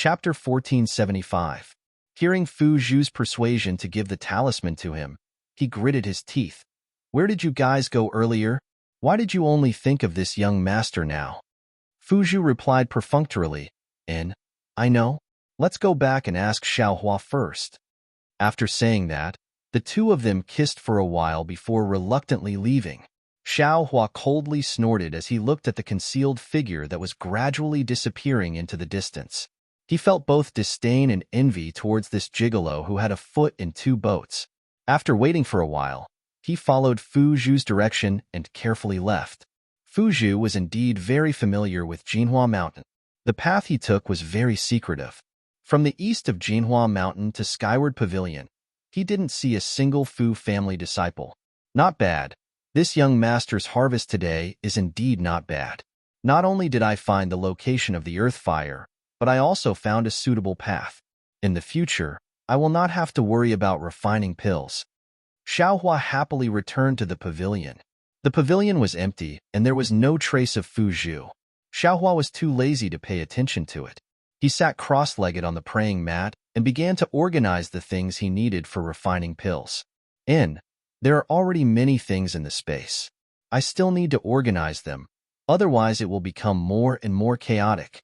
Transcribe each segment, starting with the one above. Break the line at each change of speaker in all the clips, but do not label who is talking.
Chapter 1475. Hearing Fu Zhu's persuasion to give the talisman to him, he gritted his teeth. Where did you guys go earlier? Why did you only think of this young master now? Fu Zhu replied perfunctorily, I know. Let's go back and ask Xiaohua first. After saying that, the two of them kissed for a while before reluctantly leaving. Xiaohua coldly snorted as he looked at the concealed figure that was gradually disappearing into the distance. He felt both disdain and envy towards this gigolo who had a foot in two boats. After waiting for a while, he followed Fu Zhu's direction and carefully left. Fu Zhu was indeed very familiar with Jinhua Mountain. The path he took was very secretive. From the east of Jinhua Mountain to Skyward Pavilion, he didn't see a single Fu family disciple. Not bad. This young master's harvest today is indeed not bad. Not only did I find the location of the earth fire, but I also found a suitable path. In the future, I will not have to worry about refining pills. Xiaohua happily returned to the pavilion. The pavilion was empty, and there was no trace of Fu Zhu. Xiaohua was too lazy to pay attention to it. He sat cross-legged on the praying mat and began to organize the things he needed for refining pills. There are already many things in the space. I still need to organize them, otherwise it will become more and more chaotic.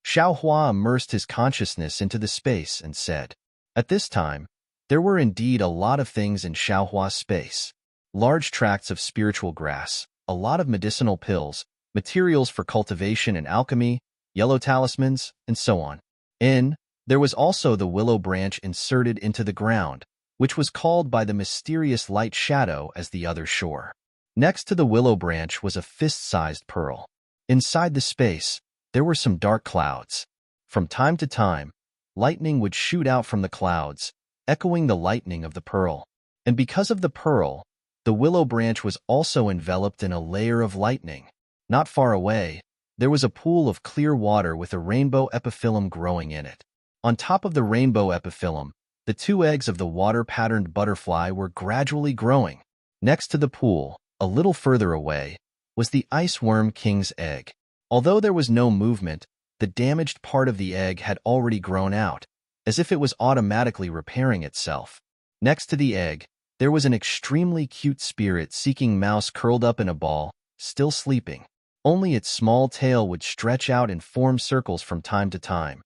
Xiaohua immersed his consciousness into the space and said, at this time, there were indeed a lot of things in Xiaohua's space. Large tracts of spiritual grass, a lot of medicinal pills, materials for cultivation and alchemy, yellow talismans, and so on. There was also the willow branch inserted into the ground, which was called by the mysterious light shadow as the other shore. Next to the willow branch was a fist-sized pearl. Inside the space, there were some dark clouds. From time to time, lightning would shoot out from the clouds, echoing the lightning of the pearl. And because of the pearl, the willow branch was also enveloped in a layer of lightning. Not far away, there was a pool of clear water with a rainbow epiphyllum growing in it. On top of the rainbow epiphyllum, the two eggs of the water-patterned butterfly were gradually growing. Next to the pool, a little further away, was the ice worm king's egg. Although there was no movement, the damaged part of the egg had already grown out, as if it was automatically repairing itself. Next to the egg, there was an extremely cute spirit-seeking mouse curled up in a ball, still sleeping. Only its small tail would stretch out and form circles from time to time.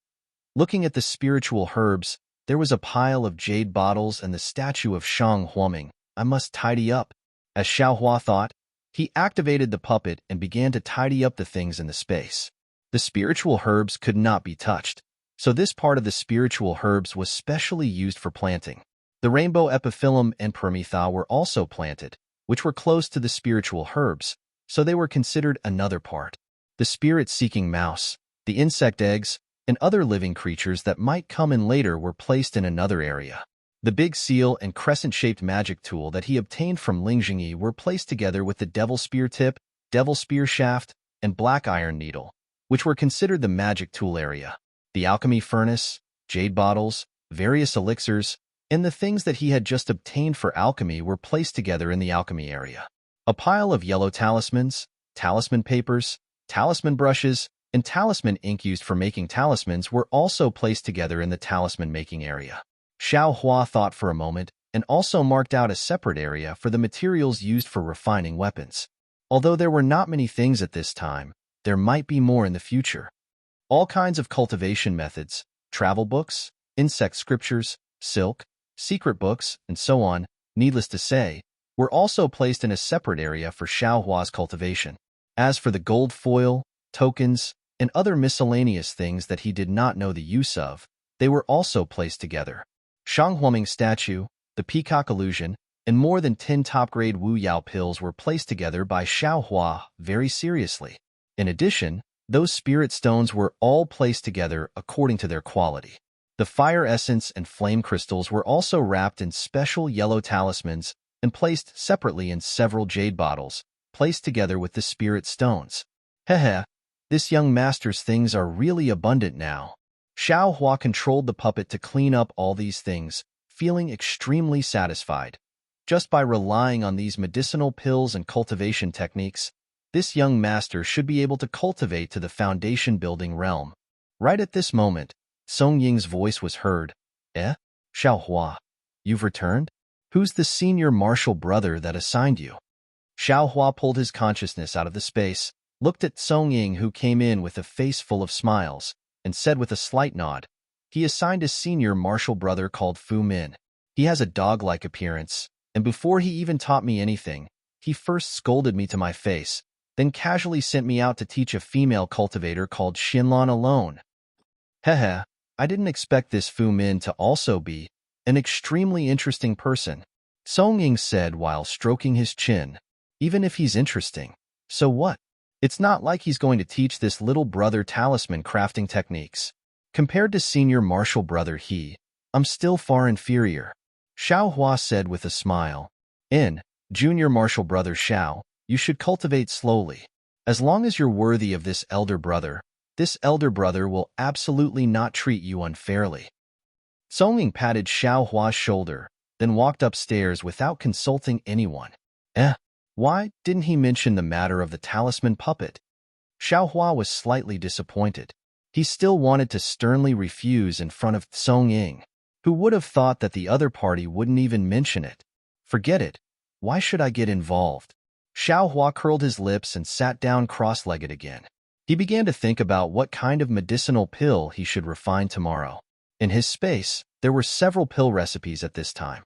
Looking at the spiritual herbs, there was a pile of jade bottles and the statue of Shang Huoming. I must tidy up. As Xiaohua thought, he activated the puppet and began to tidy up the things in the space. The spiritual herbs could not be touched, so this part of the spiritual herbs was specially used for planting. The rainbow epiphyllum and permetha were also planted, which were close to the spiritual herbs, so they were considered another part. The spirit-seeking mouse, the insect eggs, and other living creatures that might come in later were placed in another area. The big seal and crescent-shaped magic tool that he obtained from Ling Jingyi were placed together with the devil spear tip, devil spear shaft, and black iron needle, which were considered the magic tool area. The alchemy furnace, jade bottles, various elixirs, and the things that he had just obtained for alchemy were placed together in the alchemy area. A pile of yellow talismans, talisman papers, talisman brushes, and talisman ink used for making talismans were also placed together in the talisman-making area. Xiaohua thought for a moment and also marked out a separate area for the materials used for refining weapons. Although there were not many things at this time, there might be more in the future. All kinds of cultivation methods, travel books, insect scriptures, silk, secret books, and so on, needless to say, were also placed in a separate area for Xiaohua's cultivation. As for the gold foil, tokens, and other miscellaneous things that he did not know the use of, they were also placed together. Shang Huoming's statue, the peacock illusion, and more than 10 top-grade Wu Yao pills were placed together by Xiaohua very seriously. In addition, those spirit stones were all placed together according to their quality. The fire essence and flame crystals were also wrapped in special yellow talismans and placed separately in several jade bottles, placed together with the spirit stones. Hehe, this young master's things are really abundant now. Xiaohua controlled the puppet to clean up all these things, feeling extremely satisfied. Just by relying on these medicinal pills and cultivation techniques, this young master should be able to cultivate to the foundation-building realm. Right at this moment, Song Ying's voice was heard. Eh? Xiao Hua, you've returned? Who's the senior martial brother that assigned you? Xiao Hua pulled his consciousness out of the space, looked at Song Ying, who came in with a face full of smiles, and said with a slight nod, he assigned a senior martial brother called Fu Min. He has a dog-like appearance, and before he even taught me anything, he first scolded me to my face, then casually sent me out to teach a female cultivator called Xinlan alone. Hehe, I didn't expect this Fu Min to also be an extremely interesting person, Song Ying said while stroking his chin. Even if he's interesting, so what? It's not like he's going to teach this little brother talisman crafting techniques. Compared to senior martial brother I'm still far inferior, Xiao Hua said with a smile. Junior martial brother Xiao, you should cultivate slowly. As long as you're worthy of this elder brother will absolutely not treat you unfairly. Song Ying patted Xiao Hua's shoulder, then walked upstairs without consulting anyone. Why didn't he mention the matter of the talisman puppet? Xiao Hua was slightly disappointed. He still wanted to sternly refuse in front of Song Ying. Who would have thought that the other party wouldn't even mention it? Forget it. Why should I get involved? Xiao Hua curled his lips and sat down cross-legged again. He began to think about what kind of medicinal pill he should refine tomorrow. In his space, there were several pill recipes at this time.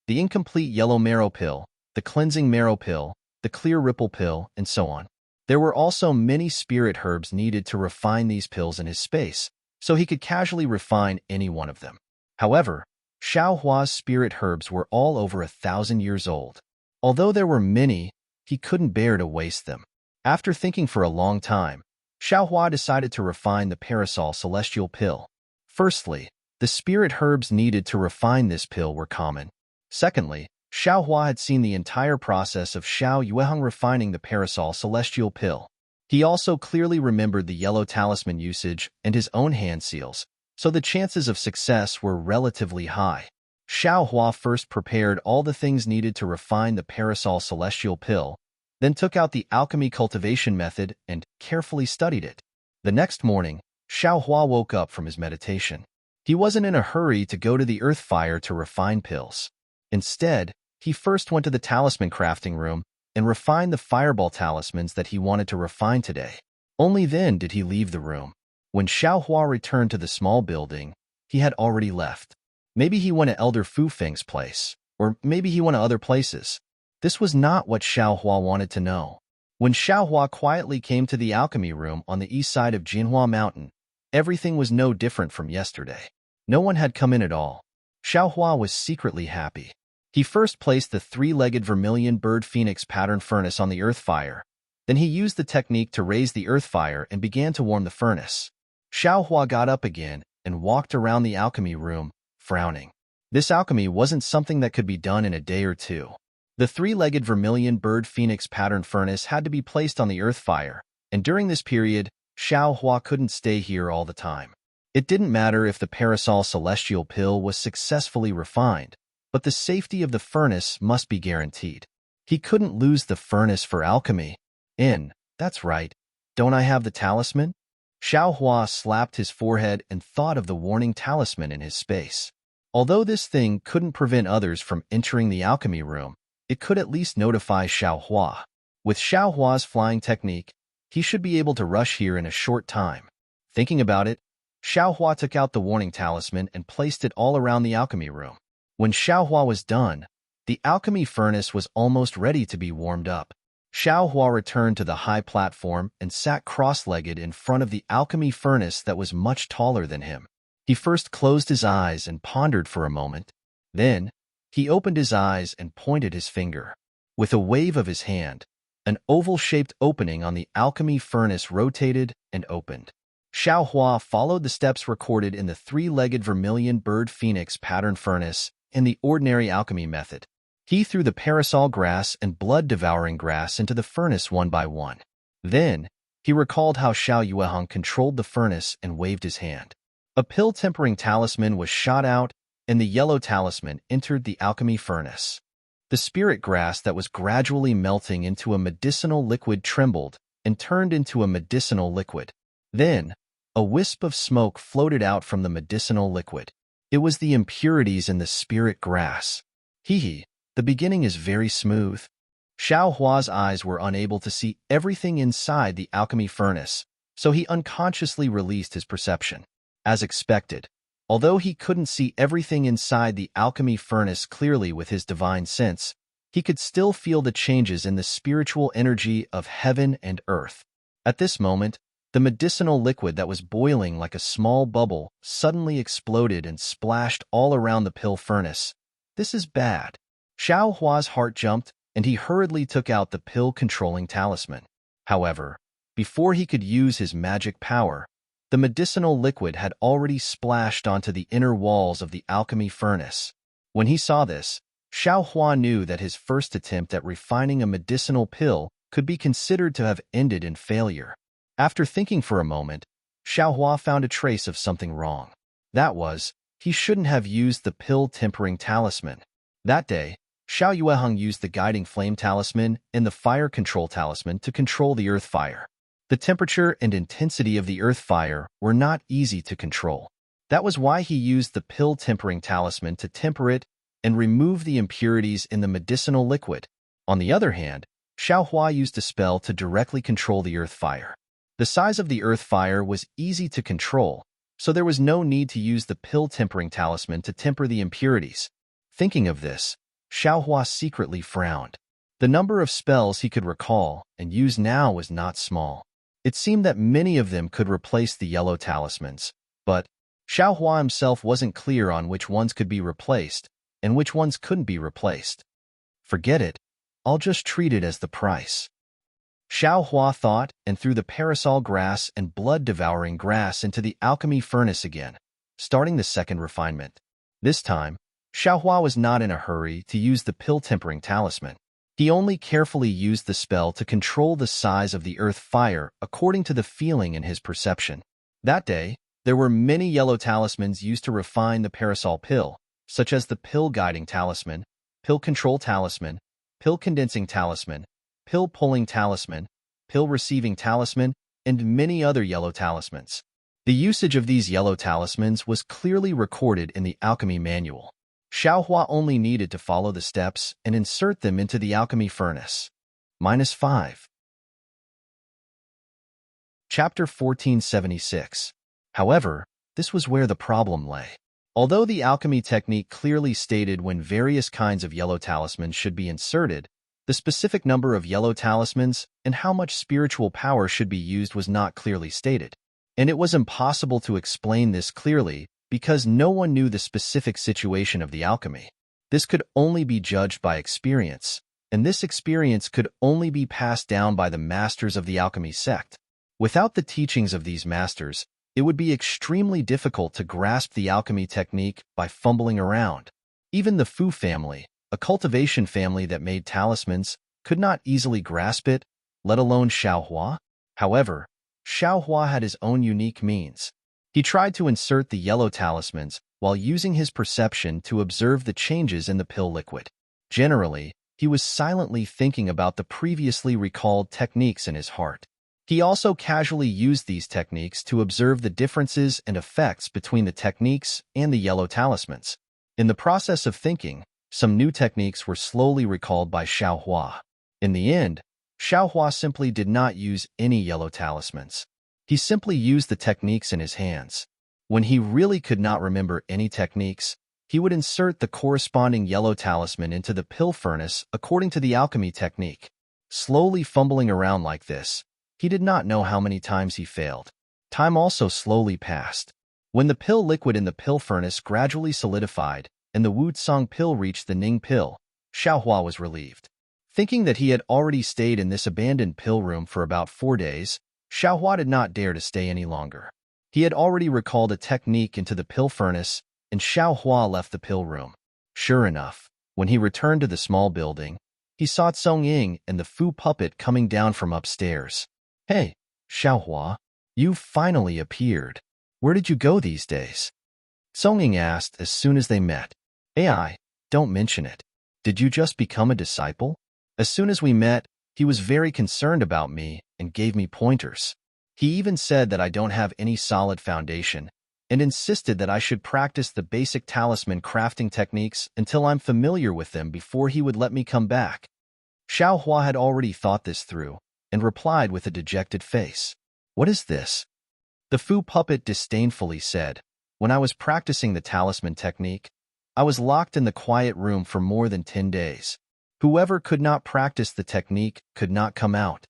The incomplete yellow marrow pill, the cleansing marrow pill, the clear ripple pill, and so on. There were also many spirit herbs needed to refine these pills in his space, so he could casually refine any one of them. However, Xiao Hua's spirit herbs were all over 1,000 years old. Although there were many, he couldn't bear to waste them. After thinking for a long time, Xiao Hua decided to refine the parasol celestial pill. Firstly, the spirit herbs needed to refine this pill were common. Secondly, Xiao Hua had seen the entire process of Xiao Yueheng refining the parasol celestial pill. He also clearly remembered the yellow talisman usage and his own hand seals, so the chances of success were relatively high. Xiao Hua first prepared all the things needed to refine the parasol celestial pill, then took out the alchemy cultivation method and carefully studied it. The next morning, Xiao Hua woke up from his meditation. He wasn't in a hurry to go to the earth fire to refine pills. Instead, he first went to the talisman crafting room and refined the fireball talismans that he wanted to refine today. Only then did he leave the room. When Xiao Hua returned to the small building, he had already left. Maybe he went to Elder Fu Feng's place, or maybe he went to other places. This was not what Xiao Hua wanted to know. When Xiao Hua quietly came to the alchemy room on the east side of Jinhua Mountain, everything was no different from yesterday. No one had come in at all. Xiao Hua was secretly happy. He first placed the three-legged vermilion bird phoenix pattern furnace on the earth fire. Then he used the technique to raise the earth fire and began to warm the furnace. Xiao Hua got up again and walked around the alchemy room, frowning. This alchemy wasn't something that could be done in a day or two. The three-legged vermilion bird phoenix pattern furnace had to be placed on the earth fire, and during this period, Xiao Hua couldn't stay here all the time. It didn't matter if the parasol celestial pill was successfully refined, but the safety of the furnace must be guaranteed. He couldn't lose the furnace for alchemy. That's right. Don't I have the talisman? Xiao Hua slapped his forehead and thought of the warning talisman in his space. Although this thing couldn't prevent others from entering the alchemy room, it could at least notify Xiao Hua. With Xiao Hua's flying technique, he should be able to rush here in a short time. Thinking about it, Xiao Hua took out the warning talisman and placed it all around the alchemy room. When Xiao Hua was done, the alchemy furnace was almost ready to be warmed up. Xiao Hua returned to the high platform and sat cross-legged in front of the alchemy furnace that was much taller than him. He first closed his eyes and pondered for a moment. Then, he opened his eyes and pointed his finger. With a wave of his hand, an oval-shaped opening on the alchemy furnace rotated and opened. Xiao Hua followed the steps recorded in the three-legged vermilion bird phoenix pattern furnace and the ordinary alchemy method. He threw the parasol grass and blood-devouring grass into the furnace one by one. Then, he recalled how Xiao Yueheng controlled the furnace and waved his hand. A pill-tempering talisman was shot out, and the yellow talisman entered the alchemy furnace. The spirit grass that was gradually melting into a medicinal liquid trembled and turned into a medicinal liquid. Then, A wisp of smoke floated out from the medicinal liquid. It was the impurities in the spirit grass. Hee, the beginning is very smooth. Xiao Hua's eyes were unable to see everything inside the alchemy furnace, so he unconsciously released his perception. As expected, although he couldn't see everything inside the alchemy furnace clearly with his divine sense, he could still feel the changes in the spiritual energy of heaven and earth. At this moment, the medicinal liquid that was boiling like a small bubble suddenly exploded and splashed all around the pill furnace. This is bad. Xiao Hua's heart jumped, and he hurriedly took out the pill-controlling talisman. However, before he could use his magic power, the medicinal liquid had already splashed onto the inner walls of the alchemy furnace. When he saw this, Xiao Hua knew that his first attempt at refining a medicinal pill could be considered to have ended in failure. After thinking for a moment, Xiao Hua found a trace of something wrong. That was, he shouldn't have used the pill-tempering talisman. That day, Xiao Yueheng used the guiding flame talisman and the fire control talisman to control the earth fire. The temperature and intensity of the earth fire were not easy to control. That was why he used the pill-tempering talisman to temper it and remove the impurities in the medicinal liquid. On the other hand, Xiao Hua used a spell to directly control the earth fire. The size of the earth fire was easy to control, so there was no need to use the pill-tempering talisman to temper the impurities. Thinking of this, Xiao Hua secretly frowned. The number of spells he could recall and use now was not small. It seemed that many of them could replace the yellow talismans, but Xiao Hua himself wasn't clear on which ones could be replaced and which ones couldn't be replaced. Forget it. I'll just treat it as the price. Xiao Hua thought and threw the parasol grass and blood-devouring grass into the alchemy furnace again, starting the second refinement. This time, Xiao Hua was not in a hurry to use the pill-tempering talisman. He only carefully used the spell to control the size of the earth fire according to the feeling in his perception. That day, there were many yellow talismans used to refine the parasol pill, such as the pill-guiding talisman, pill-control talisman, pill-condensing talisman, pill-pulling talisman, pill-receiving talisman, and many other yellow talismans. The usage of these yellow talismans was clearly recorded in the alchemy manual. Xiao Hua only needed to follow the steps and insert them into the alchemy furnace. -5. Chapter 1476. However, this was where the problem lay. Although the alchemy technique clearly stated when various kinds of yellow talismans should be inserted, the specific number of yellow talismans and how much spiritual power should be used was not clearly stated. And it was impossible to explain this clearly because no one knew the specific situation of the alchemy. This could only be judged by experience, and this experience could only be passed down by the masters of the alchemy sect. Without the teachings of these masters, it would be extremely difficult to grasp the alchemy technique by fumbling around. Even the Fu family, a cultivation family that made talismans, could not easily grasp it, let alone Xiao Hua. However, Xiao Hua had his own unique means. He tried to insert the yellow talismans while using his perception to observe the changes in the pill liquid. Generally, he was silently thinking about the previously recalled techniques in his heart. He also casually used these techniques to observe the differences and effects between the techniques and the yellow talismans. In the process of thinking, some new techniques were slowly recalled by Xiao Hua. In the end, Xiao Hua simply did not use any yellow talismans. He simply used the techniques in his hands. When he really could not remember any techniques, he would insert the corresponding yellow talisman into the pill furnace according to the alchemy technique. Slowly fumbling around like this, he did not know how many times he failed. Time also slowly passed. When the pill liquid in the pill furnace gradually solidified and the Wutsang pill reached the Ning pill, Xiao Hua was relieved. Thinking that he had already stayed in this abandoned pill room for about 4 days, Xiao Hua did not dare to stay any longer. He had already recalled a technique into the pill furnace, and Xiao Hua left the pill room. Sure enough, when he returned to the small building, he saw Tsong Ying and the Fu puppet coming down from upstairs. "Hey, Xiao Hua, you finally appeared. Where did you go these days?" Tsong Ying asked as soon as they met. "AI, don't mention it. Did you just become a disciple?" As soon as we met, he was very concerned about me and gave me pointers. He even said that I don't have any solid foundation, and insisted that I should practice the basic talisman crafting techniques until I'm familiar with them before he would let me come back. Xiao Hua had already thought this through, and replied with a dejected face. What is this? The Fu puppet disdainfully said. When I was practicing the talisman technique, I was locked in the quiet room for more than 10 days. Whoever could not practice the technique could not come out.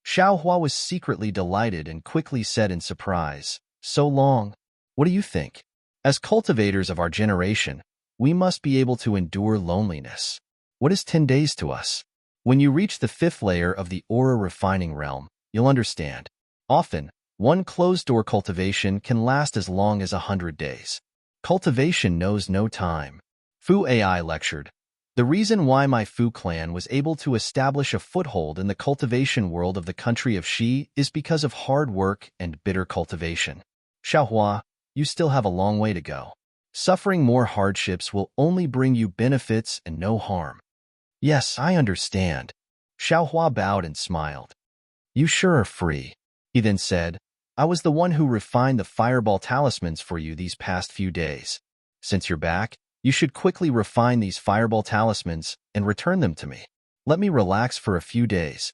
Xiao Hua was secretly delighted and quickly said in surprise, So long. What do you think? As cultivators of our generation, we must be able to endure loneliness. What is 10 days to us? When you reach the 5th layer of the aura refining realm, you'll understand. Often, one closed-door cultivation can last as long as 100 days. Cultivation knows no time. Fu AI lectured. The reason why my Fu clan was able to establish a foothold in the cultivation world of the country of Xi is because of hard work and bitter cultivation. Xiaohua, you still have a long way to go. Suffering more hardships will only bring you benefits and no harm. Yes, I understand. Xiaohua bowed and smiled. You sure are free. He then said, I was the one who refined the fireball talismans for you these past few days. Since you're back, you should quickly refine these fireball talismans and return them to me. Let me relax for a few days.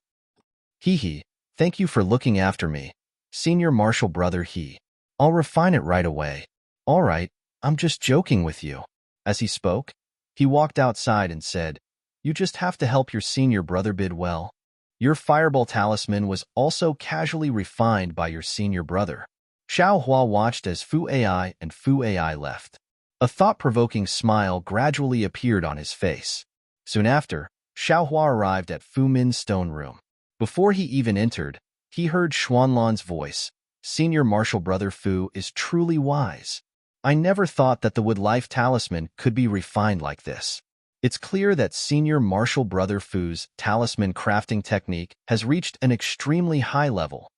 Hee, thank you for looking after me. Senior Marshal Brother He. I'll refine it right away. All right, I'm just joking with you. As he spoke, he walked outside and said, You just have to help your senior brother bid well. Your fireball talisman was also casually refined by your senior brother. Xiao Hua watched as Fu AI and Fu AI left. A thought-provoking smile gradually appeared on his face. Soon after, Xiao Hua arrived at Fu Min's stone room. Before he even entered, he heard Xuanlan's voice. Senior Marshal Brother Fu is truly wise. I never thought that the Wood Life Talisman could be refined like this. It's clear that Senior Marshal Brother Fu's talisman crafting technique has reached an extremely high level.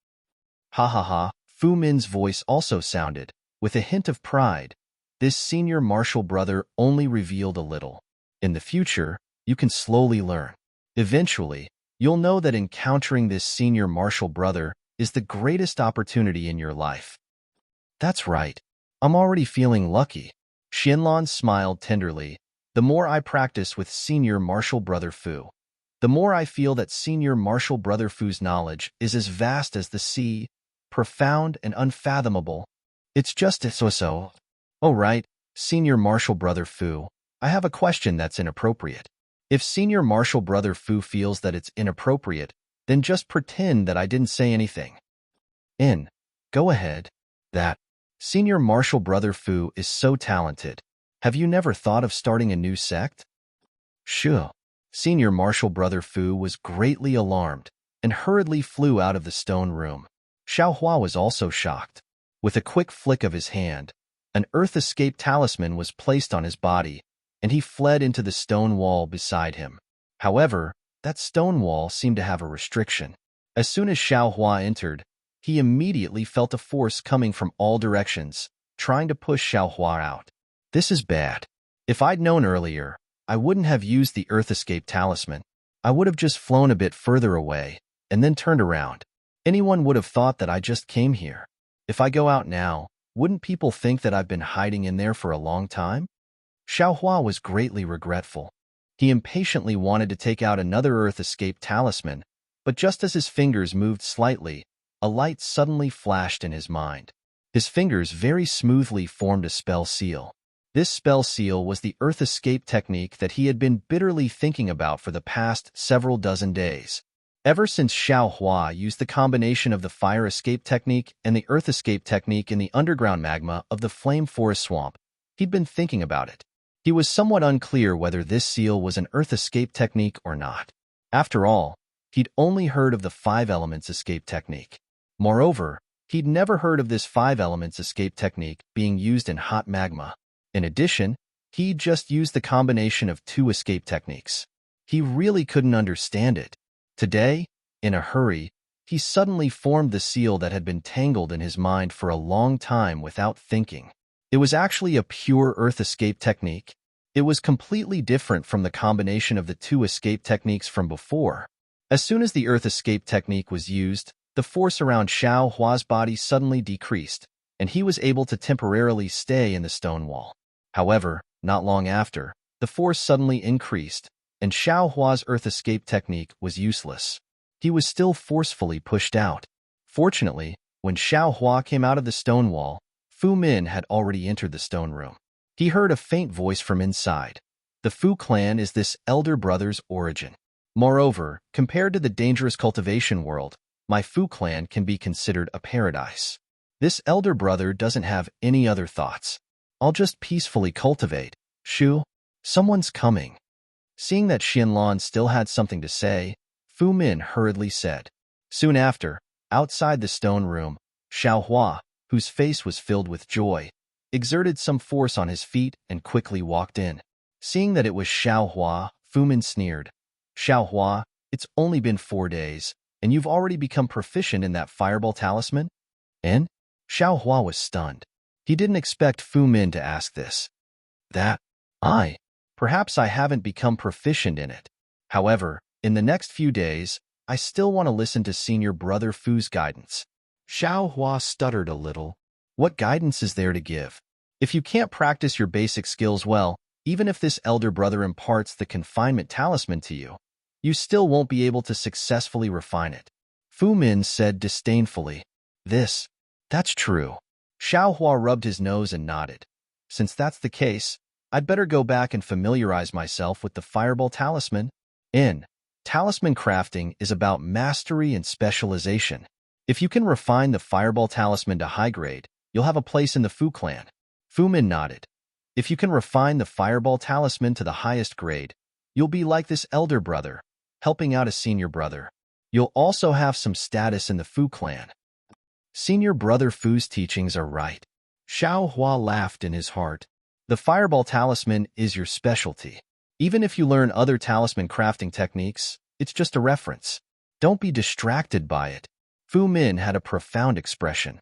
Ha ha ha, Fu Min's voice also sounded, with a hint of pride. This Senior Marshal Brother only revealed a little. In the future, you can slowly learn. Eventually, you'll know that encountering this Senior Marshal Brother is the greatest opportunity in your life. That's right. I'm already feeling lucky. Xianlan smiled tenderly. The more I practice with Senior Marshal Brother Fu, the more I feel that Senior Marshal Brother Fu's knowledge is as vast as the sea, profound and unfathomable. It's just so. Oh right, Senior Marshal Brother Fu, I have a question that's inappropriate. If Senior Marshal Brother Fu feels that it's inappropriate, then just pretend that I didn't say anything. Go ahead. That. Senior Marshal Brother Fu is so talented. Have you never thought of starting a new sect? Sure. Senior Marshal Brother Fu was greatly alarmed and hurriedly flew out of the stone room. Xiao Hua was also shocked. With a quick flick of his hand, an earth escape talisman was placed on his body, and he fled into the stone wall beside him. However, that stone wall seemed to have a restriction. As soon as Xiao Hua entered, he immediately felt a force coming from all directions, trying to push Xiao Hua out. This is bad. If I'd known earlier, I wouldn't have used the Earth Escape Talisman. I would have just flown a bit further away, and then turned around. Anyone would have thought that I just came here. If I go out now, wouldn't people think that I've been hiding in there for a long time? Xiao Hua was greatly regretful. He impatiently wanted to take out another Earth Escape Talisman, but just as his fingers moved slightly, a light suddenly flashed in his mind. His fingers very smoothly formed a spell seal. This spell seal was the Earth Escape technique that he had been bitterly thinking about for the past several dozen days. Ever since Xiao Hua used the combination of the Fire Escape technique and the Earth Escape technique in the underground magma of the Flame Forest Swamp, he'd been thinking about it. He was somewhat unclear whether this seal was an Earth Escape technique or not. After all, he'd only heard of the 5 Elements Escape technique. Moreover, he'd never heard of this 5 Elements Escape technique being used in hot magma. In addition, he'd just used the combination of 2 escape techniques. He really couldn't understand it. Today, in a hurry, he suddenly formed the seal that had been tangled in his mind for a long time without thinking. It was actually a pure Earth Escape technique. It was completely different from the combination of the 2 escape techniques from before. As soon as the Earth Escape technique was used, the force around Xiao Hua's body suddenly decreased, and he was able to temporarily stay in the stone wall. However, not long after, the force suddenly increased, and Xiao Hua's earth escape technique was useless. He was still forcefully pushed out. Fortunately, when Xiao Hua came out of the stone wall, Fu Min had already entered the stone room. He heard a faint voice from inside. The Fu clan is this elder brother's origin. Moreover, compared to the dangerous cultivation world, my Fu clan can be considered a paradise. This elder brother doesn't have any other thoughts. I'll just peacefully cultivate. Shu, someone's coming. Seeing that Xianlan still had something to say, Fu Min hurriedly said. Soon after, outside the stone room, Xiao Hua, whose face was filled with joy, exerted some force on his feet and quickly walked in. Seeing that it was Xiao Hua, Fu Min sneered. Xiao Hua, it's only been 4 days, and you've already become proficient in that fireball talisman? And? Xiao Hua was stunned. He didn't expect Fu Min to ask this. Perhaps I haven't become proficient in it. However, in the next few days, I still want to listen to Senior Brother Fu's guidance. Xiao Hua stuttered a little. What guidance is there to give? If you can't practice your basic skills well, even if this elder brother imparts the confinement talisman to you, you still won't be able to successfully refine it. Fu Min said disdainfully. That's true. Xiao Hua rubbed his nose and nodded. Since that's the case, I'd better go back and familiarize myself with the fireball talisman. Talisman crafting is about mastery and specialization. If you can refine the fireball talisman to high grade, you'll have a place in the Fu clan. Fu Min nodded. If you can refine the fireball talisman to the highest grade, you'll be like this elder brother, helping out a senior brother. You'll also have some status in the Fu clan. Senior brother Fu's teachings are right. Xiao Hua laughed in his heart. The fireball talisman is your specialty. Even if you learn other talisman crafting techniques, it's just a reference. Don't be distracted by it. Fu Min had a profound expression.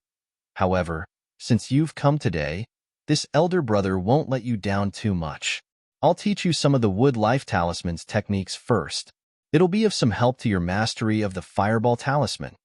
However, since you've come today, this elder brother won't let you down too much. I'll teach you some of the wood life talisman's techniques first. It'll be of some help to your mastery of the fireball talisman.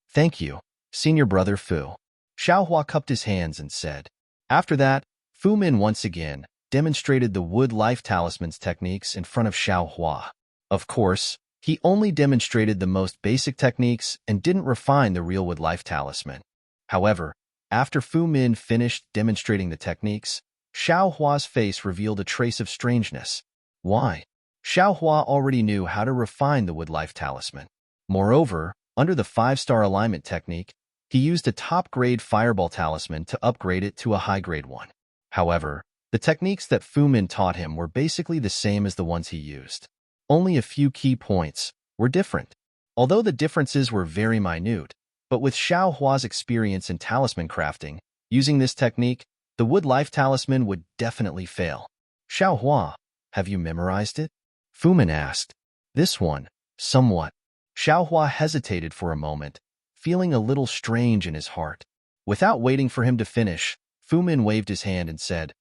Thank you, Senior Brother Fu. Xiao Hua cupped his hands and said. After that, Fu Min once again demonstrated the wood life talisman's techniques in front of Xiao Hua. Of course, he only demonstrated the most basic techniques and didn't refine the real wood life talisman. However, after Fu Min finished demonstrating the techniques, Xiao Hua's face revealed a trace of strangeness. Why? Xiao Hua already knew how to refine the wood life talisman. Moreover, under the 5-star alignment technique, he used a top-grade fireball talisman to upgrade it to a high-grade one. However, the techniques that Fu Min taught him were basically the same as the ones he used. Only a few key points were different. Although the differences were very minute, but with Xiao Hua's experience in talisman crafting, using this technique, the wood life talisman would definitely fail. Xiao Hua, have you memorized it? Fu Min asked. This one, somewhat. Xiao Hua hesitated for a moment, feeling a little strange in his heart. Without waiting for him to finish, Fu Min waved his hand and said,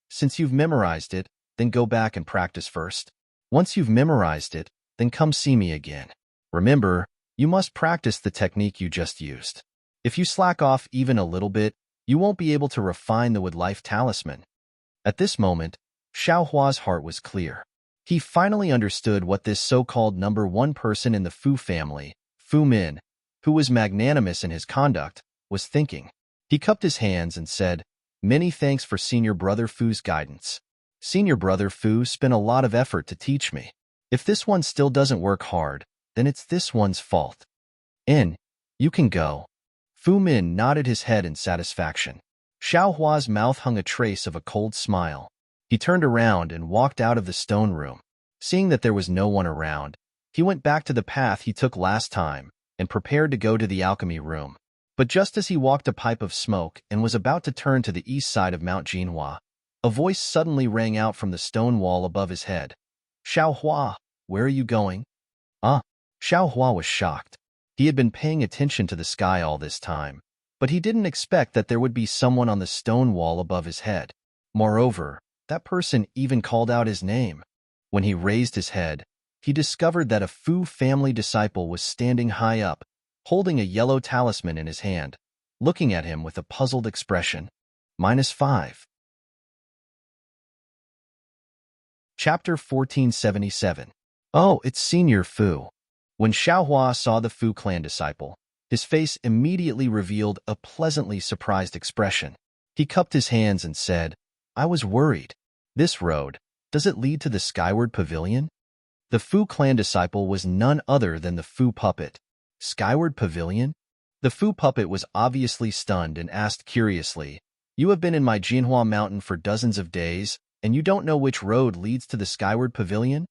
since you've memorized it, then go back and practice first. Once you've memorized it, then come see me again. Remember, you must practice the technique you just used. If you slack off even a little bit, you won't be able to refine the wood life talisman. At this moment, Xiao Hua's heart was clear. He finally understood what this so-called number 1 person in the Fu family, Fu Min, who was magnanimous in his conduct, was thinking. He cupped his hands and said, Many thanks for Senior Brother Fu's guidance. Senior Brother Fu spent a lot of effort to teach me. If this one still doesn't work hard, then it's this one's fault. You can go. Fu Min nodded his head in satisfaction. Xiao Hua's mouth hung a trace of a cold smile. He turned around and walked out of the stone room. Seeing that there was no one around, he went back to the path he took last time and prepared to go to the alchemy room. But just as he walked a pipe of smoke and was about to turn to the east side of Mount Jinhua, a voice suddenly rang out from the stone wall above his head. Xiao Hua, where are you going? Xiao Hua was shocked. He had been paying attention to the sky all this time, but he didn't expect that there would be someone on the stone wall above his head. Moreover, that person even called out his name. When he raised his head, he discovered that a Fu family disciple was standing high up, holding a yellow talisman in his hand, looking at him with a puzzled expression. -5. Chapter 1477. Oh, it's Senior Fu. When Xiaohua saw the Fu clan disciple, his face immediately revealed a pleasantly surprised expression. He cupped his hands and said, I was worried. This road, does it lead to the Skyward Pavilion? The Fu clan disciple was none other than the Fu puppet. Skyward Pavilion? The Fu puppet was obviously stunned and asked curiously, You have been in my Jinhua mountain for dozens of days, and you don't know which road leads to the Skyward Pavilion?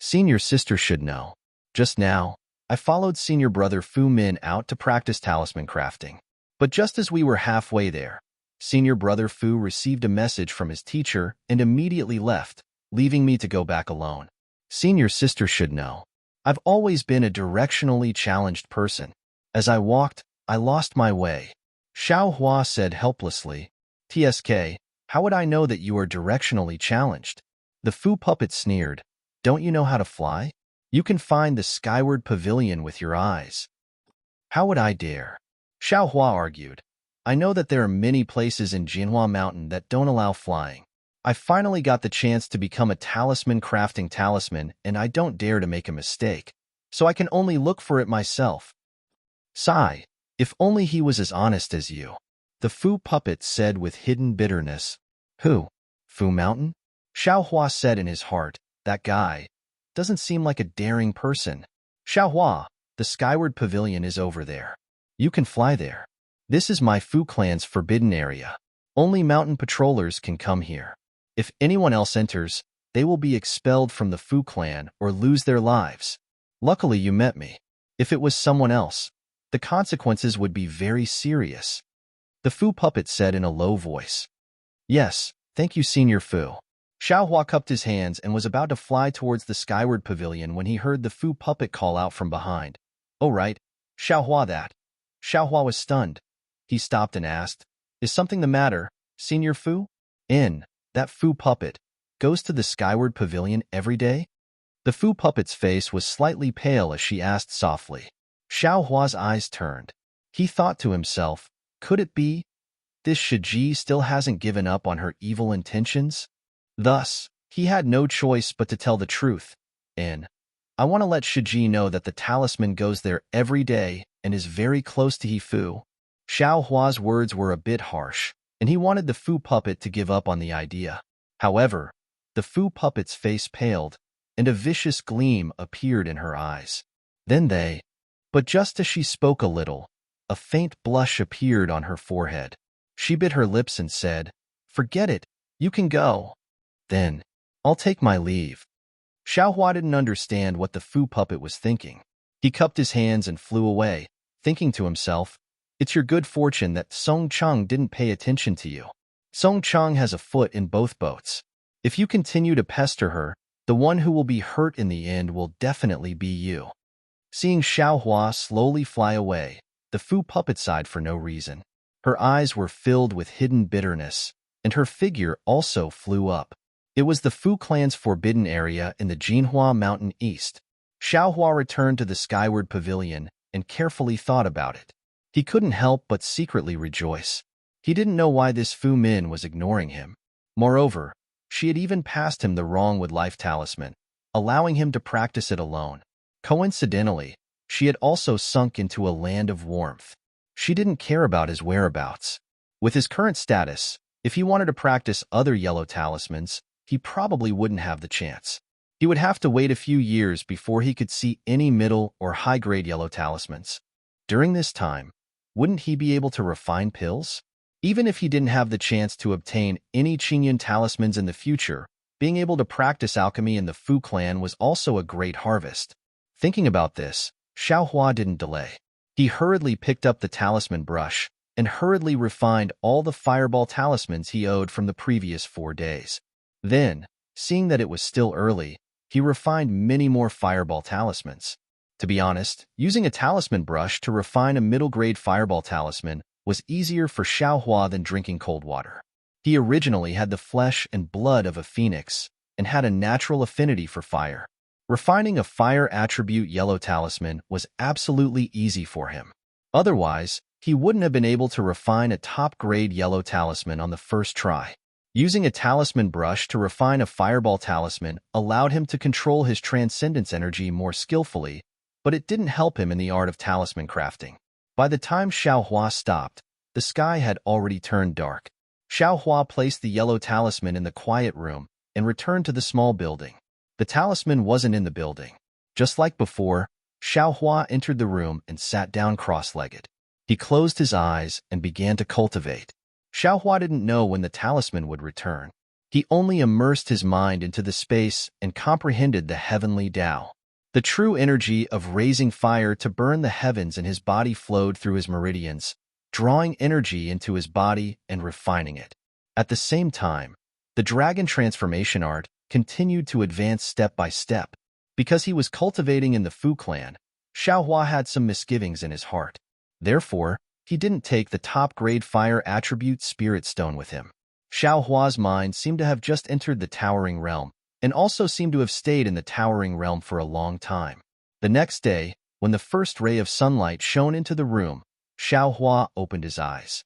Senior sister should know. Just now, I followed senior brother Fu Min out to practice talisman crafting. But just as we were halfway there, senior brother Fu received a message from his teacher and immediately left, leaving me to go back alone. Senior sister should know. I've always been a directionally challenged person. As I walked, I lost my way. Xiao Hua said helplessly, TSK, how would I know that you are directionally challenged? The Fu puppet sneered, Don't you know how to fly? You can find the Skyward Pavilion with your eyes. How would I dare? Xiao Hua argued. I know that there are many places in Jinhua Mountain that don't allow flying. I finally got the chance to become a talisman crafting talisman, and I don't dare to make a mistake, so I can only look for it myself. Sigh, if only he was as honest as you. The Fu puppet said with hidden bitterness. Who? Fu Mountain? Xiao Hua said in his heart, that guy doesn't seem like a daring person. Xiao Hua, the Skyward Pavilion is over there. You can fly there. This is my Fu clan's forbidden area. Only mountain patrollers can come here. If anyone else enters, they will be expelled from the Fu clan or lose their lives. Luckily you met me. If it was someone else, the consequences would be very serious. The Fu puppet said in a low voice. Yes, thank you, Senior Fu. Xiao Hua cupped his hands and was about to fly towards the Skyward Pavilion when he heard the Fu puppet call out from behind. Oh right, Xiao Hua that. Xiao Hua was stunned. He stopped and asked, Is something the matter, Senior Fu? That Fu puppet goes to the Skyward Pavilion every day? The Fu puppet's face was slightly pale as she asked softly. Xiao Hua's eyes turned. He thought to himself, could it be? This Shiji still hasn't given up on her evil intentions? Thus, he had no choice but to tell the truth. I want to let Shiji know that the talisman goes there every day and is very close to Hifu. Xiao Hua's words were a bit harsh, and he wanted the Fu puppet to give up on the idea. However, the Fu puppet's face paled, and a vicious gleam appeared in her eyes. But just as she spoke a little, a faint blush appeared on her forehead. She bit her lips and said, Forget it, you can go. Then, I'll take my leave. Xiao Hua didn't understand what the Fu puppet was thinking. He cupped his hands and flew away, thinking to himself, It's your good fortune that Song Cheng didn't pay attention to you. Song Cheng has a foot in both boats. If you continue to pester her, the one who will be hurt in the end will definitely be you. Seeing Xiao Hua slowly fly away, the Fu puppet sighed for no reason. Her eyes were filled with hidden bitterness, and her figure also flew up. It was the Fu clan's forbidden area in the Jinhua Mountain East. Xiao Hua returned to the Skyward Pavilion and carefully thought about it. He couldn't help but secretly rejoice. He didn't know why this Fu Min was ignoring him. Moreover, she had even passed him the wrong with life talisman, allowing him to practice it alone. Coincidentally, she had also sunk into a land of warmth. She didn't care about his whereabouts. With his current status, if he wanted to practice other yellow talismans, he probably wouldn't have the chance. He would have to wait a few years before he could see any middle or high-grade yellow talismans. During this time, wouldn't he be able to refine pills? Even if he didn't have the chance to obtain any Qingyan talismans in the future, being able to practice alchemy in the Fu clan was also a great harvest. Thinking about this, Xiao Hua didn't delay. He hurriedly picked up the talisman brush and hurriedly refined all the fireball talismans he owed from the previous 4 days. Then, seeing that it was still early, he refined many more fireball talismans. To be honest, using a talisman brush to refine a middle-grade fireball talisman was easier for Xiao Hua than drinking cold water. He originally had the flesh and blood of a phoenix and had a natural affinity for fire. Refining a fire attribute yellow talisman was absolutely easy for him. Otherwise, he wouldn't have been able to refine a top-grade yellow talisman on the first try. Using a talisman brush to refine a fireball talisman allowed him to control his transcendence energy more skillfully, but it didn't help him in the art of talisman crafting. By the time Xiaohua stopped, the sky had already turned dark. Xiaohua placed the yellow talisman in the quiet room and returned to the small building. The talisman wasn't in the building. Just like before, Xiaohua entered the room and sat down cross-legged. He closed his eyes and began to cultivate. Xiaohua didn't know when the talisman would return. He only immersed his mind into the space and comprehended the heavenly Tao. The true energy of raising fire to burn the heavens in his body flowed through his meridians, drawing energy into his body and refining it. At the same time, the dragon transformation art continued to advance step by step. Because he was cultivating in the Fu clan, Xiaohua had some misgivings in his heart. Therefore, he didn't take the top-grade fire attribute spirit stone with him. Xiaohua's mind seemed to have just entered the towering realm, and also seemed to have stayed in the towering realm for a long time. The next day, when the first ray of sunlight shone into the room, Xiaohua opened his eyes.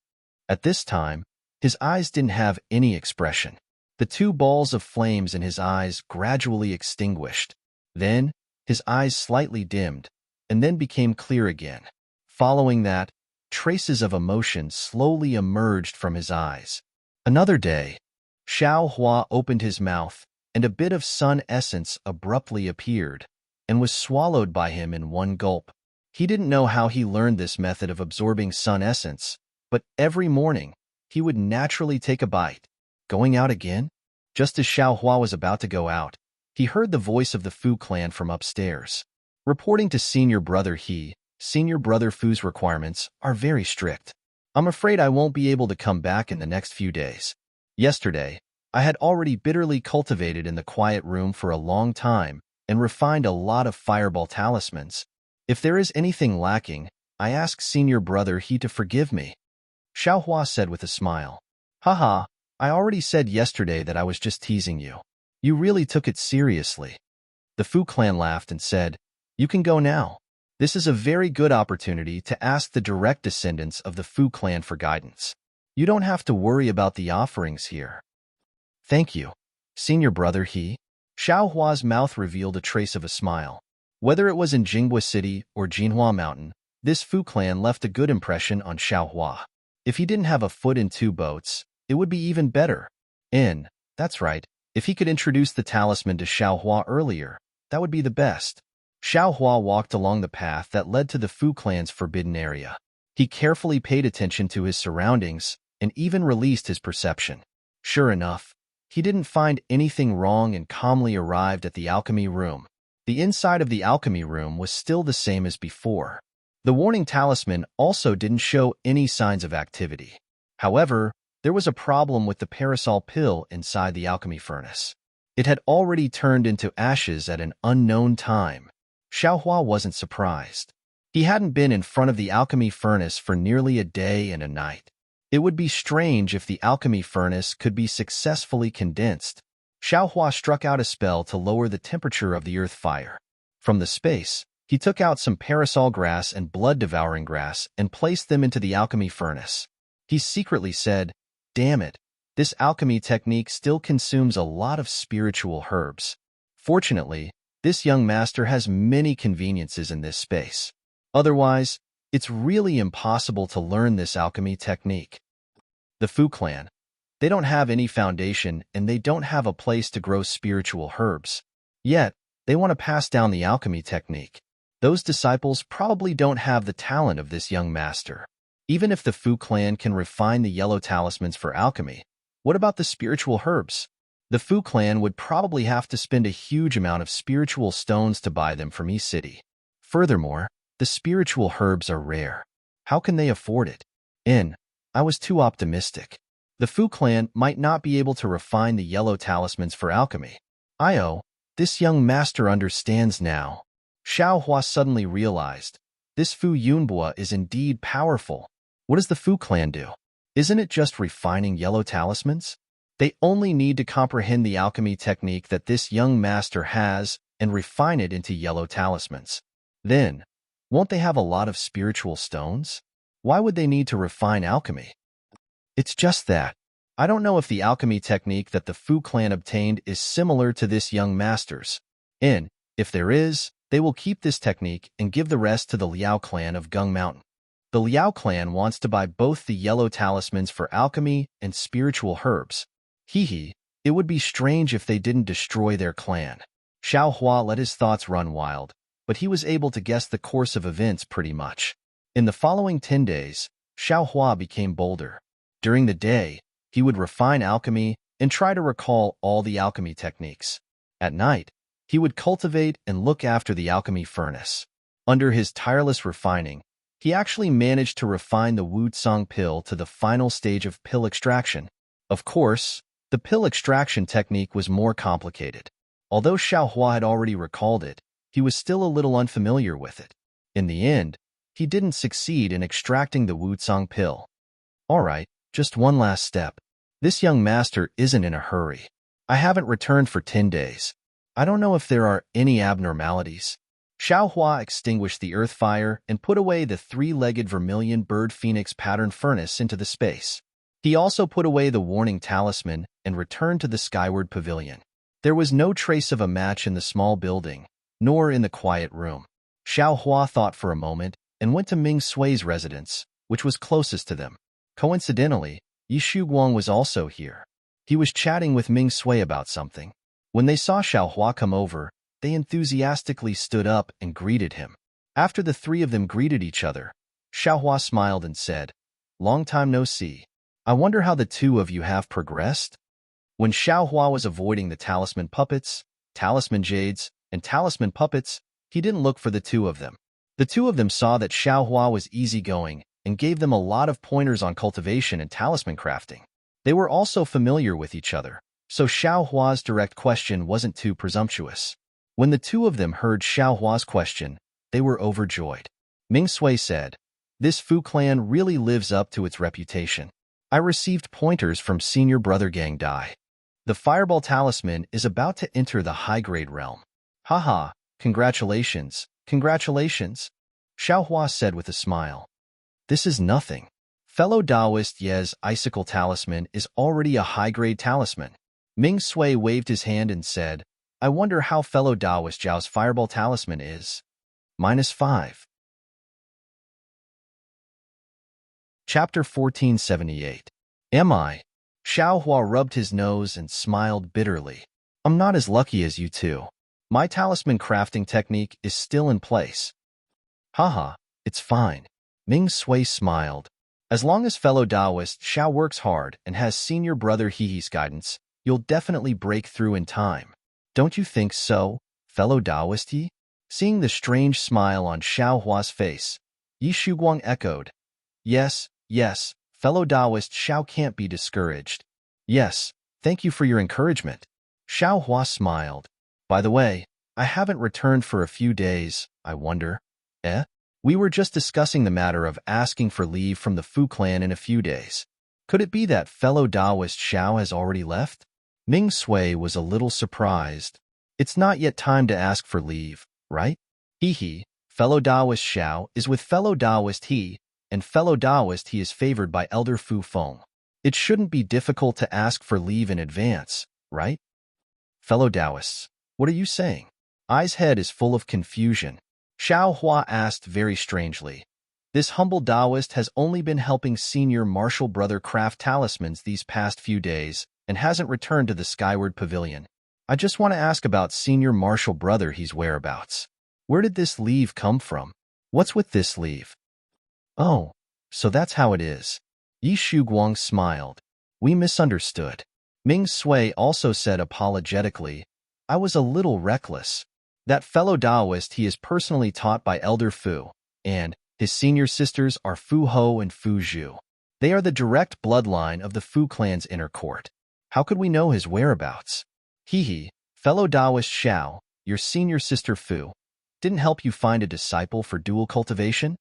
At this time, his eyes didn't have any expression. The two balls of flames in his eyes gradually extinguished. Then, his eyes slightly dimmed, and then became clear again. Following that, traces of emotion slowly emerged from his eyes. Another day, Xiaohua opened his mouth, and a bit of sun essence abruptly appeared, and was swallowed by him in one gulp. He didn't know how he learned this method of absorbing sun essence, but every morning, he would naturally take a bite. Going out again? Just as Xiaohua was about to go out, he heard the voice of the Fu clan from upstairs. Reporting to senior brother He, senior brother Fu's requirements are very strict. I'm afraid I won't be able to come back in the next few days. Yesterday, I had already bitterly cultivated in the quiet room for a long time and refined a lot of fireball talismans. If there is anything lacking, I ask senior brother He to forgive me. Xiaohua said with a smile. Haha, I already said yesterday that I was just teasing you. You really took it seriously. The Fu clan laughed and said, You can go now. This is a very good opportunity to ask the direct descendants of the Fu clan for guidance. You don't have to worry about the offerings here. Thank you, senior brother He. Xiaohua's mouth revealed a trace of a smile. Whether it was in Jinghua City or Jinhua Mountain, this Fu clan left a good impression on Xiaohua. If he didn't have a foot in two boats, it would be even better. That's right, if he could introduce the talisman to Xiaohua earlier, that would be the best. Xiaohua walked along the path that led to the Fu clan's forbidden area. He carefully paid attention to his surroundings and even released his perception. Sure enough, he didn't find anything wrong and calmly arrived at the alchemy room. The inside of the alchemy room was still the same as before. The warning talisman also didn't show any signs of activity. However, there was a problem with the parasol pill inside the alchemy furnace. It had already turned into ashes at an unknown time. Xiaohua wasn't surprised. He hadn't been in front of the alchemy furnace for nearly a day and a night. It would be strange if the alchemy furnace could be successfully condensed. Xiaohua struck out a spell to lower the temperature of the earth fire. From the space, he took out some parasol grass and blood-devouring grass and placed them into the alchemy furnace. He secretly said, Damn it, this alchemy technique still consumes a lot of spiritual herbs. Fortunately, this young master has many conveniences in this space. Otherwise, it's really impossible to learn this alchemy technique. The Fu clan. They don't have any foundation and they don't have a place to grow spiritual herbs. Yet, they want to pass down the alchemy technique. Those disciples probably don't have the talent of this young master. Even if the Fu clan can refine the yellow talismans for alchemy, what about the spiritual herbs? The Fu clan would probably have to spend a huge amount of spiritual stones to buy them from East City. Furthermore, the spiritual herbs are rare. How can they afford it? I was too optimistic. The Fu clan might not be able to refine the yellow talismans for alchemy. This young master understands now. Xiaohua suddenly realized, this Fu Yunbua is indeed powerful. What does the Fu clan do? Isn't it just refining yellow talismans? They only need to comprehend the alchemy technique that this young master has, and refine it into yellow talismans. Then, won't they have a lot of spiritual stones? Why would they need to refine alchemy? It's just that. I don't know if the alchemy technique that the Fu clan obtained is similar to this young master's. And, if there is, they will keep this technique and give the rest to the Liao clan of Gung Mountain. The Liao clan wants to buy both the yellow talismans for alchemy and spiritual herbs. Hee, it would be strange if they didn't destroy their clan. Xiao Hua let his thoughts run wild, but he was able to guess the course of events pretty much. In the following 10 days, Xiao Hua became bolder. During the day, he would refine alchemy and try to recall all the alchemy techniques. At night, he would cultivate and look after the alchemy furnace. Under his tireless refining, he actually managed to refine the Wu-Tsang pill to the final stage of pill extraction. Of course, the pill extraction technique was more complicated. Although Xiao Hua had already recalled it, he was still a little unfamiliar with it. In the end, he didn't succeed in extracting the Wu-Tsang pill. Alright, just one last step. This young master isn't in a hurry. I haven't returned for 10 days. I don't know if there are any abnormalities. Xiao Hua extinguished the earth fire and put away the three-legged vermilion bird phoenix pattern furnace into the space. He also put away the warning talisman and returned to the skyward pavilion. There was no trace of a match in the small building, nor in the quiet room. Xiao Hua thought for a moment and went to Ming Sui's residence, which was closest to them. Coincidentally, Yi Shuguang was also here. He was chatting with Ming Sui about something. When they saw Xiao Hua come over, they enthusiastically stood up and greeted him. After the three of them greeted each other, Xiao Hua smiled and said, "Long time no see. I wonder how the two of you have progressed?" When Xiao Hua was avoiding the talisman puppets, talisman jades, and talisman puppets, he didn't look for the two of them. The two of them saw that Xiao Hua was easygoing and gave them a lot of pointers on cultivation and talisman crafting. They were also familiar with each other, so Xiao Hua's direct question wasn't too presumptuous. When the two of them heard Xiao Hua's question, they were overjoyed. Ming Sui said, "This Fu clan really lives up to its reputation. I received pointers from senior brother Gang Dai. The fireball talisman is about to enter the high-grade realm." "Haha, congratulations, congratulations," Xiao Hua said with a smile. "This is nothing. Fellow Taoist Ye's icicle talisman is already a high-grade talisman." Ming Sui waved his hand and said, "I wonder how fellow Taoist Zhao's fireball talisman is." -5. Chapter 1478. Am I? Xiao Hua rubbed his nose and smiled bitterly. "I'm not as lucky as you two. My talisman crafting technique is still in place." "Haha, it's fine." Ming Sui smiled. "As long as fellow Taoist Xiao works hard and has senior brother Hehe's guidance, you'll definitely break through in time. Don't you think so, fellow Taoist Yi?" Seeing the strange smile on Xiao Hua's face, Yi Shuguang echoed, Yes, fellow Taoist Xiao can't be discouraged." "Yes, thank you for your encouragement." Xiao Hua smiled. "By the way, I haven't returned for a few days, I wonder." "Eh? We were just discussing the matter of asking for leave from the Fu clan in a few days. Could it be that fellow Taoist Xiao has already left?" Ming Sui was a little surprised. "It's not yet time to ask for leave, right? Hehe, fellow Taoist Xiao is with fellow Taoist He, and fellow Taoist He is favored by Elder Fu Feng. It shouldn't be difficult to ask for leave in advance, right?" "Fellow Taoists, what are you saying?" Ai's head is full of confusion. Xiao Hua asked very strangely. "This humble Taoist has only been helping senior martial brother craft talismans these past few days and hasn't returned to the skyward pavilion. I just want to ask about senior martial brother He's whereabouts. Where did this leave come from? What's with this leave?" "Oh, so that's how it is." Yi Shuguang smiled. "We misunderstood." Ming Sui also said apologetically, "I was a little reckless. That fellow Taoist He is personally taught by Elder Fu, and his senior sisters are Fu Ho and Fu Zhu. They are the direct bloodline of the Fu clan's inner court. How could we know his whereabouts?" "Hehe, fellow Taoist Xiao, your senior sister Fu didn't help you find a disciple for dual cultivation?"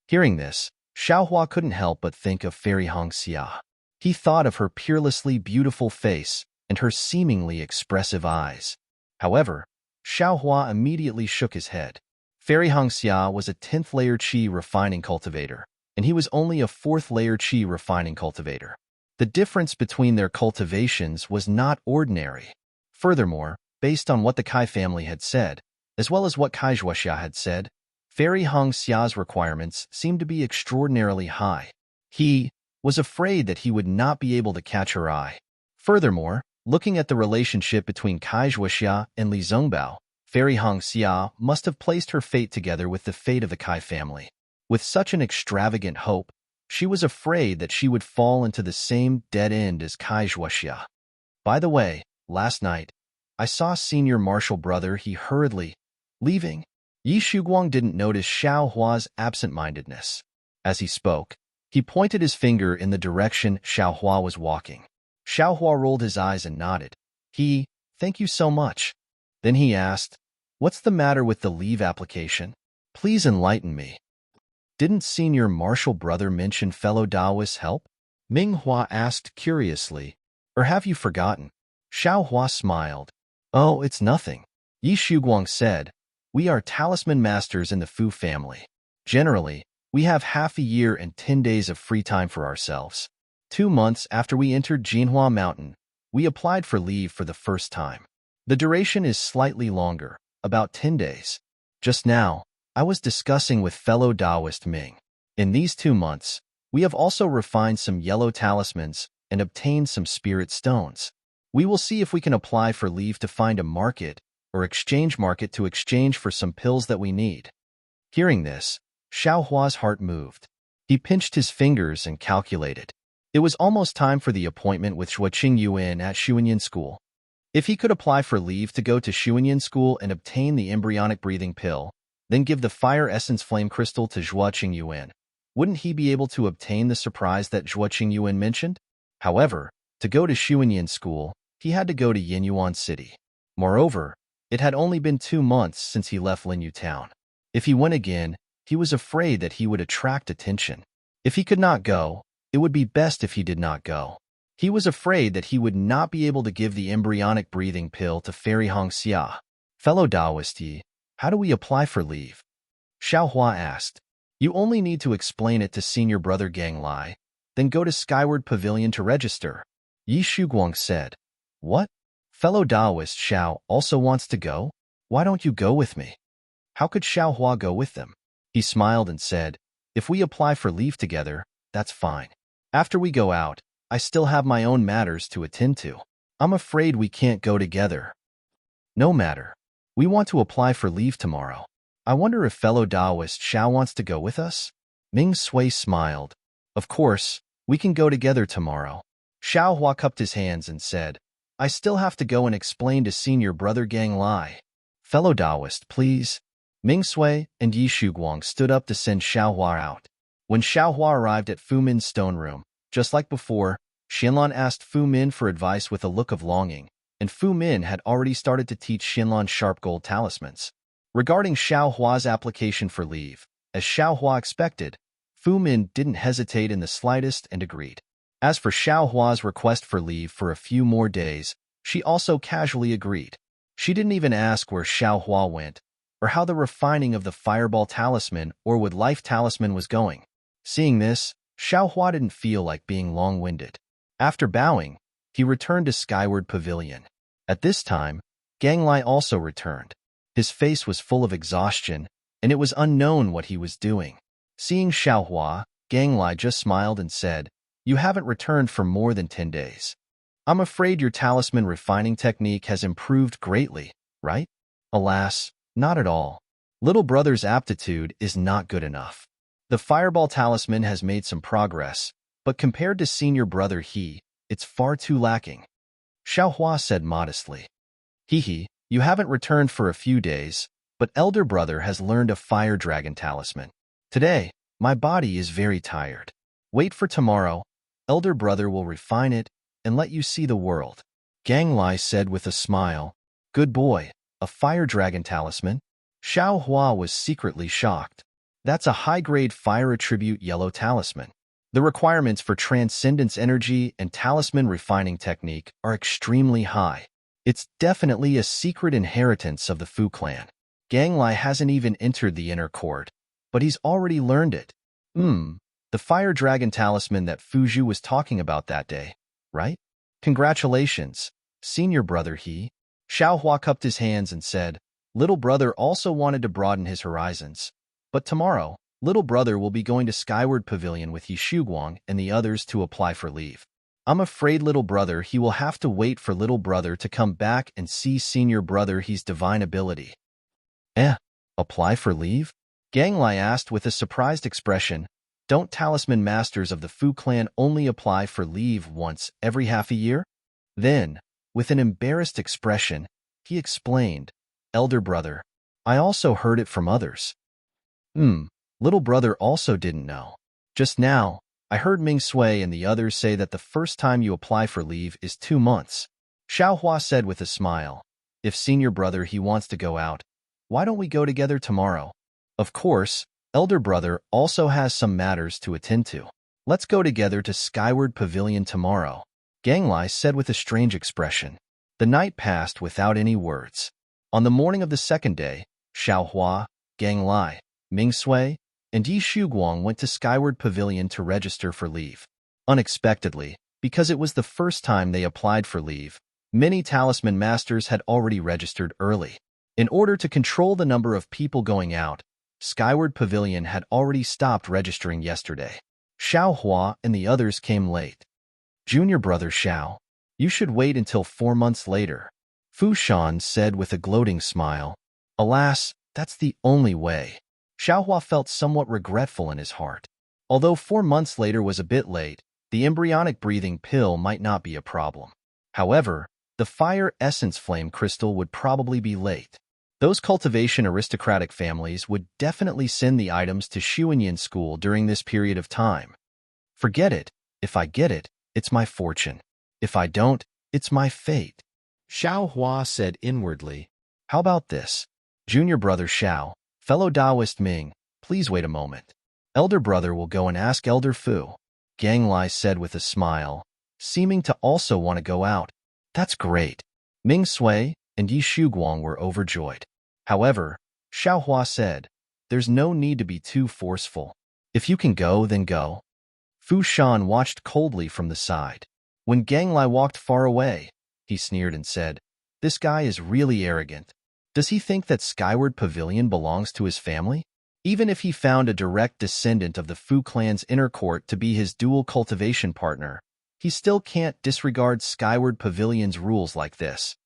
Hearing this, Xiao Hua couldn't help but think of Fairy Hong Xia. He thought of her peerlessly beautiful face and her seemingly expressive eyes. However, Xiaohua immediately shook his head. Fairy Hongxia was a 10th layer qi refining cultivator, and he was only a 4th layer qi refining cultivator. The difference between their cultivations was not ordinary. Furthermore, based on what the Kai family had said, as well as what Kai Zhuoxia had said, Fairy Hongxia's requirements seemed to be extraordinarily high. He was afraid that he would not be able to catch her eye. Furthermore, looking at the relationship between Kai Zhuoxia and Li Zongbao, Fairy Hongxia must have placed her fate together with the fate of the Kai family. With such an extravagant hope, she was afraid that she would fall into the same dead end as Kai Zhuoxia. By the way, last night, I saw Senior Marshal Brother he hurriedly leaving. Yi Shuguang didn't notice Xiaohua's absent-mindedness. As he spoke, he pointed his finger in the direction Xiaohua was walking. Xiaohua rolled his eyes and nodded. Thank you so much. Then he asked, what's the matter with the leave application? Please enlighten me. Didn't Senior Marshal Brother mention fellow Taoist's help? Ming Hua asked curiously. Or have you forgotten? Xiaohua smiled. Oh, it's nothing. Yi Shuguang said, we are talisman masters in the Fu family. Generally, we have half a year and 10 days of free time for ourselves. 2 months after we entered Jinhua Mountain, we applied for leave for the first time. The duration is slightly longer, about 10 days. Just now, I was discussing with fellow Taoist Ming. In these 2 months, we have also refined some yellow talismans and obtained some spirit stones. We will see if we can apply for leave to find a market or exchange market to exchange for some pills that we need. Hearing this, Xiaohua's heart moved. He pinched his fingers and calculated. It was almost time for the appointment with Zhuoqing Yuan at Xuanyan School. If he could apply for leave to go to Xuanyan School and obtain the embryonic breathing pill, then give the fire essence flame crystal to Zhuoqing Yuan, wouldn't he be able to obtain the surprise that Zhuoqing Yuan mentioned? However, to go to Xuanyan School, he had to go to Yinyuan City. Moreover, it had only been 2 months since he left Linyu Town. If he went again, he was afraid that he would attract attention. If he could not go, it would be best if he did not go. He was afraid that he would not be able to give the embryonic breathing pill to Fairy Hongxia. Fellow Taoist Yi, how do we apply for leave? Xiaohua asked. You only need to explain it to Senior Brother Gang Lai, then go to Skyward Pavilion to register. Yi Shuguang said. What? Fellow Taoist Xiao also wants to go? Why don't you go with me? How could Xiaohua go with them? He smiled and said, if we apply for leave together, that's fine. After we go out, I still have my own matters to attend to. I'm afraid we can't go together. No matter. We want to apply for leave tomorrow. I wonder if fellow Taoist Xiao wants to go with us? Ming Sui smiled. Of course, we can go together tomorrow. Xiaohua cupped his hands and said, I still have to go and explain to Senior Brother Gang Lai. Fellow Taoist, please. Ming Sui and Yi Shuguang stood up to send Xiaohua out. When Xiaohua arrived at Fu Min's stone room, just like before, Xianlan asked Fu Min for advice with a look of longing, and Fu Min had already started to teach Xianlan sharp gold talismans. Regarding Xiaohua's application for leave, as Xiaohua expected, Fu Min didn't hesitate in the slightest and agreed. As for Xiaohua's request for leave for a few more days, she also casually agreed. She didn't even ask where Xiaohua went, or how the refining of the Fireball Talisman or Wood Life Talisman was going. Seeing this, Xiaohua didn't feel like being long-winded. After bowing, he returned to Skyward Pavilion. At this time, Gang Lai also returned. His face was full of exhaustion, and it was unknown what he was doing. Seeing Xiaohua, Gang Lai just smiled and said, You haven't returned for more than 10 days. I'm afraid your talisman refining technique has improved greatly, right? Alas, not at all. Little brother's aptitude is not good enough. The Fireball Talisman has made some progress, but compared to Senior Brother it's far too lacking. Xiaohua said modestly. You haven't returned for a few days, but Elder Brother has learned a Fire Dragon Talisman. Today, my body is very tired. Wait for tomorrow. Elder Brother will refine it and let you see the world. Gang Lai said with a smile. Good boy, a Fire Dragon Talisman? Xiaohua was secretly shocked. That's a high-grade Fire Attribute Yellow Talisman. The requirements for Transcendence Energy and Talisman Refining Technique are extremely high. It's definitely a secret inheritance of the Fu clan. Gang Lai hasn't even entered the inner court, but he's already learned it. The fire dragon talisman that Fuju was talking about that day, right? Congratulations, senior brother he. Xiaohua cupped his hands and said, little brother also wanted to broaden his horizons. But tomorrow, little brother will be going to Skyward Pavilion with Yi Shuguang and the others to apply for leave. I'm afraid little brother he will have to wait for little brother to come back and see senior brother he's divine ability. Apply for leave? Gang Lai asked with a surprised expression. Don't talisman masters of the Fu clan only apply for leave once every half a year? Then, with an embarrassed expression, he explained, elder brother, I also heard it from others. Little brother also didn't know. Just now, I heard Ming Sui and the others say that the first time you apply for leave is 2 months. Xiaohua said with a smile, if senior brother he wants to go out, why don't we go together tomorrow? Of course, elder brother also has some matters to attend to. Let's go together to Skyward Pavilion tomorrow, Gang Lai said with a strange expression. The night passed without any words. On the morning of the second day, Xiaohua, Gang Lai, Ming Sui, and Yi Shuguang went to Skyward Pavilion to register for leave. Unexpectedly, because it was the first time they applied for leave, many talisman masters had already registered early. In order to control the number of people going out, Skyward Pavilion had already stopped registering yesterday. Xiaohua and the others came late. Junior brother Xiao, you should wait until 4 months later, Fu Shan said with a gloating smile. Alas, that's the only way. Xiaohua felt somewhat regretful in his heart. Although 4 months later was a bit late, the embryonic breathing pill might not be a problem. However, the fire essence flame crystal would probably be late. Those cultivation aristocratic families would definitely send the items to Xuanyan school during this period of time. Forget it. If I get it, it's my fortune. If I don't, it's my fate. Xiaohua said inwardly. How about this? Junior brother Xiao, fellow Taoist Ming, please wait a moment. Elder brother will go and ask Elder Fu. Gang Lai said with a smile, seeming to also want to go out. That's great. Ming Sui and Yi Shuguang were overjoyed. However, Xiaohua said, there's no need to be too forceful. If you can go, then go. Fu Shan watched coldly from the side. When Gang Lai walked far away, he sneered and said, this guy is really arrogant. Does he think that Skyward Pavilion belongs to his family? Even if he found a direct descendant of the Fu clan's inner court to be his dual cultivation partner, he still can't disregard Skyward Pavilion's rules like this.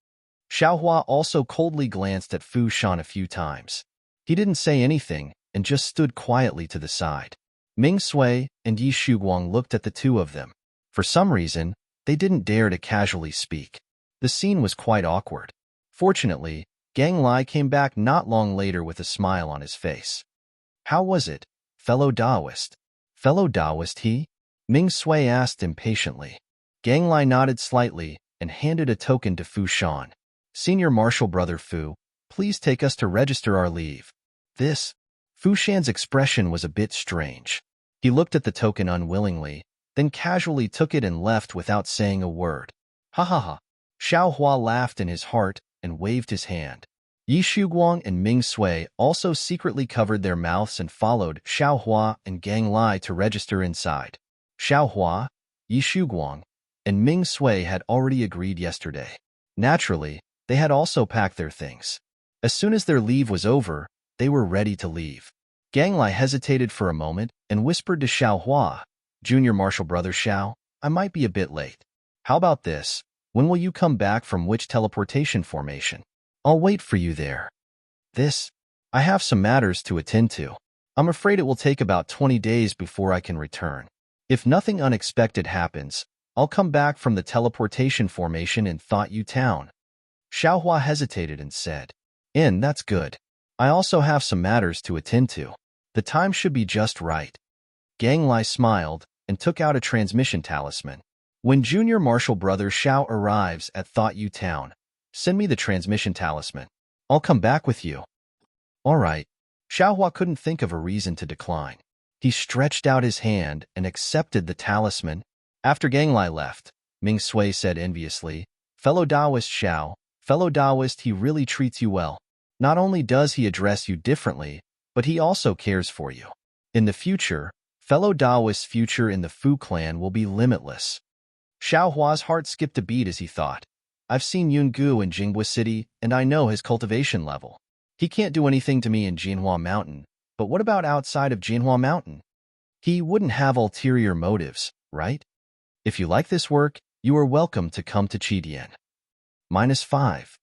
Xiaohua also coldly glanced at Fu Shan a few times. He didn't say anything and just stood quietly to the side. Ming Sui and Yi Shuguang looked at the two of them. For some reason, they didn't dare to casually speak. The scene was quite awkward. Fortunately, Gang Lai came back not long later with a smile on his face. How was it, fellow Taoist? Fellow Taoist he? Ming Sui asked impatiently. Gang Lai nodded slightly and handed a token to Fu Shan. Senior Marshal Brother Fu, please take us to register our leave. This? Fu Shan's expression was a bit strange. He looked at the token unwillingly, then casually took it and left without saying a word. Ha ha ha. Xiaohua laughed in his heart and waved his hand. Yi Shuguang and Ming Sui also secretly covered their mouths and followed Xiaohua and Gang Lai to register inside. Xiaohua, Yi Shuguang, and Ming Sui had already agreed yesterday. Naturally, they had also packed their things. As soon as their leave was over, they were ready to leave. Gang Lai hesitated for a moment and whispered to Xiaohua, Junior Marshal Brother Xiao, I might be a bit late. How about this? When will you come back from which teleportation formation? I'll wait for you there. I have some matters to attend to. I'm afraid it will take about 20 days before I can return. If nothing unexpected happens, I'll come back from the teleportation formation in Thought You Town. Xiaohua hesitated and said, that's good. I also have some matters to attend to. The time should be just right. Gang Lai smiled and took out a transmission talisman. When Junior Marshal Brother Xiao arrives at Thought You Town, send me the transmission talisman. I'll come back with you. All right. Xiaohua couldn't think of a reason to decline. He stretched out his hand and accepted the talisman. After Gang Lai left, Ming Sui said enviously, Fellow Taoist Xiao, Fellow Taoist, he really treats you well. Not only does he address you differently, but he also cares for you. In the future, fellow Taoist's future in the Fu clan will be limitless. Xiao Hua's heart skipped a beat as he thought. I've seen Yun Gu in Jinghua City, and I know his cultivation level. He can't do anything to me in Jinhua Mountain, but what about outside of Jinhua Mountain? He wouldn't have ulterior motives, right? If you like this work, you are welcome to come to Qidian. -5.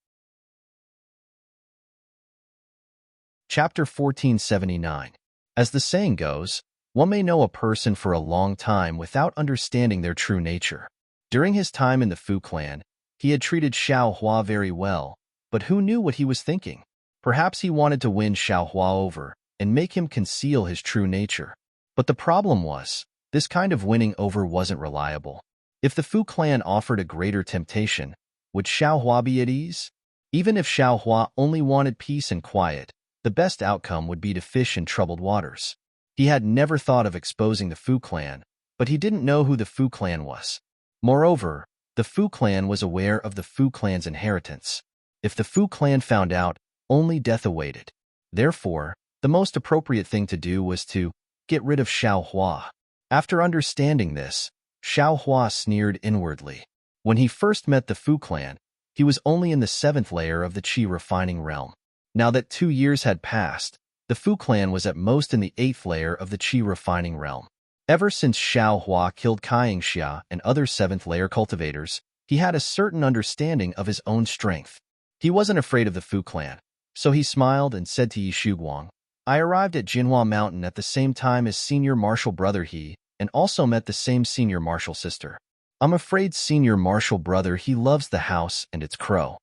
Chapter 1479. As the saying goes, one may know a person for a long time without understanding their true nature. During his time in the Fu clan, he had treated Xiao Hua very well, but who knew what he was thinking? Perhaps he wanted to win Xiao Hua over and make him conceal his true nature. But the problem was, this kind of winning over wasn't reliable. If the Fu clan offered a greater temptation, would Xiao Hua be at ease? Even if Xiao Hua only wanted peace and quiet, the best outcome would be to fish in troubled waters. He had never thought of exposing the Fu clan, but he didn't know who the Fu clan was. Moreover, the Fu clan was aware of the Fu clan's inheritance. If the Fu clan found out, only death awaited. Therefore, the most appropriate thing to do was to get rid of Xiao Hua. After understanding this, Xiao Hua sneered inwardly. When he first met the Fu clan, he was only in the 7th layer of the Qi refining realm. Now that 2 years had passed, the Fu clan was at most in the 8th layer of the Qi refining realm. Ever since Xiao Hua killed Kaiyingxia and other 7th layer cultivators, he had a certain understanding of his own strength. He wasn't afraid of the Fu clan, so he smiled and said to Yi Shuguang, I arrived at Jinhua Mountain at the same time as Senior Marshal Brother He, and also met the same Senior Marshal sister. I'm afraid Senior Marshal Brother He loves the house and its crow.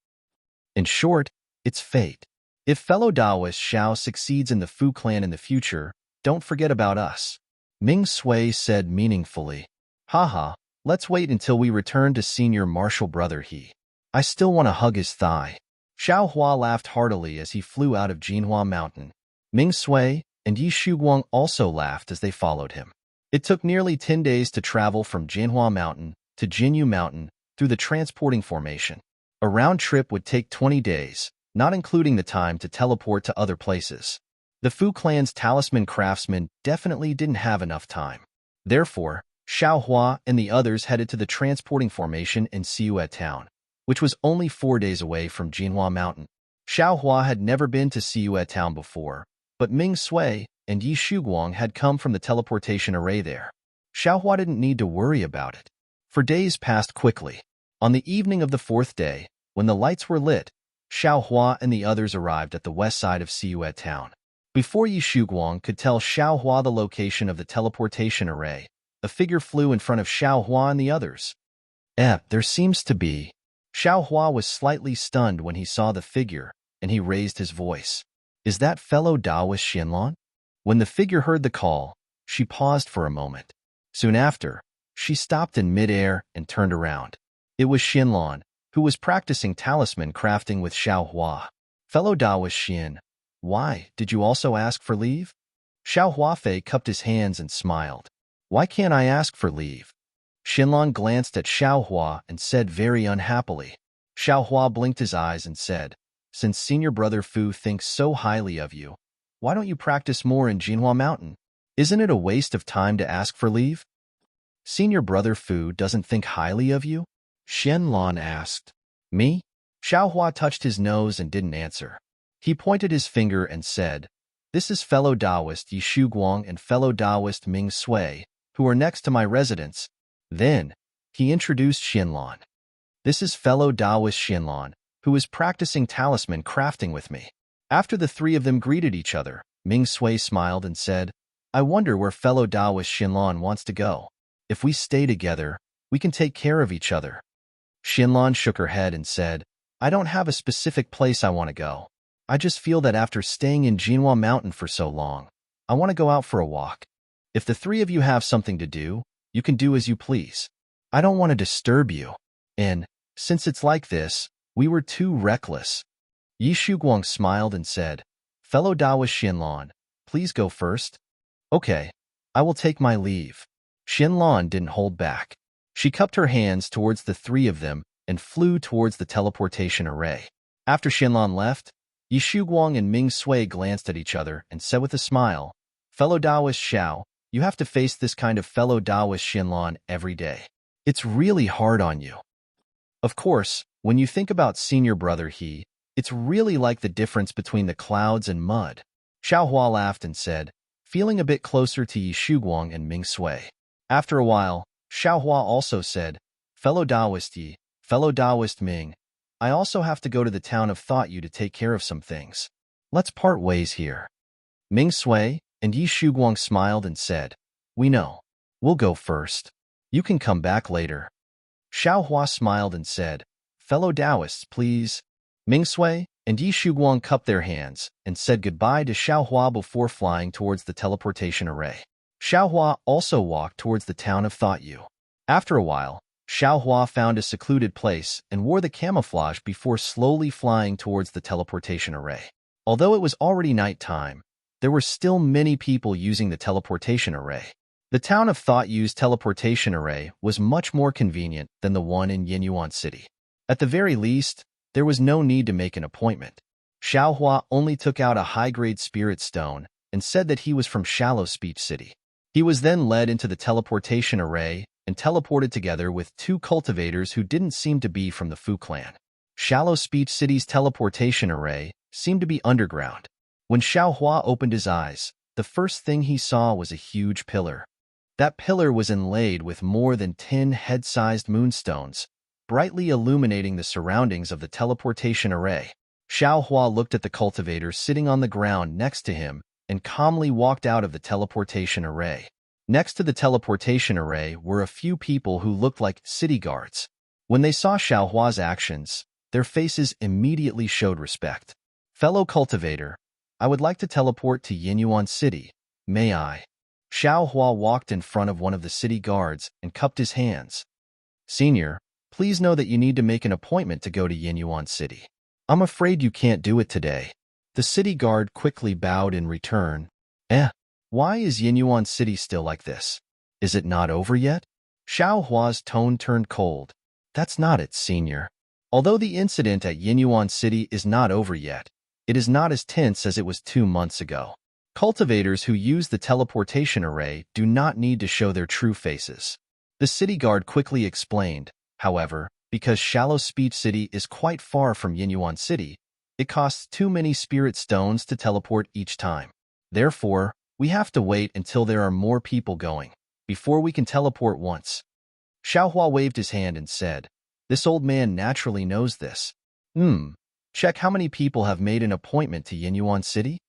In short, it's fate. If fellow Taoist Xiao succeeds in the Fu clan in the future, don't forget about us. Ming Sui said meaningfully. Haha, let's wait until we return to Senior Marshal Brother He. I still want to hug his thigh. Xiao Hua laughed heartily as he flew out of Jinhua Mountain. Ming Sui and Yi Shuguang also laughed as they followed him. It took nearly 10 days to travel from Jinhua Mountain to Jinyu Mountain through the transporting formation. A round trip would take 20 days, not including the time to teleport to other places. The Fu clan's talisman craftsmen definitely didn't have enough time. Therefore, Xiao Hua and the others headed to the transporting formation in Siuet town, which was only 4 days away from Jinhua Mountain. Xiao Hua had never been to Siuet town before, but Ming Sui and Yi Shuguang had come from the teleportation array there. Xiao Hua didn't need to worry about it. For days passed quickly. On the evening of the 4th day, when the lights were lit, Xiao Hua and the others arrived at the west side of Siuet town. Before Yi Shuguang could tell Xiao Hua the location of the teleportation array, a figure flew in front of Xiao Hua and the others. There seems to be. Xiao Hua was slightly stunned when he saw the figure, and he raised his voice. Is that fellow Taoist Xianlan? When the figure heard the call, she paused for a moment. Soon after, she stopped in midair and turned around. It was Xianlan, who was practicing talisman crafting with Xiao Hua. Fellow Taoist Xian, why, did you also ask for leave? Xiao Huafei cupped his hands and smiled. Why can't I ask for leave? Xianlan glanced at Xiao Hua and said very unhappily. Xiao Hua blinked his eyes and said, since Senior Brother Fu thinks so highly of you, why don't you practice more in Jinhua Mountain? Isn't it a waste of time to ask for leave? Senior Brother Fu doesn't think highly of you? Xianlan asked. Me? Xiao Hua touched his nose and didn't answer. He pointed his finger and said, this is fellow Taoist Yi Shuguang and fellow Taoist Ming Sui, who are next to my residence. Then, he introduced Xianlan. This is fellow Taoist Xianlan, who is practicing talisman crafting with me. After the three of them greeted each other, Ming Sui smiled and said, I wonder where fellow Taoist Xianlan wants to go. If we stay together, we can take care of each other. Xianlan shook her head and said, I don't have a specific place I want to go. I just feel that after staying in Jinhua Mountain for so long, I want to go out for a walk. If the three of you have something to do, you can do as you please. I don't want to disturb you. And, since it's like this, we were too reckless. Yi Shuguang smiled and said, fellow Taoist Xianlan, please go first. Okay, I will take my leave. Xianlan didn't hold back. She cupped her hands towards the three of them and flew towards the teleportation array. After Xianlan left, Yi Shuguang and Ming Sui glanced at each other and said with a smile, "Fellow Taoist Xiao, you have to face this kind of fellow Taoist Xianlan every day. It's really hard on you." Of course, when you think about senior brother He, it's really like the difference between the clouds and mud. Xiaohua laughed and said, feeling a bit closer to Yi Shuguang and Ming Sui. After a while, Xiaohua also said, "Fellow Taoist Yi, fellow Taoist Ming, I also have to go to the town of Thought You to take care of some things. Let's part ways here." Ming Sui and Yi Shuguang smiled and said, "We know. We'll go first. You can come back later." Xiaohua smiled and said, "Fellow Taoists, please." Ming Sui and Yi Shuguang cupped their hands and said goodbye to Xiaohua before flying towards the teleportation array. Xiaohua also walked towards the town of Thought You. After a while, Xiaohua found a secluded place and wore the camouflage before slowly flying towards the teleportation array. Although it was already nighttime, there were still many people using the teleportation array. The town of Thought Yu's teleportation array was much more convenient than the one in Yinyuan City. At the very least, there was no need to make an appointment. Xiaohua only took out a high-grade spirit stone and said that he was from Shallow Speech City. He was then led into the teleportation array and teleported together with two cultivators who didn't seem to be from the Fu clan. Shallow Speech City's teleportation array seemed to be underground. When Xiaohua opened his eyes, the first thing he saw was a huge pillar. That pillar was inlaid with more than 10 head-sized moonstones, brightly illuminating the surroundings of the teleportation array. Xiaohua looked at the cultivator sitting on the ground next to him and calmly walked out of the teleportation array. Next to the teleportation array were a few people who looked like city guards. When they saw Xiaohua's actions, their faces immediately showed respect. "Fellow cultivator, I would like to teleport to Yinyuan City. May I?" Xiaohua walked in front of one of the city guards and cupped his hands. "Senior, please know that you need to make an appointment to go to Yinyuan City. I'm afraid you can't do it today." The city guard quickly bowed in return. Why is Yinyuan City still like this? Is it not over yet?" Xiaohua's tone turned cold. "That's not it, senior. Although the incident at Yinyuan City is not over yet, it is not as tense as it was 2 months ago. Cultivators who use the teleportation array do not need to show their true faces." The city guard quickly explained, however, because Shallow Speech City is quite far from Yinyuan City, it costs too many spirit stones to teleport each time. Therefore, we have to wait until there are more people going, before we can teleport once. Xiaohua waved his hand and said, "This old man naturally knows this. Check how many people have made an appointment to Yinyuan City?"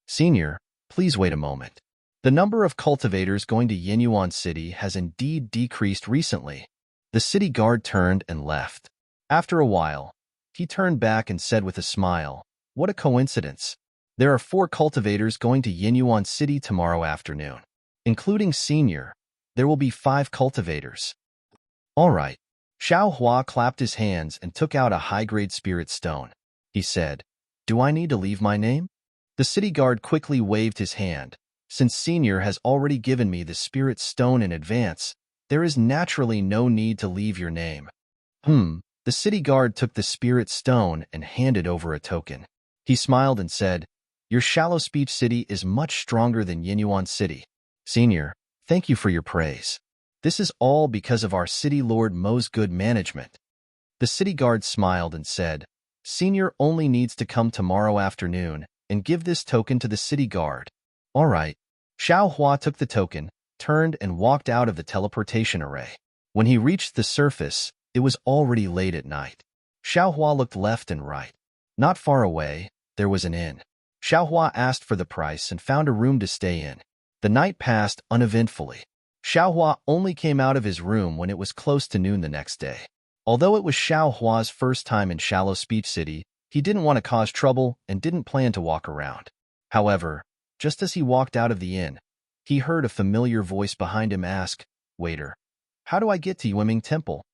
"Senior, please wait a moment. The number of cultivators going to Yinyuan City has indeed decreased recently." The city guard turned and left. After a while, he turned back and said with a smile, "What a coincidence. There are 4 cultivators going to Yinyuan City tomorrow afternoon. Including Senior, there will be 5 cultivators." "All right." Xiaohua clapped his hands and took out a high-grade spirit stone. He said, "Do I need to leave my name?" The city guard quickly waved his hand. "Since Senior has already given me the spirit stone in advance, there is naturally no need to leave your name." The city guard took the spirit stone and handed over a token. He smiled and said, "Your Shallow Speech City is much stronger than Yinyuan City. Senior, thank you for your praise. This is all because of our city lord Mo's good management." The city guard smiled and said, "Senior only needs to come tomorrow afternoon and give this token to the city guard." "All right." Xiaohua took the token, turned and walked out of the teleportation array. When he reached the surface, it was already late at night. Xiaohua looked left and right. Not far away, there was an inn. Xiaohua asked for the price and found a room to stay in. The night passed uneventfully. Xiaohua only came out of his room when it was close to noon the next day. Although it was Xiaohua's first time in Shallow Speech City, he didn't want to cause trouble and didn't plan to walk around. However, just as he walked out of the inn, he heard a familiar voice behind him ask, "Waiter, how do I get to Yueming Temple?"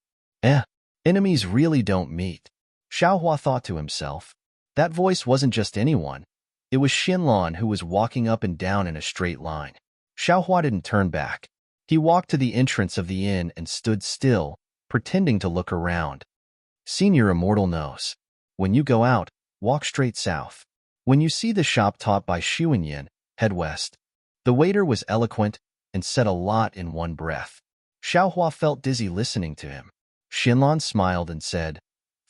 Enemies really don't meet. Xiaohua thought to himself. That voice wasn't just anyone. It was Xinlan, who was walking up and down in a straight line. Xiaohua didn't turn back. He walked to the entrance of the inn and stood still, pretending to look around. Senior Immortal knows. When you go out, walk straight south. When you see the shop taught by Xuanyan, head west. The waiter was eloquent and said a lot in one breath. Xiaohua felt dizzy listening to him. Xinlan smiled and said,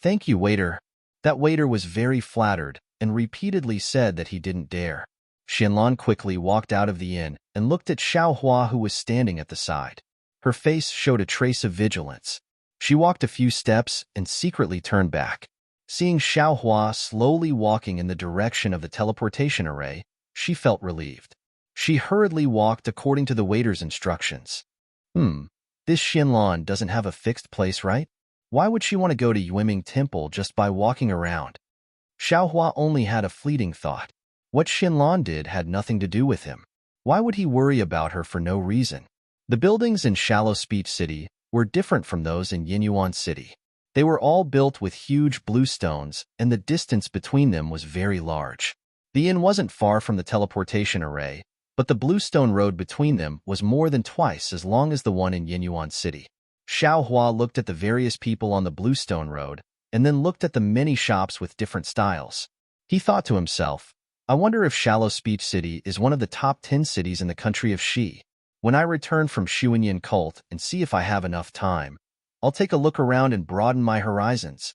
"Thank you, waiter." That waiter was very flattered and repeatedly said that he didn't dare. Xinlan quickly walked out of the inn and looked at Xiaohua, who was standing at the side. Her face showed a trace of vigilance. She walked a few steps and secretly turned back. Seeing Xiaohua slowly walking in the direction of the teleportation array, she felt relieved. She hurriedly walked according to the waiter's instructions. This Xinlan doesn't have a fixed place, right? Why would she want to go to Yueming Temple just by walking around? Xiaohua only had a fleeting thought. What Xinlan did had nothing to do with him. Why would he worry about her for no reason? The buildings in Shallow Speech City were different from those in Yinyuan City. They were all built with huge blue stones, and the distance between them was very large. The inn wasn't far from the teleportation array, but the bluestone road between them was more than twice as long as the one in Yinyuan City. Xiaohua looked at the various people on the bluestone road, and then looked at the many shops with different styles. He thought to himself, I wonder if Shallow Speech City is one of the top 10 cities in the country of Shi. When I return from Xuanyan Cult and see if I have enough time, I'll take a look around and broaden my horizons.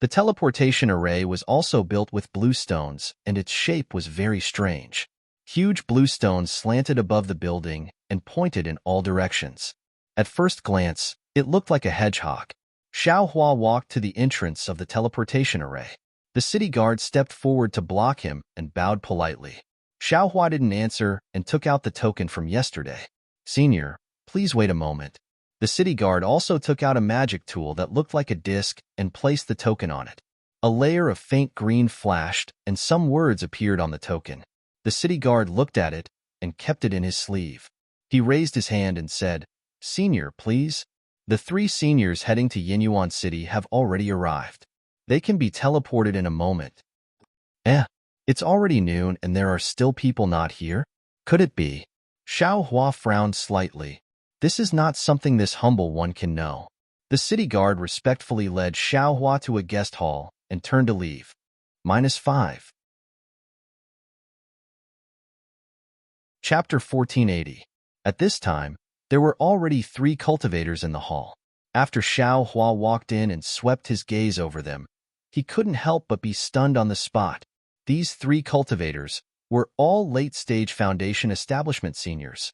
The teleportation array was also built with blue stones, and its shape was very strange. Huge blue stones slanted above the building and pointed in all directions. At first glance, it looked like a hedgehog. Xiaohua walked to the entrance of the teleportation array. The city guard stepped forward to block him and bowed politely. Xiaohua didn't answer and took out the token from yesterday. Senior, please wait a moment. The city guard also took out a magic tool that looked like a disc and placed the token on it. A layer of faint green flashed and some words appeared on the token. The city guard looked at it and kept it in his sleeve. He raised his hand and said, Senior, please. The 3 seniors heading to Yinyuan City have already arrived. They can be teleported in a moment. It's already noon and there are still people not here? Could it be? Xiaohua frowned slightly. This is not something this humble one can know. The city guard respectfully led Xiaohua to a guest hall and turned to leave. -5. Chapter 1480. At this time, there were already 3 cultivators in the hall. After Xiaohua walked in and swept his gaze over them, he couldn't help but be stunned on the spot. These 3 cultivators were all late-stage Foundation Establishment seniors.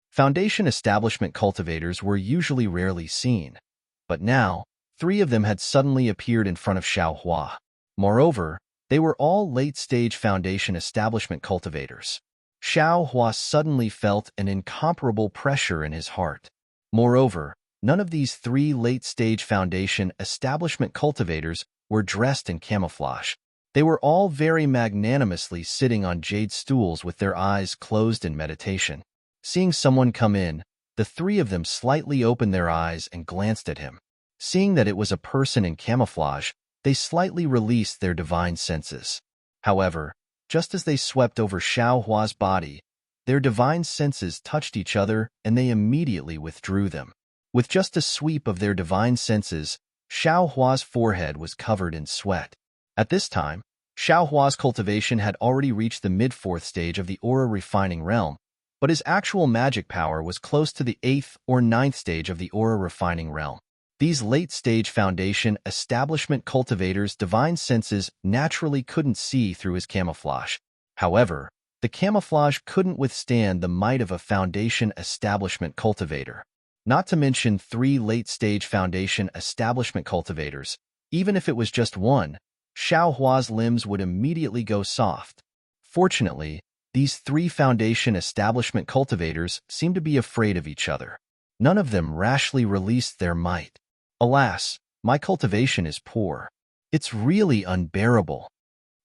Foundation Establishment cultivators were usually rarely seen, but now, 3 of them had suddenly appeared in front of Xiaohua. Moreover, they were all late-stage Foundation Establishment cultivators. Xiaohua suddenly felt an incomparable pressure in his heart. Moreover, none of these 3 late-stage Foundation Establishment cultivators were dressed in camouflage. They were all very magnanimously sitting on jade stools with their eyes closed in meditation. Seeing someone come in, the 3 of them slightly opened their eyes and glanced at him. Seeing that it was a person in camouflage, they slightly released their divine senses. However, just as they swept over Xiaohua's body, their divine senses touched each other and they immediately withdrew them. With just a sweep of their divine senses, Xiaohua's forehead was covered in sweat. At this time, Xiaohua's cultivation had already reached the mid-4th stage of the aura refining realm, but his actual magic power was close to the 8th or 9th stage of the aura refining realm. These late-stage Foundation Establishment cultivators' divine senses naturally couldn't see through his camouflage. However, the camouflage couldn't withstand the might of a Foundation Establishment cultivator. Not to mention 3 late-stage Foundation Establishment cultivators. Even if it was just one, Xiaohua's limbs would immediately go soft. Fortunately, these 3 Foundation Establishment cultivators seemed to be afraid of each other. None of them rashly released their might. Alas, my cultivation is poor. It's really unbearable.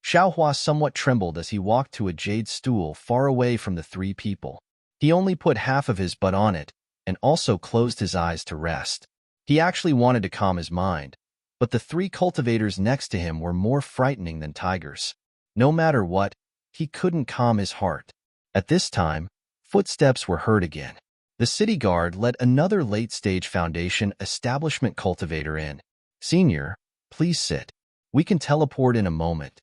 Xiaohua somewhat trembled as he walked to a jade stool far away from the 3 people. He only put half of his butt on it and also closed his eyes to rest. He actually wanted to calm his mind, but the 3 cultivators next to him were more frightening than tigers. No matter what, he couldn't calm his heart. At this time, footsteps were heard again. The city guard let another late-stage Foundation Establishment cultivator in. Senior, Please sit. We can teleport in a moment.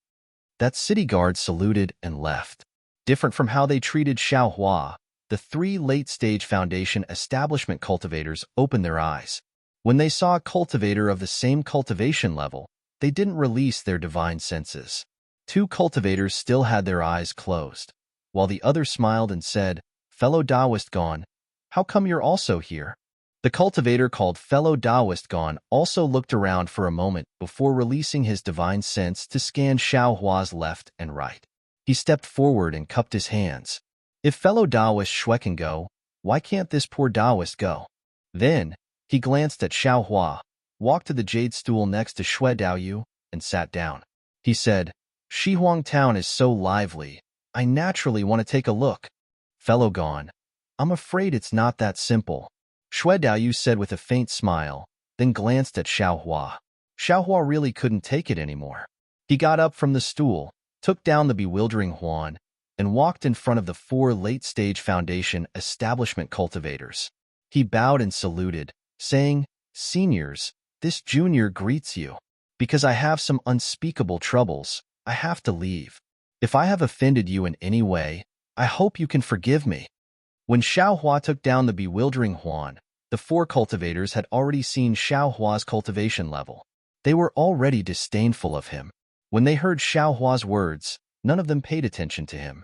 That city guard saluted and left. Different from how they treated Xiao Hua, the three late-stage Foundation establishment cultivators opened their eyes. When they saw a cultivator of the same cultivation level, they didn't release their divine senses. Two cultivators still had their eyes closed, while the other smiled and said, "Fellow Taoist Gone, how come you're also here?" The cultivator called Fellow Taoist Gone also looked around for a moment before releasing his divine sense to scan Xiao Hua's left and right. He stepped forward and cupped his hands. If Fellow Taoist Shui can go, why can't this poor Taoist go? Then, he glanced at Xiao Hua, walked to the jade stool next to Shui Daoyu, and sat down. He said, "Shihuang Town is so lively, I naturally want to take a look." Fellow Gone, I'm afraid it's not that simple, Shui Daoyu said with a faint smile, then glanced at Xiao Hua. Xiao Hua really couldn't take it anymore. He got up from the stool, took down the bewildering Huan, and walked in front of the four late-stage Foundation establishment cultivators. He bowed and saluted, saying, "Seniors, this junior greets you. Because I have some unspeakable troubles, I have to leave. If I have offended you in any way, I hope you can forgive me." When Xiao Hua took down the bewildering Huan, the four cultivators had already seen Xiao Hua's cultivation level. They were already disdainful of him. When they heard Xiao Hua's words, none of them paid attention to him.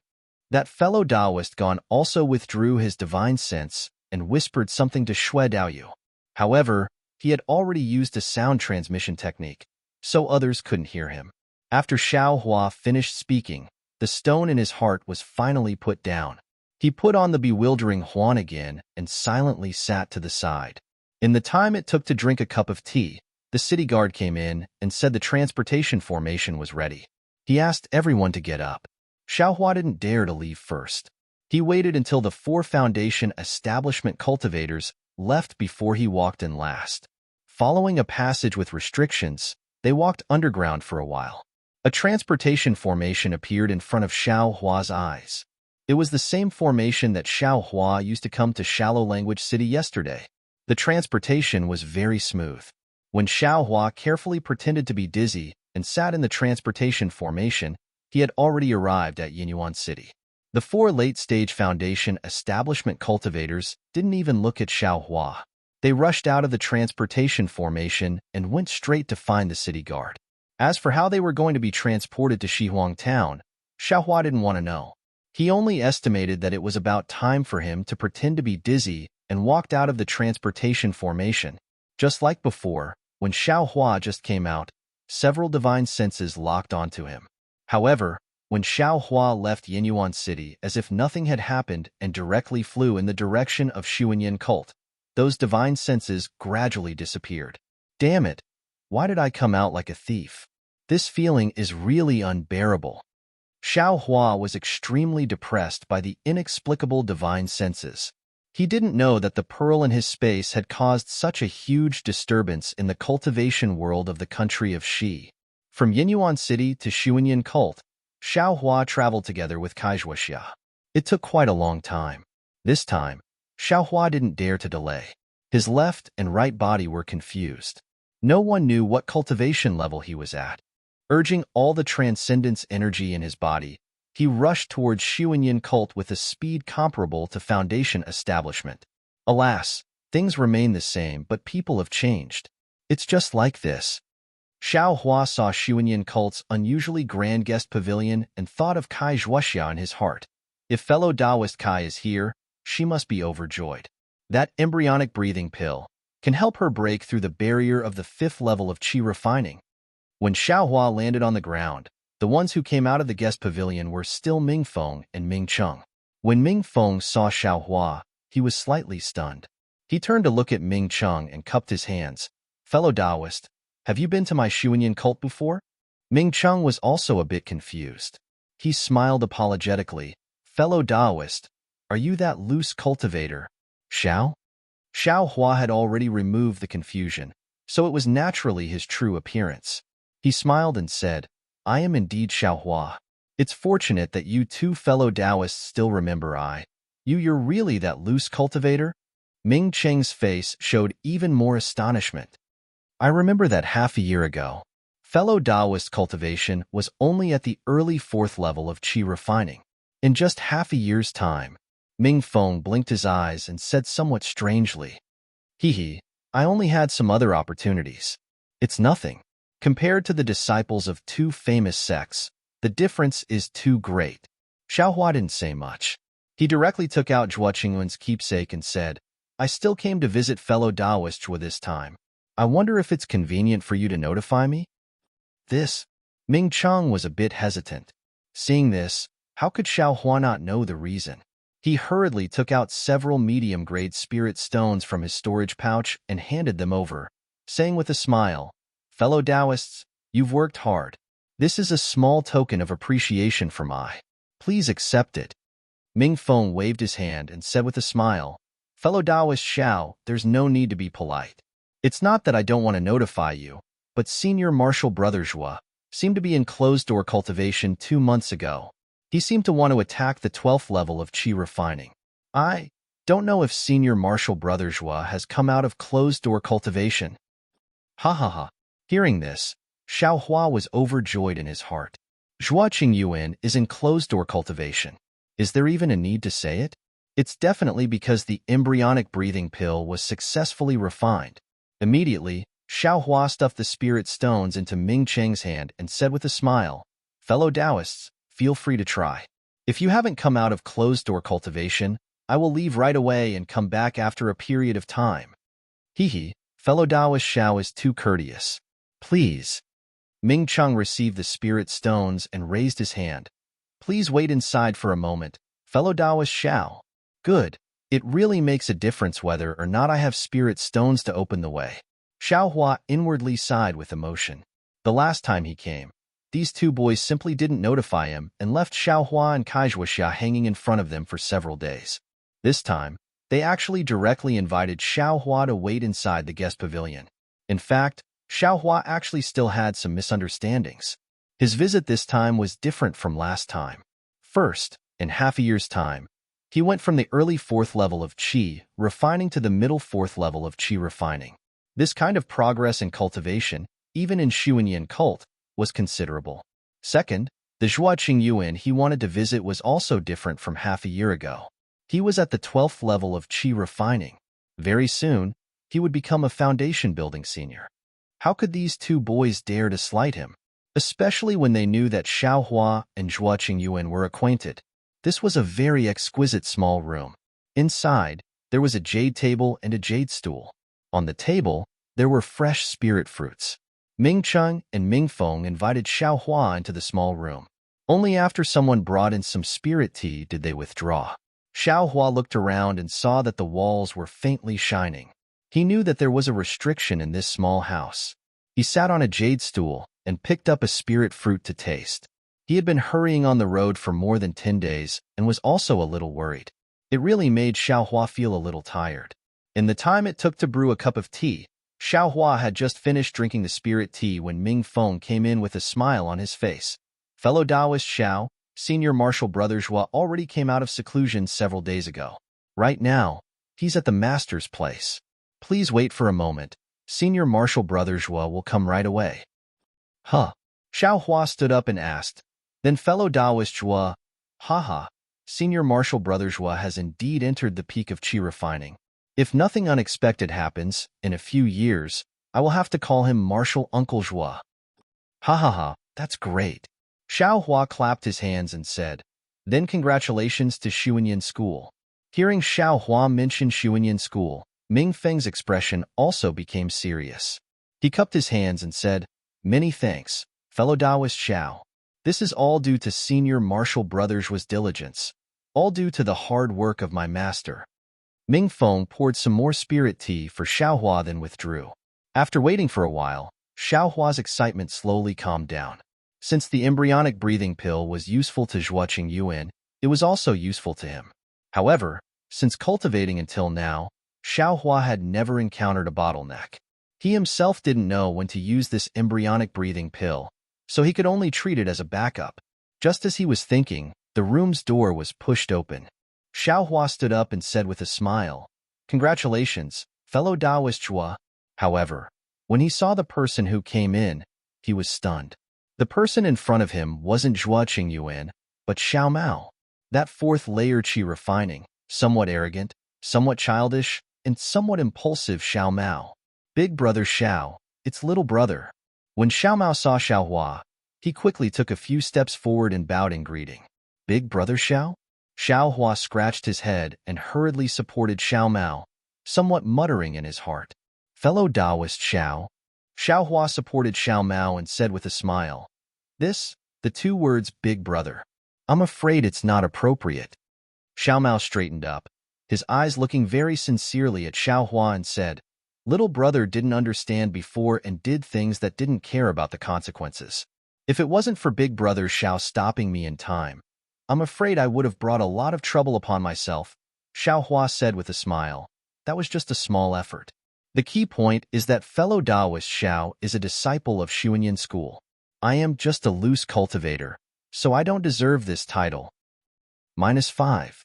That fellow Taoist Gone also withdrew his divine sense and whispered something to Shui Daoyu. However, he had already used a sound transmission technique, so others couldn't hear him. After Xiao Hua finished speaking, the stone in his heart was finally put down. He put on the bewildering Huan again and silently sat to the side. In the time it took to drink a cup of tea, the city guard came in and said the transportation formation was ready. He asked everyone to get up. Xiao Hua didn't dare to leave first. He waited until the four Foundation establishment cultivators left before he walked in last. Following a passage with restrictions, they walked underground for a while. A transportation formation appeared in front of Xiao Hua's eyes. It was the same formation that Xiao Hua used to come to Shallow Language City yesterday. The transportation was very smooth. When Xiao Hua carefully pretended to be dizzy and sat in the transportation formation, he had already arrived at Yinyuan City. The four late-stage Foundation establishment cultivators didn't even look at Xiao Hua. They rushed out of the transportation formation and went straight to find the city guard. As for how they were going to be transported to Shihuang Town, Xiao Hua didn't want to know. He only estimated that it was about time for him to pretend to be dizzy and walked out of the transportation formation. Just like before, when Xiao Hua just came out, several divine senses locked onto him. However, when Xiao Hua left Yinyuan City as if nothing had happened and directly flew in the direction of Shuanyin cult, those divine senses gradually disappeared. Damn it! Why did I come out like a thief? This feeling is really unbearable. Xiao Hua was extremely depressed by the inexplicable divine senses. He didn't know that the pearl in his space had caused such a huge disturbance in the cultivation world of the country of Shi. From Yinyuan City to Shuanyin cult, Xiao Hua traveled together with Kaizhuoxia. It took quite a long time. This time, Xiao Hua didn't dare to delay. His left and right body were confused. No one knew what cultivation level he was at. Urging all the transcendence energy in his body, he rushed towards Shuanyin cult with a speed comparable to Foundation establishment. Alas, things remain the same, but people have changed. It's just like this. Xiao Hua saw Shuanyin cult's unusually grand guest pavilion and thought of Kai Zhuoxia in his heart. If fellow Taoist Kai is here, she must be overjoyed. That embryonic breathing pill can help her break through the barrier of the 5th level of qi refining. When Xiao Hua landed on the ground, the ones who came out of the guest pavilion were still Ming Feng and Ming Cheng. When Ming Feng saw Xiao Hua, he was slightly stunned. He turned to look at Ming Cheng and cupped his hands. "Fellow Taoist, have you been to my Shuanyin cult before?" Ming Cheng was also a bit confused. He smiled apologetically. "Fellow Taoist, are you that loose cultivator, Xiao?" Xiao Hua had already removed the confusion, so it was naturally his true appearance. He smiled and said, "I am indeed Xiao Hua. It's fortunate that you two fellow Taoists still remember you're really that loose cultivator?" Ming Cheng's face showed even more astonishment. "I remember that half a year ago, Fellow Taoist cultivation was only at the early 4th level of qi refining. In just half a year's time, Ming Feng blinked his eyes and said somewhat strangely, "Hee, I only had some other opportunities. It's nothing. Compared to the disciples of 2 famous sects, the difference is too great." Xiaohua didn't say much. He directly took out Zhuo Qingyuan's keepsake and said, "I still came to visit fellow Taoist Zhuo this time. I wonder if it's convenient for you to notify me?" This, Ming Cheng was a bit hesitant. Seeing this, how could Xiaohua not know the reason? He hurriedly took out several medium-grade spirit stones from his storage pouch and handed them over, saying with a smile, "Fellow Taoists, you've worked hard. This is a small token of appreciation from I. Please accept it." Ming Feng waved his hand and said with a smile, "Fellow Taoist Xiao, there's no need to be polite. It's not that I don't want to notify you, but Senior Martial Brother Zhuo seemed to be in closed-door cultivation 2 months ago. He seemed to want to attack the 12th level of qi refining. I don't know if Senior Martial Brother Zhuo has come out of closed-door cultivation." Ha ha ha. Hearing this, Xiaohua was overjoyed in his heart. Zhuo Qingyuan is in closed-door cultivation. Is there even a need to say it? It's definitely because the embryonic breathing pill was successfully refined. Immediately, Xiaohua stuffed the spirit stones into Ming Cheng's hand and said with a smile, "Fellow Taoists, feel free to try. If you haven't come out of closed-door cultivation, I will leave right away and come back after a period of time." Hee, fellow Taoist Xiao is too courteous. "Please." Ming Cheng received the spirit stones and raised his hand. "Please wait inside for a moment, fellow Taoist Xiao." "Good. It really makes a difference whether or not I have spirit stones to open the way." Xiaohua inwardly sighed with emotion. The last time he came, these 2 boys simply didn't notify him and left Xiaohua and Kaizhuoxia hanging in front of them for several days. This time, they actually directly invited Xiaohua to wait inside the guest pavilion. In fact, Xiaohua actually still had some misunderstandings. His visit this time was different from last time. First, in half a year's time, he went from the early 4th level of qi refining to the middle 4th level of qi refining. This kind of progress in cultivation, even in Xuanyan cult, was considerable. Second, the Zhuo Qingyuan he wanted to visit was also different from half a year ago. He was at the 12th level of qi refining. Very soon, he would become a foundation-building senior. How could these 2 boys dare to slight him? Especially when they knew that Xiaohua and Zhuo Qingyuan were acquainted. This was a very exquisite small room. Inside, there was a jade table and a jade stool. On the table, there were fresh spirit fruits. Ming Cheng and Ming Feng invited Xiaohua into the small room. Only after someone brought in some spirit tea did they withdraw. Xiaohua looked around and saw that the walls were faintly shining. He knew that there was a restriction in this small house. He sat on a jade stool and picked up a spirit fruit to taste. He had been hurrying on the road for more than 10 days and was also a little worried. It really made Xiaohua feel a little tired. In the time it took to brew a cup of tea, Xiaohua had just finished drinking the spirit tea when Ming Feng came in with a smile on his face. "Fellow Taoist Xiao, Senior Martial Brother Zhuo already came out of seclusion several days ago. Right now, he's at the master's place. Please wait for a moment. Senior Martial Brother Zhuo will come right away." "Huh?" Xiaohua stood up and asked. Then fellow Taoist Zhuo, "Haha, Senior Martial Brother Zhuo has indeed entered the peak of qi refining. If nothing unexpected happens, in a few years, I will have to call him Martial Uncle Zhuo." "Ha ha ha, that's great." Xiaohua clapped his hands and said, "Then congratulations to Xuanyan School." Hearing Xiaohua mention Xuanyan School, Ming Feng's expression also became serious. He cupped his hands and said, "Many thanks, fellow Taoist Xiao. This is all due to Senior Martial Brother Zhuo's diligence, all due to the hard work of my master." Ming Feng poured some more spirit tea for Xiaohua then withdrew. After waiting for a while, Xiaohua's excitement slowly calmed down. Since the embryonic breathing pill was useful to Zhuo Qingyuan, it was also useful to him. However, since cultivating until now, Xiaohua had never encountered a bottleneck. He himself didn't know when to use this embryonic breathing pill, so he could only treat it as a backup. Just as he was thinking, the room's door was pushed open. Xiaohua stood up and said with a smile, "Congratulations, fellow Taoist Zhuo." However, when he saw the person who came in, He was stunned. The person in front of him wasn't Zhua Qingyuan, but Xiao Mao. That fourth layer qi refining, somewhat arrogant, somewhat childish, and somewhat impulsive Xiao Mao. Big brother Xiao, it's little brother. When Xiao Mao saw Xiao Hua, he quickly took a few steps forward and bowed in greeting. Big brother Xiao? Xiao Hua scratched his head and hurriedly supported Xiao Mao, somewhat muttering in his heart. Fellow Taoist Xiao. Xiao Hua supported Xiao Mao and said with a smile, the two words big brother. I'm afraid it's not appropriate. Xiao Mao straightened up, his eyes looking very sincerely at Xiao Hua and said, little brother didn't understand before and did things that didn't care about the consequences. If it wasn't for big brother Xiao stopping me in time, I'm afraid I would have brought a lot of trouble upon myself, Xiao Hua said with a smile. That was just a small effort. The key point is that fellow Taoist Xiao is a disciple of Xuanyan school. I am just a loose cultivator, so I don't deserve this title. -5.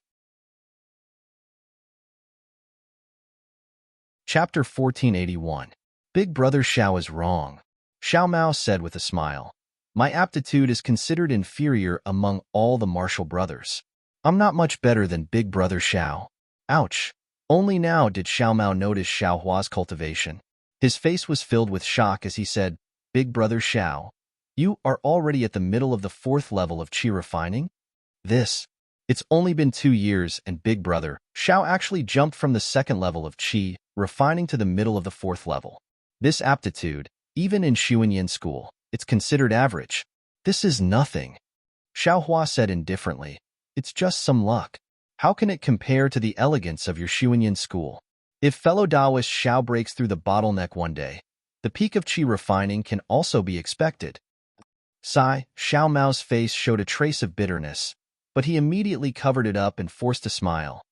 Chapter 1481. Big brother Xiao is wrong. Xiao Mao said with a smile. My aptitude is considered inferior among all the martial brothers. I'm not much better than big brother Xiao. Ouch. Only now did Xiao Mao notice Xiao Hua's cultivation. His face was filled with shock as he said, Big brother Xiao, you are already at the middle of the fourth level of qi refining? It's only been 2 years and big brother Xiao actually jumped from the second level of qi refining to the middle of the fourth level. This aptitude, even in Xuanyan school, it's considered average. This is nothing. Xiao Hua said indifferently. It's just some luck. How can it compare to the elegance of your Xuanyan school? If fellow Taoist Xiao breaks through the bottleneck one day, the peak of qi refining can also be expected. Sigh, Xiao Mao's face showed a trace of bitterness, but he immediately covered it up and forced a smile.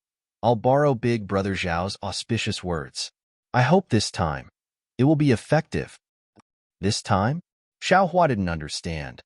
I'll borrow big brother Zhao's auspicious words. I hope this time it will be effective. This time? Xiao Hua didn't understand,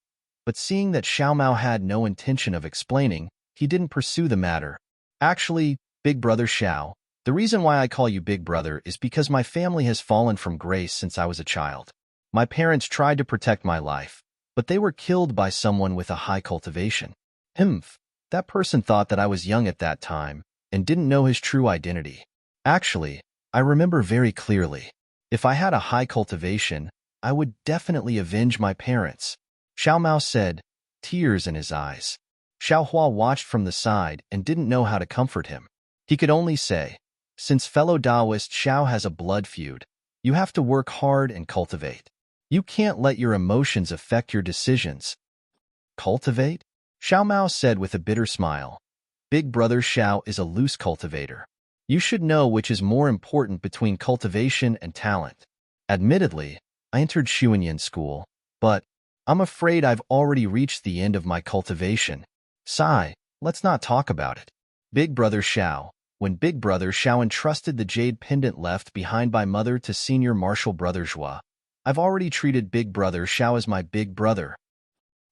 but seeing that Xiao Mao had no intention of explaining, he didn't pursue the matter. Actually, big brother Xiao, the reason why I call you big brother is because my family has fallen from grace since I was a child. My parents tried to protect my life, but they were killed by someone with a high cultivation. That person thought that I was young at that time and didn't know his true identity. Actually, I remember very clearly. If I had a high cultivation, I would definitely avenge my parents. Xiao Mao said, tears in his eyes. Xiao Hua watched from the side and didn't know how to comfort him. He could only say, since fellow Taoist Xiao has a blood feud, you have to work hard and cultivate. You can't let your emotions affect your decisions. Cultivate? Xiao Mao said with a bitter smile. Big brother Xiao is a loose cultivator. You should know which is more important between cultivation and talent. Admittedly, I entered Xuanyan school, but I'm afraid I've already reached the end of my cultivation. Sigh, let's not talk about it. Big brother Xiao. When big brother Xiao entrusted the jade pendant left behind by mother to senior martial brother Zhua, I've already treated big brother Xiao as my big brother.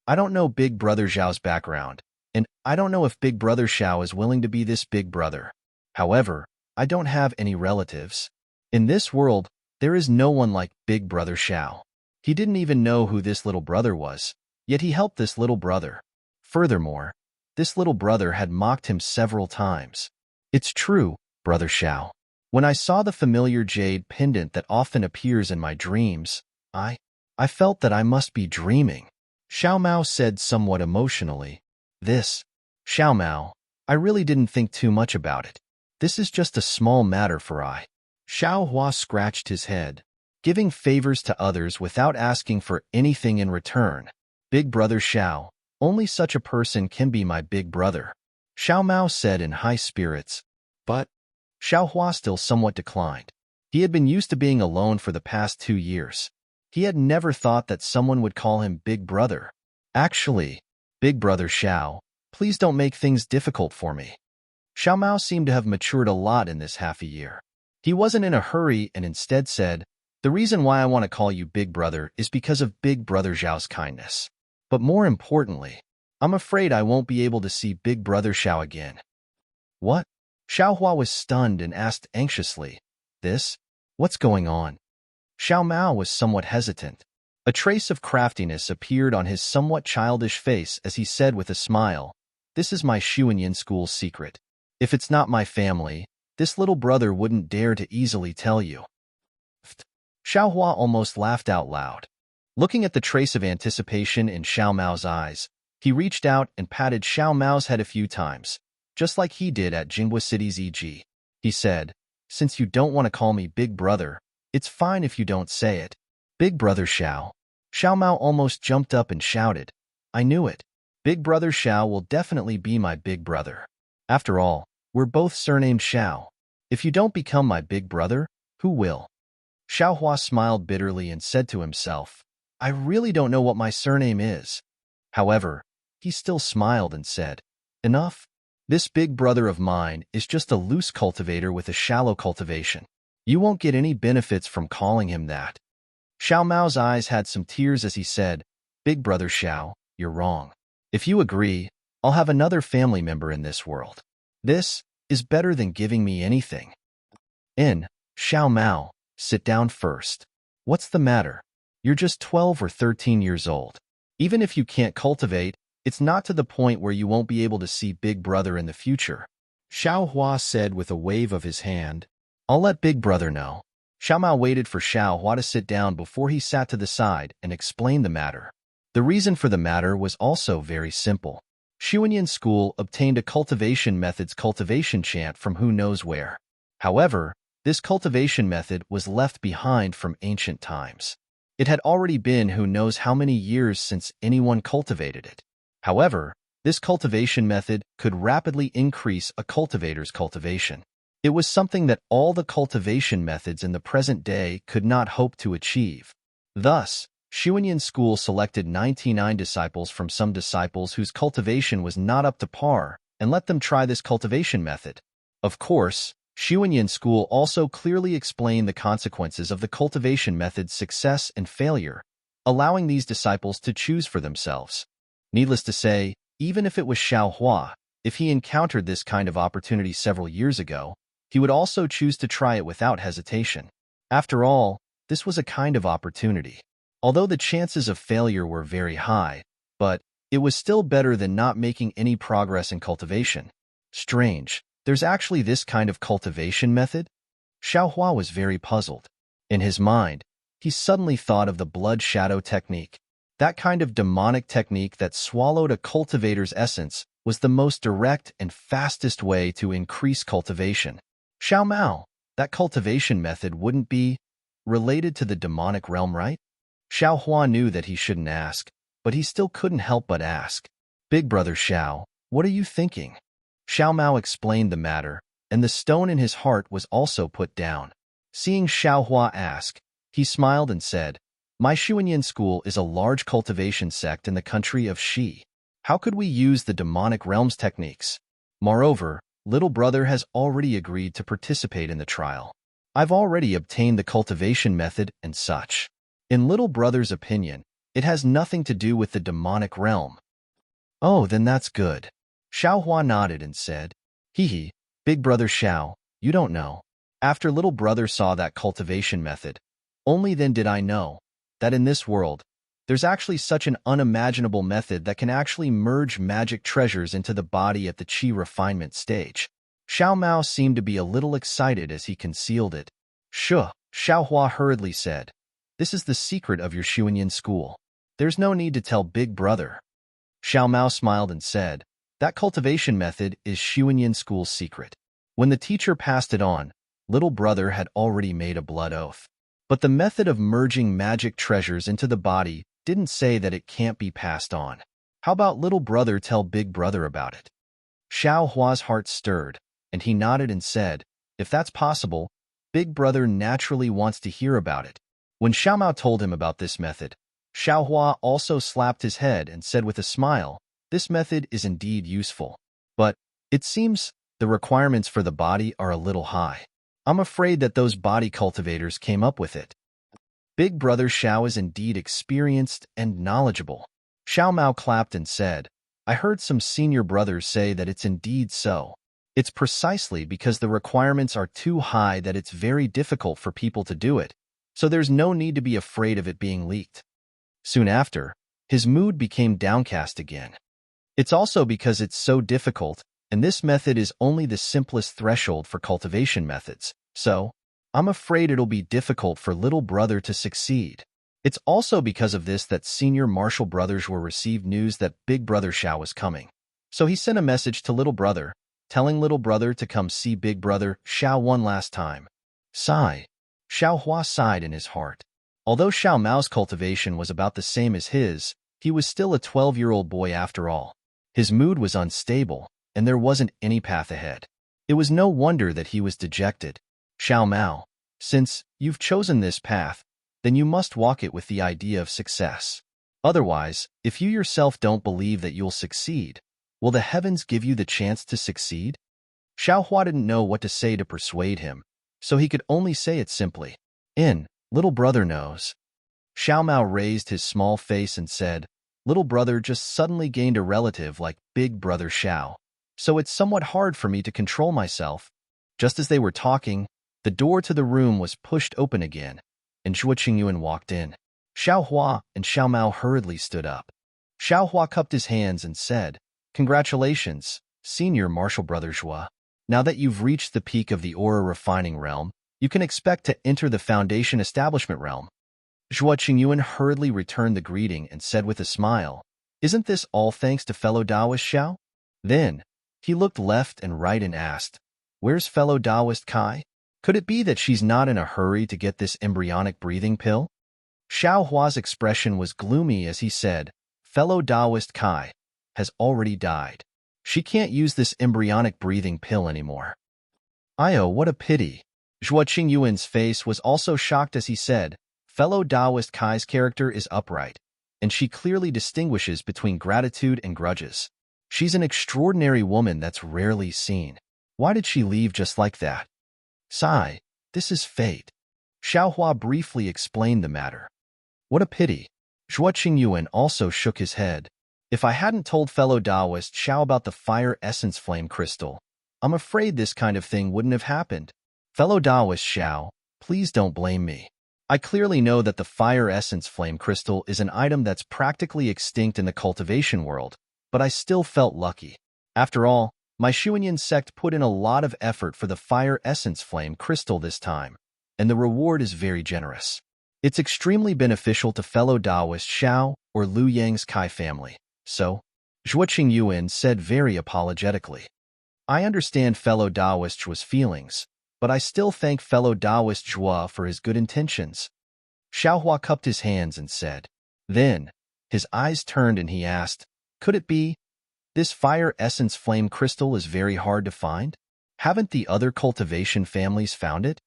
I don't know big brother Zhao's background, and I don't know if big brother Xiao is willing to be this big brother. However, I don't have any relatives. In this world, there is no one like big brother Xiao. He didn't even know who this little brother was, yet he helped this little brother. Furthermore, this little brother had mocked him several times. It's true, brother Xiao. When I saw the familiar jade pendant that often appears in my dreams, I felt that I must be dreaming. Xiao Mao said somewhat emotionally. Xiao Mao, I really didn't think too much about it. This is just a small matter for I. Xiao Hua scratched his head. Giving favors to others without asking for anything in return. Big brother Xiao, only such a person can be my big brother. Xiao Mao said in high spirits. But Xiao Hua still somewhat declined. He had been used to being alone for the past 2 years. He had never thought that someone would call him big brother. Actually, big brother Xiao, please don't make things difficult for me. Xiao Mao seemed to have matured a lot in this half a year. He wasn't in a hurry and instead said, the reason why I want to call you big brother is because of big brother Zhao's kindness. But more importantly, I'm afraid I won't be able to see big brother Xiao again. What? Xiao Hua was stunned and asked anxiously, what's going on? Xiao Mao was somewhat hesitant. A trace of craftiness appeared on his somewhat childish face as he said with a smile, "This is my Xuanyan school's secret. If it's not my family, this little brother wouldn't dare to easily tell you." Xiaohua almost laughed out loud. Looking at the trace of anticipation in Xiao Mao's eyes, he reached out and patted Xiao Mao's head a few times, just like he did at Jinghua City's EG. He said, "Since you don't want to call me Big Brother, it's fine if you don't say it." "Big Brother Xiao." Xiao Mao almost jumped up and shouted, "I knew it. Big Brother Xiao will definitely be my big brother. After all, we're both surnamed Xiao. If you don't become my big brother, who will?" Xiaohua smiled bitterly and said to himself, "I really don't know what my surname is." However, he still smiled and said, "Enough. This big brother of mine is just a loose cultivator with a shallow cultivation. You won't get any benefits from calling him that." Xiao Mao's eyes had some tears as he said, "Big Brother Xiao, you're wrong. If you agree, I'll have another family member in this world. This is better than giving me anything." Xiao Mao, sit down first. What's the matter? You're just 12 or 13 years old. Even if you can't cultivate, it's not to the point where you won't be able to see Big Brother in the future. Xiao Hua said with a wave of his hand, "I'll let Big Brother know." Xiao Mao waited for Xiao Hua to sit down before he sat to the side and explained the matter. The reason for the matter was also very simple. Xuanyan School obtained a cultivation method's cultivation chant from who knows where. However, this cultivation method was left behind from ancient times. It had already been who knows how many years since anyone cultivated it. However, this cultivation method could rapidly increase a cultivator's cultivation. It was something that all the cultivation methods in the present day could not hope to achieve. Thus, Xuanyan School selected 99 disciples from some disciples whose cultivation was not up to par and let them try this cultivation method. Of course, Xuanyan School also clearly explained the consequences of the cultivation method's success and failure, allowing these disciples to choose for themselves. Needless to say, even if it was Xiao Hua, if he encountered this kind of opportunity several years ago, he would also choose to try it without hesitation. After all, this was a kind of opportunity. Although the chances of failure were very high, but it was still better than not making any progress in cultivation. Strange, there's actually this kind of cultivation method? Xiao Hua was very puzzled. In his mind, he suddenly thought of the blood shadow technique. That kind of demonic technique that swallowed a cultivator's essence was the most direct and fastest way to increase cultivation. Xiao Mao, that cultivation method wouldn't be related to the demonic realm, right? Xiao Hua knew that he shouldn't ask, but he still couldn't help but ask. "Big Brother Xiao, what are you thinking?" Xiao Mao explained the matter, and the stone in his heart was also put down. Seeing Xiao Hua ask, he smiled and said, "My Xuanyan School is a large cultivation sect in the country of Xi. How could we use the demonic realms techniques? Moreover, little brother has already agreed to participate in the trial. I've already obtained the cultivation method and such. In little brother's opinion, it has nothing to do with the demonic realm." "Oh, then that's good." Xiao Hua nodded and said, "Hee, Big Brother Xiao, you don't know. After little brother saw that cultivation method, only then did I know that in this world, there's actually such an unimaginable method that can actually merge magic treasures into the body at the qi refinement stage." Xiao Mao seemed to be a little excited as he concealed it. "Sure," Xiao Hua hurriedly said. "This is the secret of your Xuanyan School. There's no need to tell Big Brother." Xiao Mao smiled and said, "That cultivation method is Xuanyan School's secret. When the teacher passed it on, little brother had already made a blood oath. But the method of merging magic treasures into the body didn't say that it can't be passed on. How about little brother tell Big Brother about it?" Xiao Hua's heart stirred, and he nodded and said, "If that's possible, Big Brother naturally wants to hear about it." When Xiao Mao told him about this method, Xiao Hua also slapped his head and said with a smile, "This method is indeed useful. But it seems the requirements for the body are a little high. I'm afraid that those body cultivators came up with it." Big Brother Xiao is indeed experienced and knowledgeable. Xiao Mao clapped and said, "I heard some senior brothers say that it's indeed so. It's precisely because the requirements are too high that it's very difficult for people to do it, so there's no need to be afraid of it being leaked." Soon after, his mood became downcast again. It's also because it's so difficult, and this method is only the simplest threshold for cultivation methods, so I'm afraid it'll be difficult for little brother to succeed. It's also because of this that senior Marshall brothers will receive news that big brother Xiao was coming. So he sent a message to little brother, telling little brother to come see big brother Xiao one last time. Sigh. Xiao Hua sighed in his heart. Although Xiao Mao's cultivation was about the same as his, he was still a 12-year-old boy after all. His mood was unstable, and there wasn't any path ahead. It was no wonder that he was dejected. Xiao Mao, since you've chosen this path, then you must walk it with the idea of success. Otherwise, if you yourself don't believe that you'll succeed, will the heavens give you the chance to succeed? Xiao Hua didn't know what to say to persuade him, so he could only say it simply. Little brother knows. Xiao Mao raised his small face and said, little brother just suddenly gained a relative like big brother Xiao, so it's somewhat hard for me to control myself. Just as they were talking, the door to the room was pushed open again, and Zhuo Qingyuan walked in. Xiao Hua and Xiao Mao hurriedly stood up. Xiao Hua cupped his hands and said, congratulations, senior Marshall brother Zhuo. Now that you've reached the peak of the aura refining realm, you can expect to enter the foundation establishment realm. Zhuo Qingyuan hurriedly returned the greeting and said with a smile, isn't this all thanks to fellow Taoist Xiao? Then, he looked left and right and asked, where's fellow Taoist Kai? Could it be that she's not in a hurry to get this embryonic breathing pill? Xiao Hua's expression was gloomy as he said, fellow Taoist Kai has already died. She can't use this embryonic breathing pill anymore. Io, what a pity. Zhuo Qingyuan's face was also shocked as he said, fellow Taoist Kai's character is upright, and she clearly distinguishes between gratitude and grudges. She's an extraordinary woman that's rarely seen. Why did she leave just like that? Sigh, this is fate. Xiao Hua briefly explained the matter. What a pity. Zhuo Qingyuan also shook his head. If I hadn't told fellow Taoist Xiao about the fire essence flame crystal, I'm afraid this kind of thing wouldn't have happened. Fellow Taoist Xiao, please don't blame me. I clearly know that the fire essence flame crystal is an item that's practically extinct in the cultivation world, but I still felt lucky. After all, my Xuanyan sect put in a lot of effort for the fire essence flame crystal this time, and the reward is very generous. It's extremely beneficial to fellow Taoist Xiao or Liu Yang's Kai family, so, Zhuo Qingyuan said very apologetically. I understand fellow Taoist Zhuo's feelings, but I still thank fellow Taoist Zhuo for his good intentions. Xiao Hua cupped his hands and said. Then, his eyes turned and he asked, could it be? This fire essence flame crystal is very hard to find? Haven't the other cultivation families found it?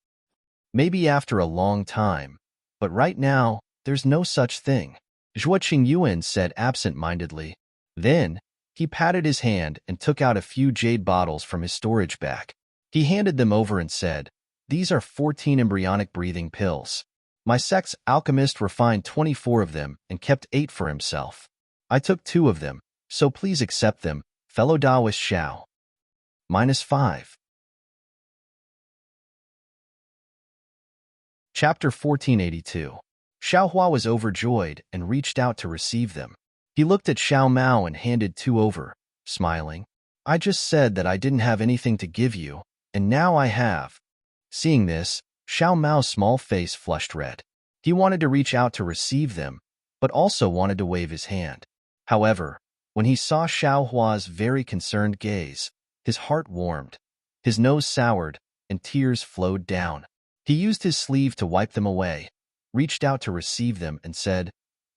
Maybe after a long time, but right now, there's no such thing. Zhuo Qingyuan said absent-mindedly. Then, he patted his hand and took out a few jade bottles from his storage bag. He handed them over and said, these are 14 embryonic breathing pills. My sect's alchemist refined 24 of them and kept 8 for himself. I took 2 of them, so please accept them, fellow Taoist Xiao. -5. Chapter 1482. Xiao Hua was overjoyed and reached out to receive them. He looked at Xiao Mao and handed 2 over, smiling. I just said that I didn't have anything to give you, and now I have. Seeing this, Xiao Mao's small face flushed red. He wanted to reach out to receive them, but also wanted to wave his hand. However, when he saw Xiao Hua's very concerned gaze, his heart warmed, his nose soured, and tears flowed down. He used his sleeve to wipe them away, reached out to receive them, and said,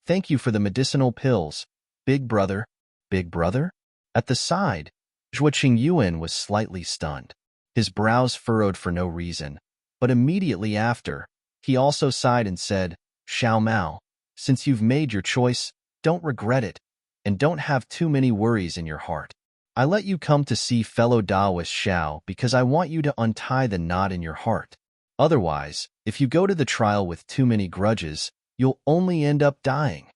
thank you for the medicinal pills, big brother. Big brother? At the side, Zhuo Qingyuan was slightly stunned. His brows furrowed for no reason, but immediately after, he also sighed and said, Xiao Mao, since you've made your choice, don't regret it, and don't have too many worries in your heart. I let you come to see fellow Taoist Xiao because I want you to untie the knot in your heart. Otherwise, if you go to the trial with too many grudges, you'll only end up dying.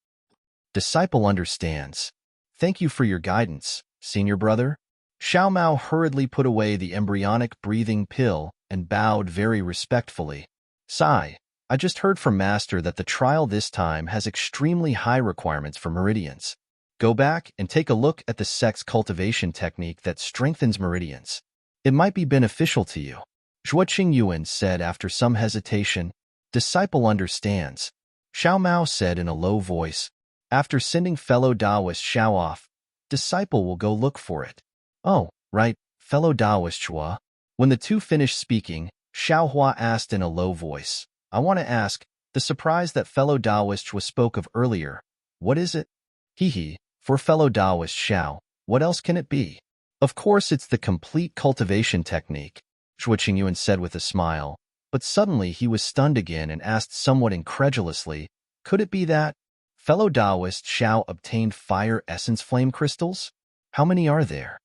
Disciple understands. Thank you for your guidance, senior brother. Xiao Mao hurriedly put away the embryonic breathing pill and bowed very respectfully. Sigh, I just heard from Master that the trial this time has extremely high requirements for meridians. Go back and take a look at the sex cultivation technique that strengthens meridians. It might be beneficial to you. Zhuo Qingyuan said after some hesitation. Disciple understands. Xiao Mao said in a low voice. After sending fellow Taoist Xiao off, disciple will go look for it. Oh, right, fellow Taoist Chua. When the two finished speaking, Xiao Hua asked in a low voice. I want to ask, the surprise that fellow Taoist Chua spoke of earlier, what is it? Hee, for fellow Taoist Xiao, what else can it be? Of course it's the complete cultivation technique, Zhuo Qingyuan said with a smile, but suddenly he was stunned again and asked somewhat incredulously, could it be that? Fellow Taoist Xiao obtained fire essence flame crystals? How many are there?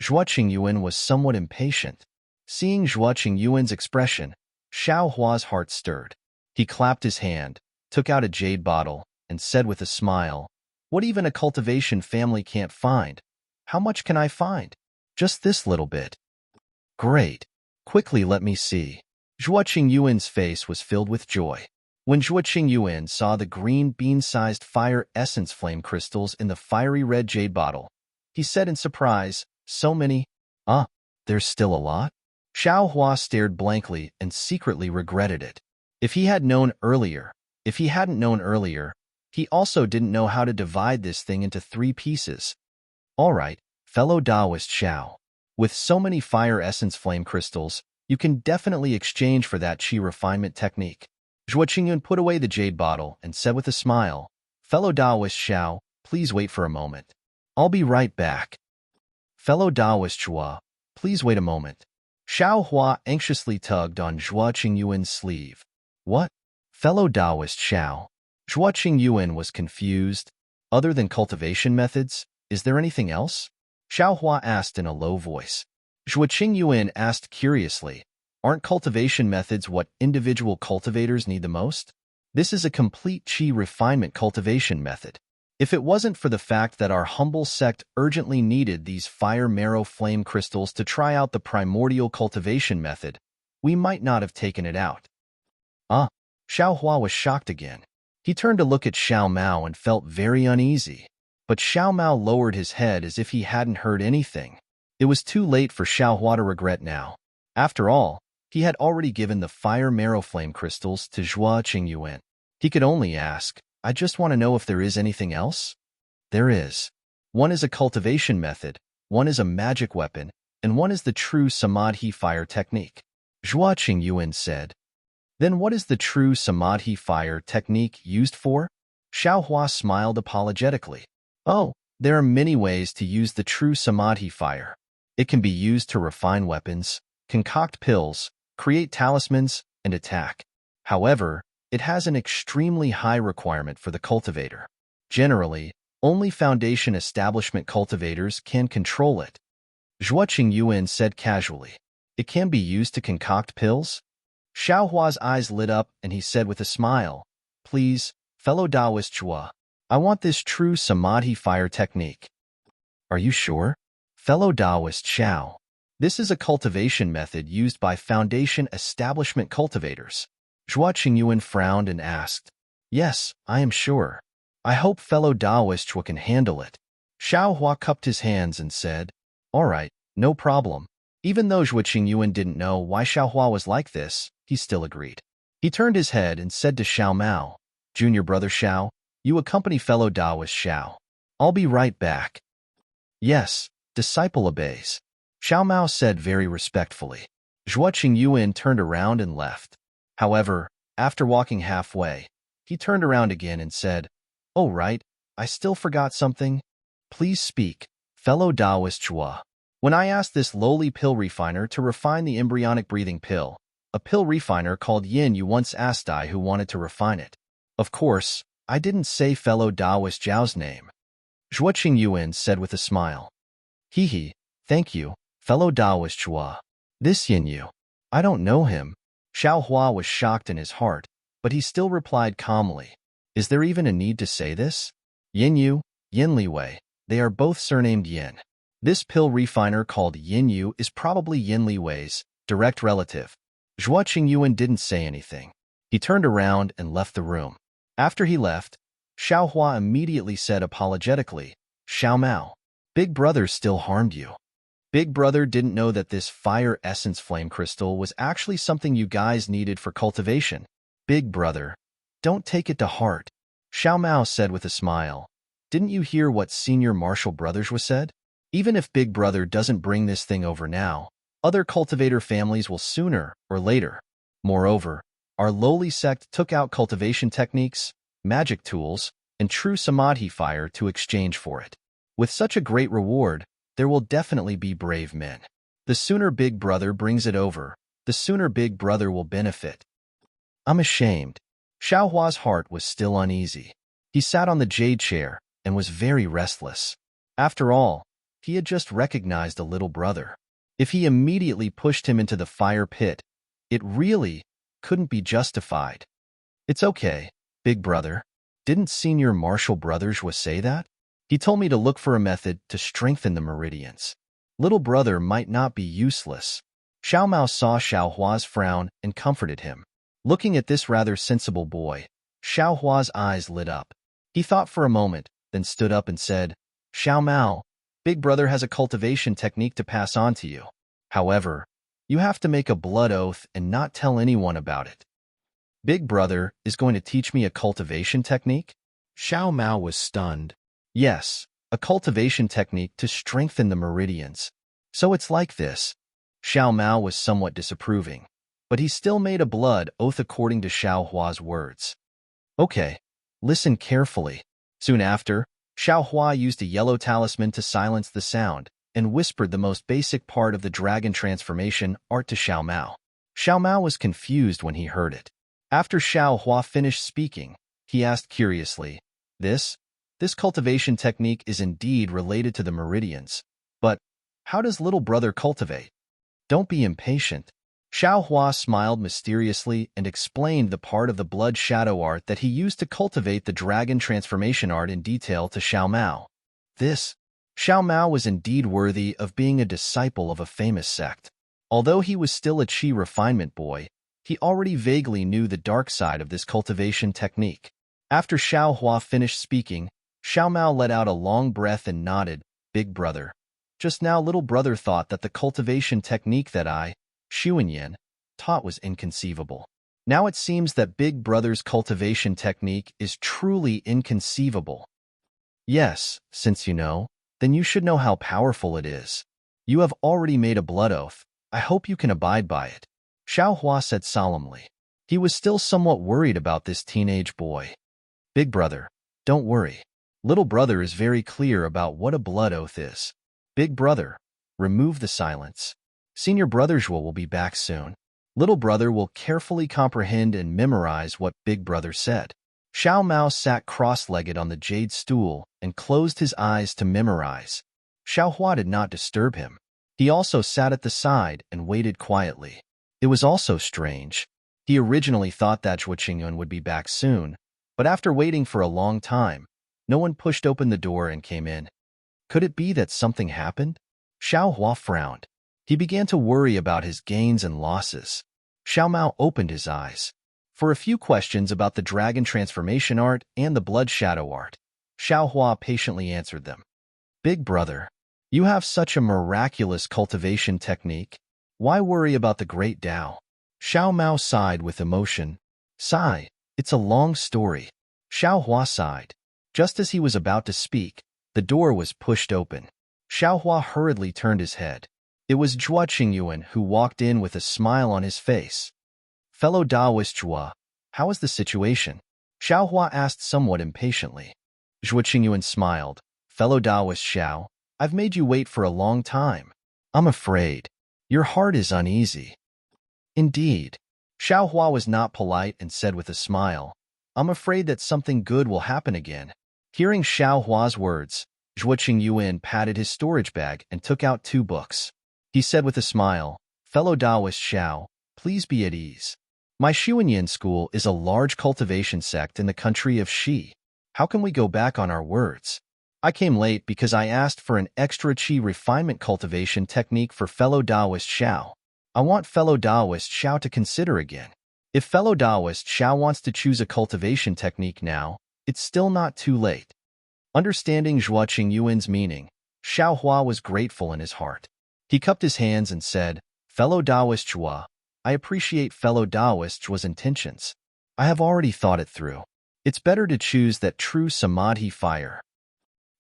Zhuo Qingyuan was somewhat impatient. Seeing Zhuo Qingyuan's expression, Xiao Hua's heart stirred. He clapped his hand, took out a jade bottle, and said with a smile, what even a cultivation family can't find? How much can I find? Just this little bit. Great. Quickly let me see. Zhuo Qingyuan's face was filled with joy. When Zhuo Qingyuan saw the green bean-sized fire essence flame crystals in the fiery red jade bottle, he said in surprise, so many? There's still a lot? Xiao Hua stared blankly and secretly regretted it. If he hadn't known earlier, he also didn't know how to divide this thing into 3 pieces. All right, fellow Taoist Xiao. With so many fire essence flame crystals, you can definitely exchange for that qi refinement technique. Zhuo Qingyuan put away the jade bottle and said with a smile, fellow Taoist Xiao, please wait for a moment. I'll be right back. Fellow Taoist Chua, please wait a moment. Xiao Hua anxiously tugged on Zhuo Qingyuan's sleeve. What? Fellow Taoist Xiao. Zhuo Qingyuan was confused. Other than cultivation methods, is there anything else? Xiao Hua asked in a low voice. Zhuo Qingyuan asked curiously, aren't cultivation methods what individual cultivators need the most? This is a complete qi refinement cultivation method. If it wasn't for the fact that our humble sect urgently needed these fire marrow flame crystals to try out the primordial cultivation method, we might not have taken it out. Xiao Hua was shocked again. He turned to look at Xiao Mao and felt very uneasy. But Xiao Mao lowered his head as if he hadn't heard anything. It was too late for Xiao Hua to regret now. After all, he had already given the fire marrow flame crystals to Zhuo Qingyuan. He could only ask, I just want to know if there is anything else? There is. One is a cultivation method, one is a magic weapon, and one is the true samadhi fire technique. Zhuo Qingyuan said. Then what is the true samadhi fire technique used for? Xiao Hua smiled apologetically. Oh, there are many ways to use the true samadhi fire. It can be used to refine weapons, concoct pills, create talismans, and attack. However, it has an extremely high requirement for the cultivator. Generally, only foundation establishment cultivators can control it. Zhuo Qingyuan said casually. It can be used to concoct pills? Xiao Hua's eyes lit up and he said with a smile, please, fellow Taoist Chua, I want this true samadhi fire technique. Are you sure? Fellow Taoist Xiao. This is a cultivation method used by foundation establishment cultivators. Zhuo Qingyuan frowned and asked, yes, I am sure. I hope fellow Taoist Chua can handle it. Xiao Hua cupped his hands and said, all right, no problem. Even though Zhuo Qingyuan didn't know why Xiao Hua was like this, he still agreed. He turned his head and said to Xiao Mao, Junior brother Xiao, you accompany fellow Taoist Xiao. I'll be right back. Yes, disciple obeys. Xiao Mao said very respectfully. Zhuo Qingyuan turned around and left. However, after walking halfway, he turned around again and said, oh right, I still forgot something. Please speak, fellow Taoist Chua. When I asked this lowly pill refiner to refine the embryonic breathing pill, a pill refiner called Yin Yu once asked I who wanted to refine it. Of course, I didn't say fellow Taoist Zhao's name. Zhuo Qingyuan said with a smile. Thank you, fellow Taoist Chua. This Yin Yu. I don't know him. Xiao Hua was shocked in his heart, but he still replied calmly. Is there even a need to say this? Yin Yu, Yin Liwei, they are both surnamed Yin. This pill refiner called Yin Yu is probably Yin Liwei's direct relative. Zhuo Qingyuan didn't say anything. He turned around and left the room. After he left, Xiao Hua immediately said apologetically, Xiao Mao, Big Brother still harmed you. Big Brother didn't know that this fire essence flame crystal was actually something you guys needed for cultivation. Big Brother, don't take it to heart. Xiao Mao said with a smile. Didn't you hear what Senior Martial Brothers was said? Even if Big Brother doesn't bring this thing over now, other cultivator families will sooner or later. Moreover, our lowly sect took out cultivation techniques, magic tools, and true samadhi fire to exchange for it. With such a great reward, there will definitely be brave men. The sooner Big Brother brings it over, the sooner Big Brother will benefit. I'm ashamed. Xiao Hua's heart was still uneasy. He sat on the jade chair and was very restless. After all, he had just recognized a little brother. If he immediately pushed him into the fire pit, it really couldn't be justified. It's okay, Big Brother. Didn't Senior Martial Brothers was say that? He told me to look for a method to strengthen the meridians. Little brother might not be useless. Xiao Mao saw Xiao Hua's frown and comforted him. Looking at this rather sensible boy, Xiao Hua's eyes lit up. He thought for a moment, then stood up and said, Xiao Mao, Big Brother has a cultivation technique to pass on to you. However, you have to make a blood oath and not tell anyone about it. Big Brother is going to teach me a cultivation technique? Xiao Mao was stunned. Yes, a cultivation technique to strengthen the meridians. So it's like this. Xiao Mao was somewhat disapproving, but he still made a blood oath according to Xiao Hua's words. Okay, listen carefully. Soon after, Xiao Hua used a yellow talisman to silence the sound and whispered the most basic part of the dragon transformation art to Xiao Mao. Xiao Mao was confused when he heard it. After Xiao Hua finished speaking, he asked curiously, This cultivation technique is indeed related to the meridians, but how does little brother cultivate? Don't be impatient. Xiao Hua smiled mysteriously and explained the part of the blood shadow art that he used to cultivate the dragon transformation art in detail to Xiao Mao. Xiao Mao was indeed worthy of being a disciple of a famous sect. Although he was still a chi refinement boy, he already vaguely knew the dark side of this cultivation technique. After Xiao Hua finished speaking, Xiao Mao let out a long breath and nodded, Big Brother. Just now little brother thought that the cultivation technique that I, Xuanyan, taught was inconceivable. Now it seems that Big Brother's cultivation technique is truly inconceivable. Yes, since you know, then you should know how powerful it is. You have already made a blood oath. I hope you can abide by it. Xiao Hua said solemnly. He was still somewhat worried about this teenage boy. Big Brother, don't worry. Little brother is very clear about what a blood oath is. Big Brother, remove the silence. Senior Brother Zhuo will be back soon. Little brother will carefully comprehend and memorize what Big Brother said. Xiao Mao sat cross-legged on the jade stool and closed his eyes to memorize. Xiao Hua did not disturb him. He also sat at the side and waited quietly. It was also strange. He originally thought that Zhuo Qingyun would be back soon, but after waiting for a long time, no one pushed open the door and came in. Could it be that something happened? Xiao Hua frowned. He began to worry about his gains and losses. Xiao Mao opened his eyes. For a few questions about the dragon transformation art and the blood shadow art, Xiao Hua patiently answered them. Big Brother, you have such a miraculous cultivation technique. Why worry about the great Tao? Xiao Mao sighed with emotion. Sigh, it's a long story. Xiao Hua sighed. Just as he was about to speak, the door was pushed open. Xiao Hua hurriedly turned his head. It was Zhuo Qingyuan who walked in with a smile on his face. Fellow Taoist Zhuo, how is the situation? Xiao Hua asked somewhat impatiently. Zhuo Qingyuan smiled. Fellow Taoist Xiao, I've made you wait for a long time. I'm afraid. Your heart is uneasy. Indeed. Xiao Hua was not polite and said with a smile, I'm afraid that something good will happen again. Hearing Xiao Hua's words, Zhuo Qingyuan patted his storage bag and took out 2 books. He said with a smile, Fellow Taoist Xiao, please be at ease. My Xuanyan school is a large cultivation sect in the country of Xi. How can we go back on our words? I came late because I asked for an extra chi refinement cultivation technique for fellow Taoist Xiao. I want fellow Taoist Xiao to consider again. If fellow Taoist Xiao wants to choose a cultivation technique now, it's still not too late. Understanding Zhuo Qingyuan's meaning, Xiao Hua was grateful in his heart. He cupped his hands and said, "Fellow Taoist Zhuo, I appreciate fellow Taoist Zhuo's intentions. I have already thought it through. It's better to choose that true samadhi fire.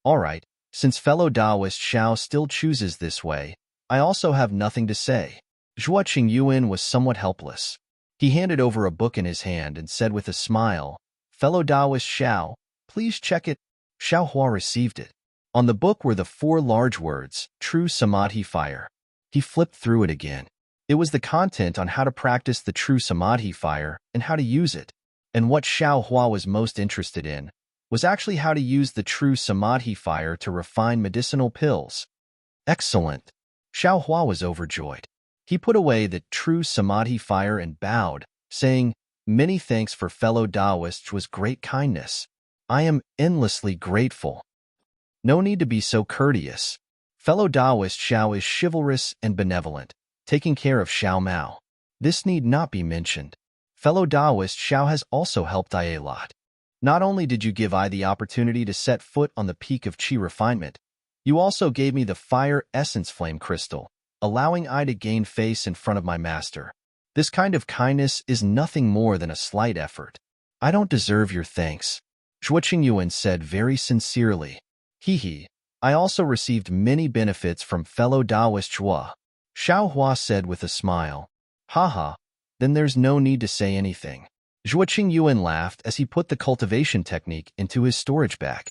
All right, since fellow Taoist Xiao still chooses this way, I also have nothing to say." Zhuo Qingyuan was somewhat helpless. He handed over a book in his hand and said with a smile, "Fellow Taoist Xiao, please check it." Xiao Hua received it. On the book were the 4 large words, True Samadhi Fire. He flipped through it again. It was the content on how to practice the true samadhi fire and how to use it. And what Xiao Hua was most interested in was actually how to use the true samadhi fire to refine medicinal pills. Excellent. Xiao Hua was overjoyed. He put away the true samadhi fire and bowed, saying, "Many thanks for fellow Taoist Zhuo's great kindness. I am endlessly grateful." No need to be so courteous. Fellow Taoist Xiao is chivalrous and benevolent, taking care of Xiao Mao. This need not be mentioned. Fellow Taoist Xiao has also helped I a lot. Not only did you give I the opportunity to set foot on the peak of Qi refinement, you also gave me the fire essence flame crystal, allowing I to gain face in front of my master. This kind of kindness is nothing more than a slight effort. I don't deserve your thanks. Zhuo Qingyuan said very sincerely. He. I also received many benefits from fellow Taoist Zhuo. Xiao Hua said with a smile. Haha, then there's no need to say anything. Zhuo Qingyuan laughed as he put the cultivation technique into his storage bag.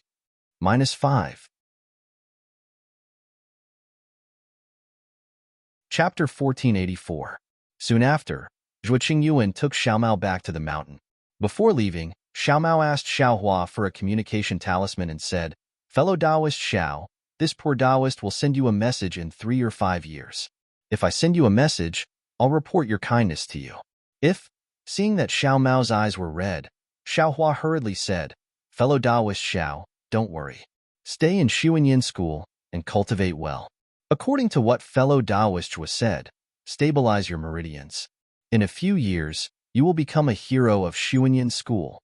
-5. Chapter 1484. Soon after, Zhuo Qingyuan took Xiao Mao back to the mountain. Before leaving, Xiao Mao asked Xiao Hua for a communication talisman and said, "Fellow Taoist Xiao, this poor Taoist will send you a message in 3 or 5 years. If I send you a message, I'll report your kindness to you." Seeing that Xiao Mao's eyes were red, Xiao Hua hurriedly said, "Fellow Taoist Xiao, don't worry. Stay in Xuanyin school and cultivate well. According to what fellow Taoist was said, stabilize your meridians. In a few years, you will become a hero of Xuanyin school."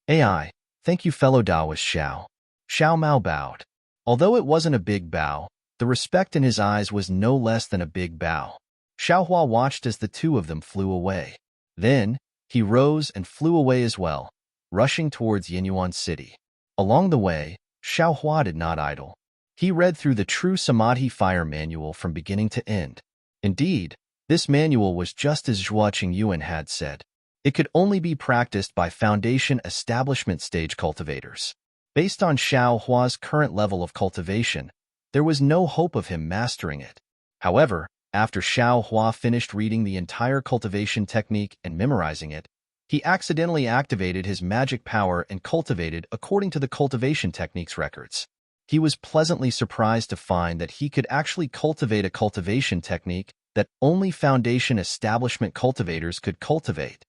AI, thank you fellow Taoist Xiao. Xiao Mao bowed. Although it wasn't a big bow, the respect in his eyes was no less than a big bow. Xiao Hua watched as the two of them flew away. Then, he rose and flew away as well, rushing towards Yinyuan City. Along the way, Xiao Hua did not idle. He read through the True Samadhi Fire Manual from beginning to end. Indeed, this manual was just as Zhuo Qingyuan had said. It could only be practiced by foundation establishment stage cultivators. Based on Xiao Hua's current level of cultivation, there was no hope of him mastering it. However, after Xiao Hua finished reading the entire cultivation technique and memorizing it, he accidentally activated his magic power and cultivated according to the cultivation technique's records. He was pleasantly surprised to find that he could actually cultivate a cultivation technique that only foundation establishment cultivators could cultivate.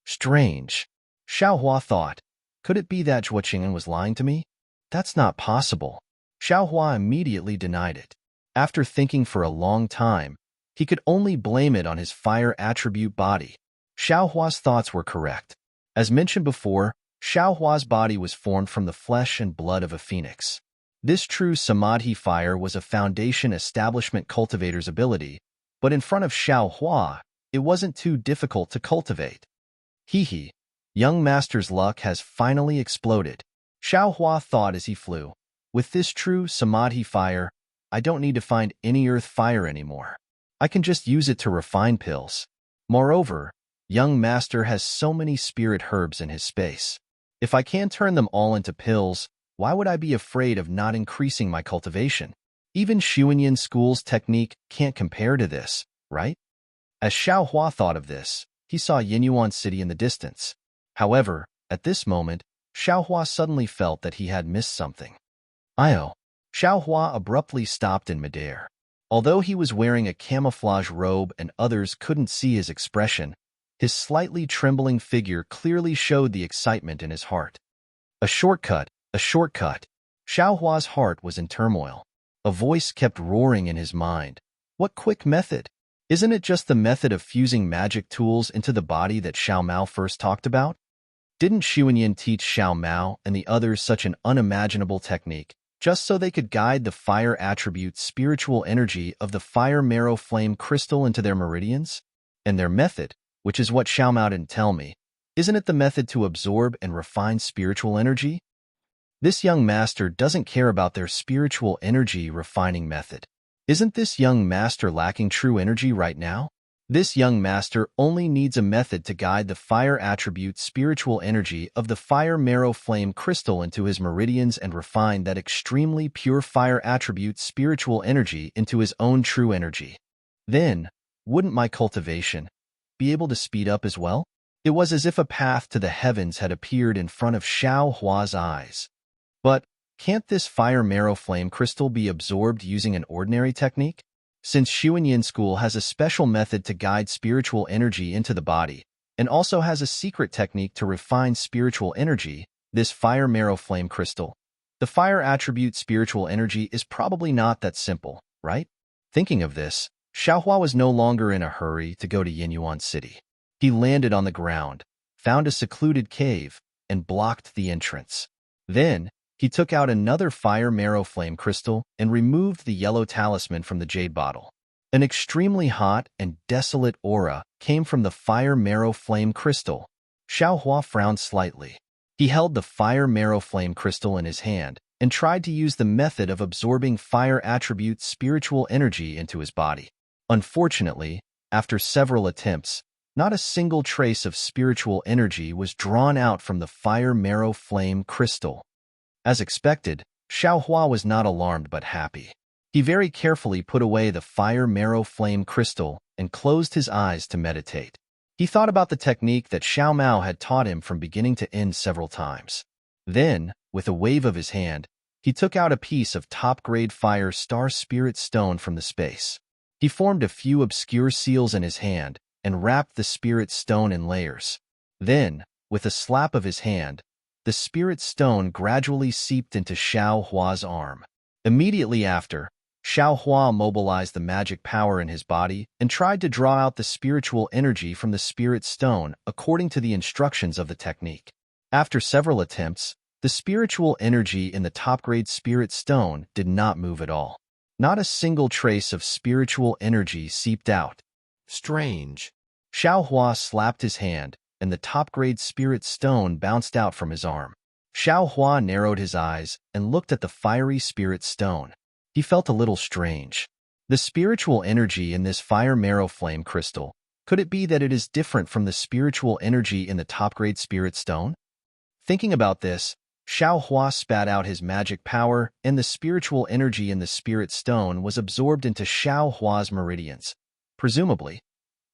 Strange. Xiao Hua thought, could it be that Zhuo Qingyuan was lying to me? That's not possible. Xiao Hua immediately denied it. After thinking for a long time, he could only blame it on his fire attribute body. Xiao Hua's thoughts were correct. As mentioned before, Xiao Hua's body was formed from the flesh and blood of a phoenix. This true samadhi fire was a foundation establishment cultivator's ability, but in front of Xiao Hua, it wasn't too difficult to cultivate. Young master's luck has finally exploded. Xiao Hua thought as he flew. With this true samadhi fire, I don't need to find any earth fire anymore. I can just use it to refine pills. Moreover, young master has so many spirit herbs in his space. If I can turn them all into pills, why would I be afraid of not increasing my cultivation? Even Xuanyin School's technique can't compare to this, right? As Xiao Hua thought of this, he saw Yinyuan City in the distance. However, at this moment, Xiao Hua suddenly felt that he had missed something. Xiao Hua abruptly stopped in midair. Although he was wearing a camouflage robe and others couldn't see his expression, his slightly trembling figure clearly showed the excitement in his heart. A shortcut, a shortcut. Xiao Hua's heart was in turmoil. A voice kept roaring in his mind. What quick method? Isn't it just the method of fusing magic tools into the body that Xiao Mao first talked about? Didn't Xuanyan teach Xiao Mao and the others such an unimaginable technique, just so they could guide the fire attribute spiritual energy of the fire marrow flame crystal into their meridians? And their method, which is what Xiao Mao didn't tell me, isn't it the method to absorb and refine spiritual energy? This young master doesn't care about their spiritual energy refining method. Isn't this young master lacking true energy right now? This young master only needs a method to guide the fire attribute spiritual energy of the fire marrow flame crystal into his meridians and refine that extremely pure fire attribute spiritual energy into his own true energy. Then, wouldn't my cultivation be able to speed up as well? It was as if a path to the heavens had appeared in front of Xiao Hua's eyes. But can't this fire marrow flame crystal be absorbed using an ordinary technique? Since Xuanyan school has a special method to guide spiritual energy into the body, and also has a secret technique to refine spiritual energy, this fire marrow flame crystal, the fire attribute spiritual energy is probably not that simple, right? Thinking of this, Xiaohua was no longer in a hurry to go to Yinyuan City. He landed on the ground, found a secluded cave, and blocked the entrance. Then, he took out another fire marrow flame crystal and removed the yellow talisman from the jade bottle. An extremely hot and desolate aura came from the fire marrow flame crystal. Xiaohua frowned slightly. He held the fire marrow flame crystal in his hand and tried to use the method of absorbing fire attribute spiritual energy into his body. Unfortunately, after several attempts, not a single trace of spiritual energy was drawn out from the fire marrow flame crystal. As expected, Xiaohua was not alarmed but happy. He very carefully put away the fire marrow flame crystal and closed his eyes to meditate. He thought about the technique that Xiao Mao had taught him from beginning to end several times. Then, with a wave of his hand, he took out a piece of top-grade fire star spirit stone from the space. He formed a few obscure seals in his hand and wrapped the spirit stone in layers. Then, with a slap of his hand, the spirit stone gradually seeped into Xiao Hua's arm. Immediately after, Xiao Hua mobilized the magic power in his body and tried to draw out the spiritual energy from the spirit stone according to the instructions of the technique. After several attempts, the spiritual energy in the top-grade spirit stone did not move at all. Not a single trace of spiritual energy seeped out. Strange. Xiao Hua slapped his hand, and the top-grade spirit stone bounced out from his arm. Xiao Hua narrowed his eyes and looked at the fiery spirit stone. He felt a little strange. The spiritual energy in this fire marrow flame crystal, could it be that it is different from the spiritual energy in the top-grade spirit stone? Thinking about this, Xiao Hua spat out his magic power, and the spiritual energy in the spirit stone was absorbed into Xiao Hua's meridians. Presumably,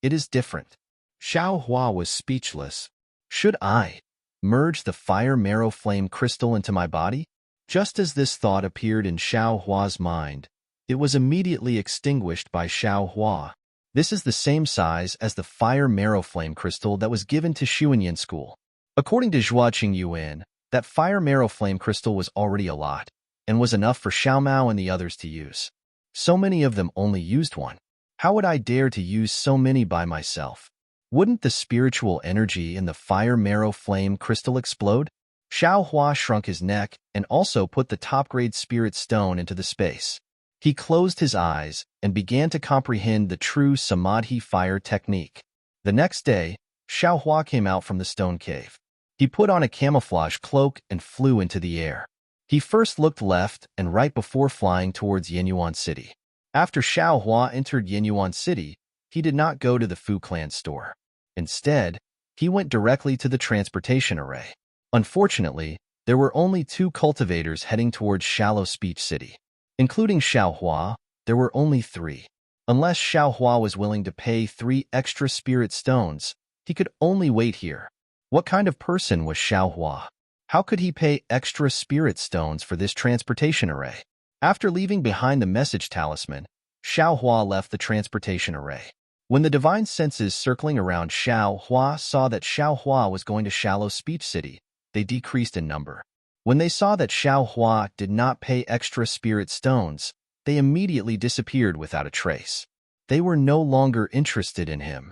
it is different. Xiao Hua was speechless. Should I merge the fire marrow flame crystal into my body? Just as this thought appeared in Xiao Hua's mind, it was immediately extinguished by Xiao Hua. This is the same size as the fire marrow flame crystal that was given to Xuanyan school. According to Zhua Qingyuan, that fire marrow flame crystal was already a lot, and was enough for Xiao Mao and the others to use. So many of them only used one. How would I dare to use so many by myself? Wouldn't the spiritual energy in the fire marrow flame crystal explode? Xiao Hua shrunk his neck and also put the top-grade spirit stone into the space. He closed his eyes and began to comprehend the true Samadhi fire technique. The next day, Xiao Hua came out from the stone cave. He put on a camouflage cloak and flew into the air. He first looked left and right before flying towards Yinyuan City. After Xiao Hua entered Yinyuan City, he did not go to the Fu Clan store. Instead, he went directly to the transportation array. Unfortunately, there were only 2 cultivators heading towards Shallow Speech City. Including Xiao Hua, there were only 3. Unless Xiao Hua was willing to pay 3 extra spirit stones, he could only wait here. What kind of person was Xiao Hua? How could he pay extra spirit stones for this transportation array? After leaving behind the message talisman, Xiao Hua left the transportation array. When the divine senses circling around Xiao Hua saw that Xiao Hua was going to Shallow Speech City, they decreased in number. When they saw that Xiao Hua did not pay extra spirit stones, they immediately disappeared without a trace. They were no longer interested in him.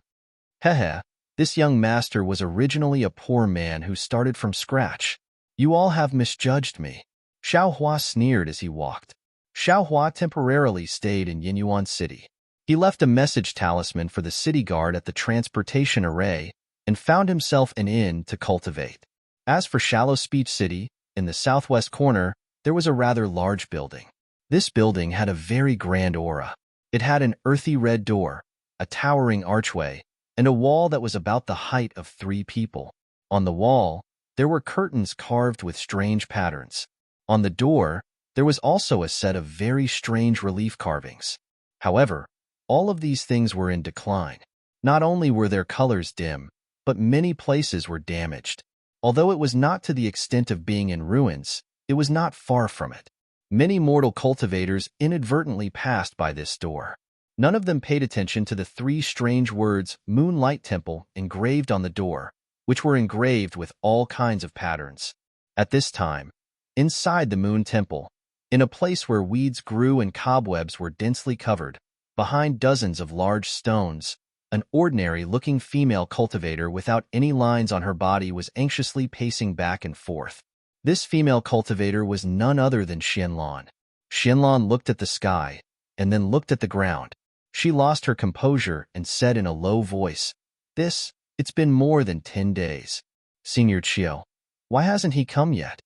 Hehe, this young master was originally a poor man who started from scratch. You all have misjudged me. Xiao Hua sneered as he walked. Xiao Hua temporarily stayed in Yinyuan City. He left a message talisman for the city guard at the transportation array and found himself an inn to cultivate. As for Shallow Speech City, in the southwest corner, there was a rather large building. This building had a very grand aura. It had an earthy red door, a towering archway, and a wall that was about the height of 3 people. On the wall, there were curtains carved with strange patterns. On the door, there was also a set of very strange relief carvings. However, all of these things were in decline. Not only were their colors dim, but many places were damaged. Although it was not to the extent of being in ruins, it was not far from it. Many mortal cultivators inadvertently passed by this door. None of them paid attention to the 3 strange words Moonlight Temple engraved on the door, which were engraved with all kinds of patterns. At this time, inside the Moon Temple, in a place where weeds grew and cobwebs were densely covered, behind dozens of large stones, an ordinary-looking female cultivator without any lines on her body was anxiously pacing back and forth. This female cultivator was none other than Xianlan. Xianlan looked at the sky, and then looked at the ground. She lost her composure and said in a low voice, It's been more than 10 days. Senior Chiu, why hasn't he come yet?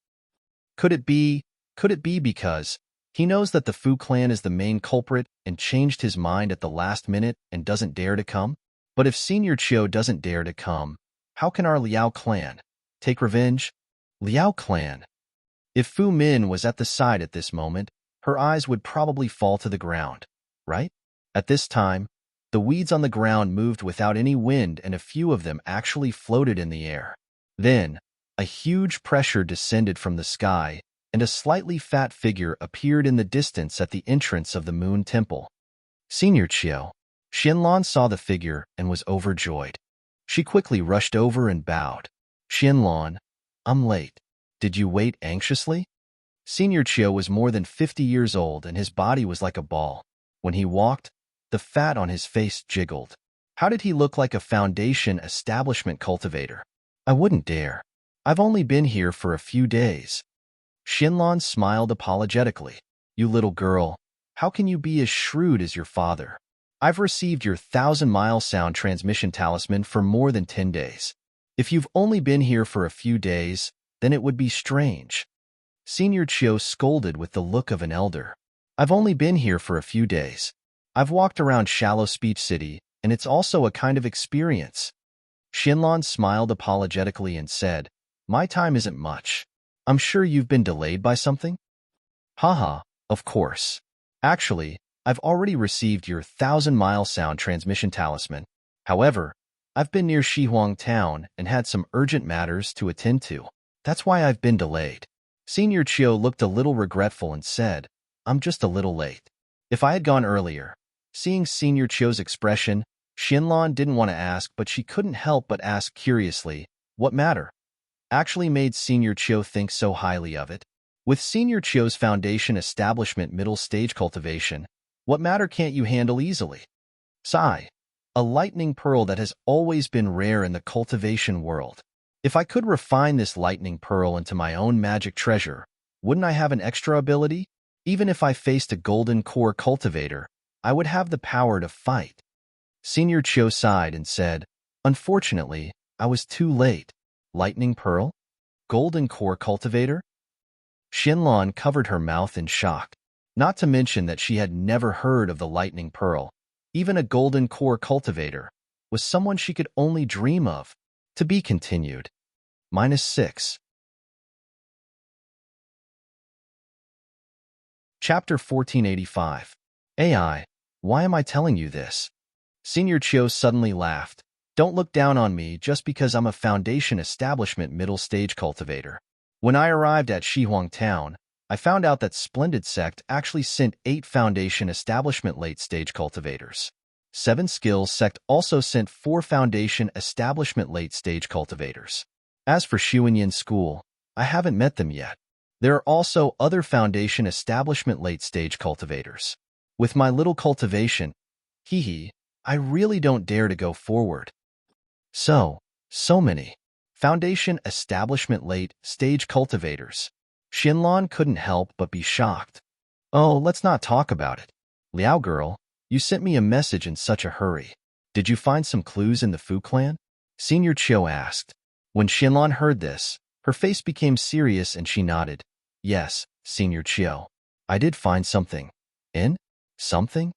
Could it be because he knows that the Fu clan is the main culprit and changed his mind at the last minute and doesn't dare to come? But if Senior Chiu doesn't dare to come, how can our Liao clan take revenge? Liao clan. If Fu Min was at the side at this moment, her eyes would probably fall to the ground, right? At this time, the weeds on the ground moved without any wind and a few of them actually floated in the air. Then, a huge pressure descended from the sky, and a slightly fat figure appeared in the distance at the entrance of the Moon Temple. Senior Chiu. Xianlan saw the figure and was overjoyed. She quickly rushed over and bowed. Xianlan, I'm late. Did you wait anxiously? Senior Chiu was more than 50 years old and his body was like a ball. When he walked, the fat on his face jiggled. How did he look like a foundation establishment cultivator? I wouldn't dare. I've only been here for a few days. Xianlan smiled apologetically. You little girl, how can you be as shrewd as your father? I've received your 1,000-mile sound transmission talisman for more than 10 days. If you've only been here for a few days, then it would be strange. Senior Chiu scolded with the look of an elder. I've only been here for a few days. I've walked around Shallow Speech City, and it's also a kind of experience. Xianlan smiled apologetically and said, My time isn't much. I'm sure you've been delayed by something? Haha, of course. Actually, I've already received your 1,000-mile sound transmission talisman. However, I've been near Shihuang Town and had some urgent matters to attend to. That's why I've been delayed. Senior Chiu looked a little regretful and said, I'm just a little late. If I had gone earlier. Seeing Senior Chiu's expression, Xianlan didn't want to ask, but she couldn't help but ask curiously, what matter? Actually made Senior Chiu think so highly of it. With Senior Chiu's foundation establishment middle stage cultivation, what matter can't you handle easily? Sigh. A lightning pearl that has always been rare in the cultivation world. If I could refine this lightning pearl into my own magic treasure, wouldn't I have an extra ability? Even if I faced a golden core cultivator, I would have the power to fight. Senior Chiu sighed and said, Unfortunately, I was too late. Lightning pearl? Golden core cultivator? Xianlan covered her mouth in shock. Not to mention that she had never heard of the lightning pearl. Even a golden core cultivator was someone she could only dream of. To be continued. -6. Chapter 1485. AI, why am I telling you this? Senior Chiu suddenly laughed. Don't look down on me just because I'm a foundation establishment middle stage cultivator. When I arrived at Shihuang Town, I found out that Splendid Sect actually sent 8 foundation establishment late stage cultivators. 7 Skills Sect also sent 4 foundation establishment late stage cultivators. As for Xuanyan School, I haven't met them yet. There are also other foundation establishment late stage cultivators. With my little cultivation, Hee hee, I really don't dare to go forward. So many. Foundation establishment late stage cultivators. Shinlon couldn't help but be shocked. Oh, let's not talk about it. Liao girl, you sent me a message in such a hurry. Did you find some clues in the Fu clan? Senior Chiu asked. When Shinlon heard this, her face became serious and she nodded. Yes, Senior Chiu. I did find something. In? Something?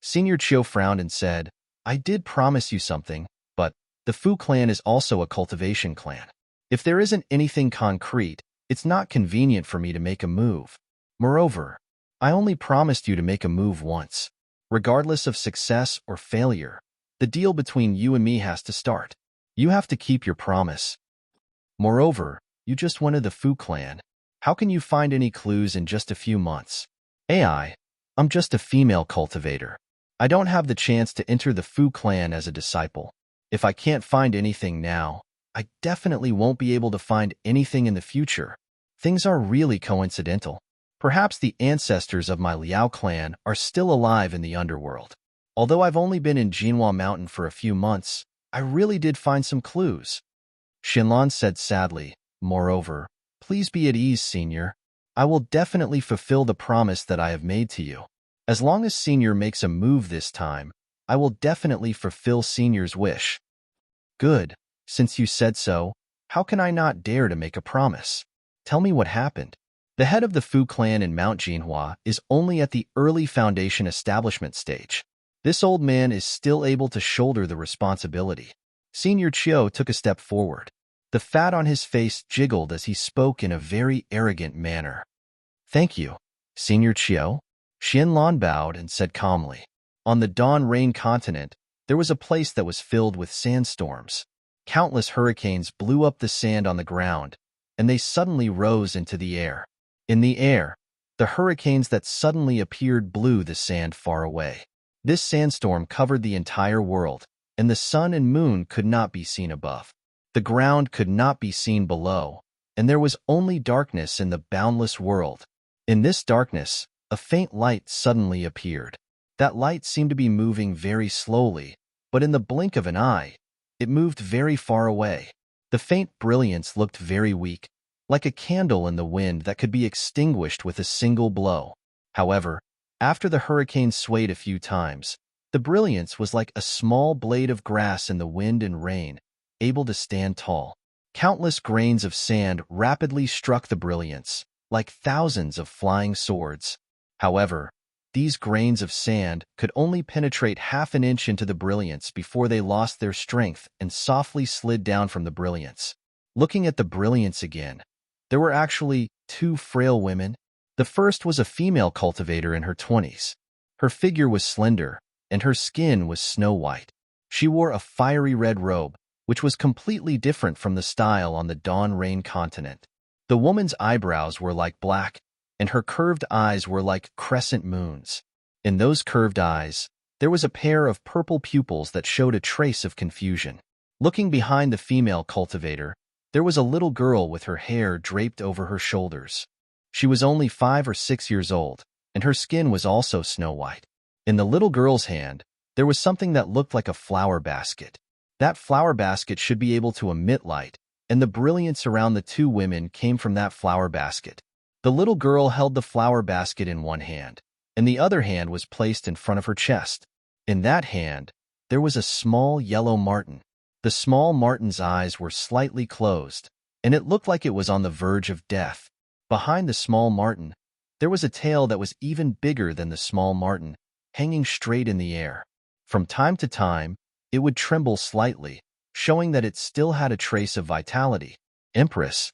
Senior Chiu frowned and said, I did promise you something, but the Fu clan is also a cultivation clan. If there isn't anything concrete, it's not convenient for me to make a move. Moreover, I only promised you to make a move once. Regardless of success or failure, the deal between you and me has to start. You have to keep your promise. Moreover, you just wanted the Fu clan. How can you find any clues in just a few months? I'm just a female cultivator. I don't have the chance to enter the Fu clan as a disciple. If I can't find anything now, I definitely won't be able to find anything in the future. Things are really coincidental. Perhaps the ancestors of my Liao clan are still alive in the underworld. Although I've only been in Jinhua Mountain for a few months, I really did find some clues. Shinlon said sadly, moreover, please be at ease, Senior. I will definitely fulfill the promise that I have made to you. As long as Senior makes a move this time, I will definitely fulfill Senior's wish. Good. Since you said so, how can I not dare to make a promise? Tell me what happened. The head of the Fu clan in Mount Jinhua is only at the early foundation establishment stage. This old man is still able to shoulder the responsibility. Senior Chiu took a step forward. The fat on his face jiggled as he spoke in a very arrogant manner. Thank you, Senior Chiu. Shinlon bowed and said calmly. On the Dawn Rain continent, there was a place that was filled with sandstorms. Countless hurricanes blew up the sand on the ground, and they suddenly rose into the air. In the air, the hurricanes that suddenly appeared blew the sand far away. This sandstorm covered the entire world, and the sun and moon could not be seen above. The ground could not be seen below, and there was only darkness in the boundless world. In this darkness, a faint light suddenly appeared. That light seemed to be moving very slowly, but in the blink of an eye, it moved very far away. The faint brilliance looked very weak, like a candle in the wind that could be extinguished with a single blow. However, after the hurricane swayed a few times, the brilliance was like a small blade of grass in the wind and rain, able to stand tall. Countless grains of sand rapidly struck the brilliance, like thousands of flying swords. However, these grains of sand could only penetrate half an inch into the brilliance before they lost their strength and softly slid down from the brilliance. Looking at the brilliance again, there were actually two frail women. The first was a female cultivator in her 20s. Her figure was slender, and her skin was snow white. She wore a fiery red robe, which was completely different from the style on the Dawn Rain continent. The woman's eyebrows were like black, and her curved eyes were like crescent moons. In those curved eyes, there was a pair of purple pupils that showed a trace of confusion. Looking behind the female cultivator, there was a little girl with her hair draped over her shoulders. She was only 5 or 6 years old, and her skin was also snow white. In the little girl's hand, there was something that looked like a flower basket. That flower basket should be able to emit light, and the brilliance around the two women came from that flower basket. The little girl held the flower basket in one hand, and the other hand was placed in front of her chest. In that hand, there was a small yellow marten. The small marten's eyes were slightly closed, and it looked like it was on the verge of death. Behind the small marten, there was a tail that was even bigger than the small marten, hanging straight in the air. From time to time, it would tremble slightly, showing that it still had a trace of vitality. Empress.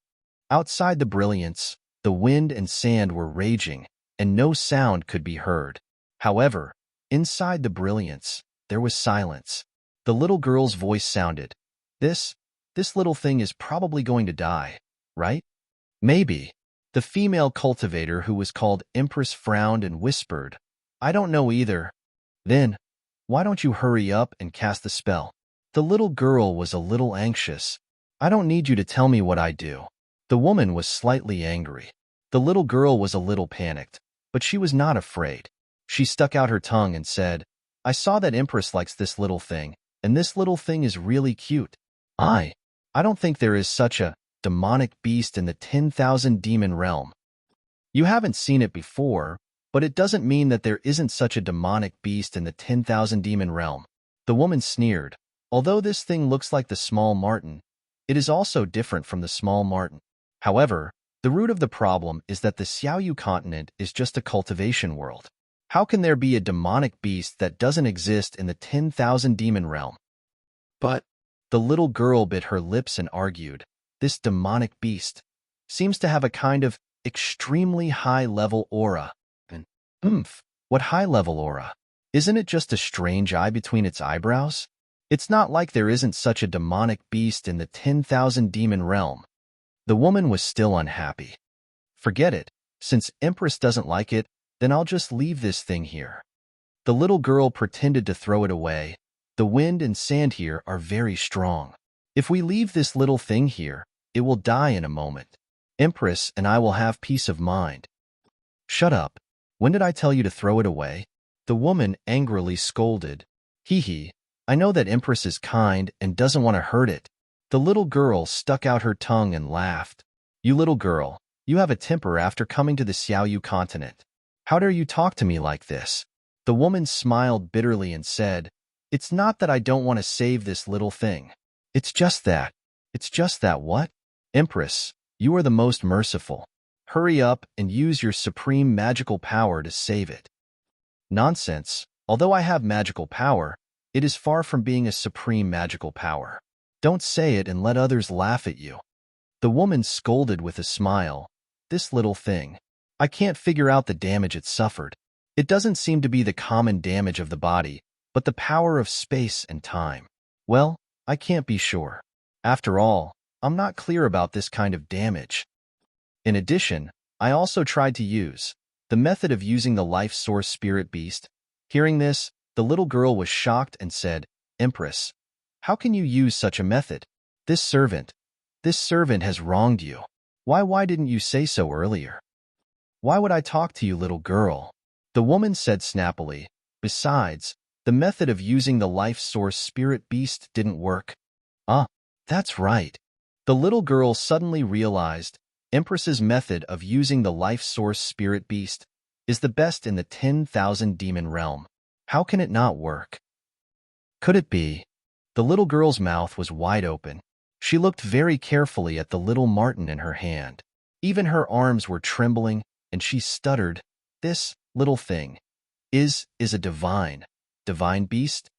Outside the brilliance, the wind and sand were raging, and no sound could be heard. However, inside the brilliance, there was silence. The little girl's voice sounded, This little thing is probably going to die, right? Maybe. The female cultivator who was called Empress frowned and whispered, I don't know either. Then, why don't you hurry up and cast the spell? The little girl was a little anxious. I don't need you to tell me what I do. The woman was slightly angry. The little girl was a little panicked, but she was not afraid. She stuck out her tongue and said, I saw that Empress likes this little thing, and this little thing is really cute. I don't think there is such a demonic beast in the 10,000 demon realm. You haven't seen it before, but it doesn't mean that there isn't such a demonic beast in the 10,000 demon realm. The woman sneered. Although this thing looks like the small marten, it is also different from the small marten. However, the root of the problem is that the Xiaoyu continent is just a cultivation world. How can there be a demonic beast that doesn't exist in the 10,000 demon realm? But the little girl bit her lips and argued, this demonic beast seems to have a kind of extremely high-level aura. And, what high-level aura? Isn't it just a strange eye between its eyebrows? It's not like there isn't such a demonic beast in the 10,000 demon realm. The woman was still unhappy. Forget it. Since Empress doesn't like it, then I'll just leave this thing here. The little girl pretended to throw it away. The wind and sand here are very strong. If we leave this little thing here, it will die in a moment. Empress and I will have peace of mind. Shut up. When did I tell you to throw it away? The woman angrily scolded. Hee, I know that Empress is kind and doesn't want to hurt it. The little girl stuck out her tongue and laughed. You little girl, you have a temper after coming to the Xiaoyu continent. How dare you talk to me like this? The woman smiled bitterly and said, It's not that I don't want to save this little thing. It's just that what? Empress, you are the most merciful. Hurry up and use your supreme magical power to save it. Nonsense. Although I have magical power, it is far from being a supreme magical power. Don't say it and let others laugh at you. The woman scolded with a smile. This little thing. I can't figure out the damage it suffered. It doesn't seem to be the common damage of the body, but the power of space and time. Well, I can't be sure. After all, I'm not clear about this kind of damage. In addition, I also tried to use the method of using the life source spirit beast. Hearing this, the little girl was shocked and said, Empress, how can you use such a method? This servant has wronged you. Why didn't you say so earlier? Why would I talk to you, little girl? The woman said snappily. Besides, the method of using the life source spirit beast didn't work. That's right. The little girl suddenly realized Empress's method of using the life source spirit beast is the best in the 10,000 demon realm. How can it not work? Could it be? The little girl's mouth was wide open. She looked very carefully at the little marten in her hand. Even her arms were trembling, and she stuttered, This little thing is a divine beast?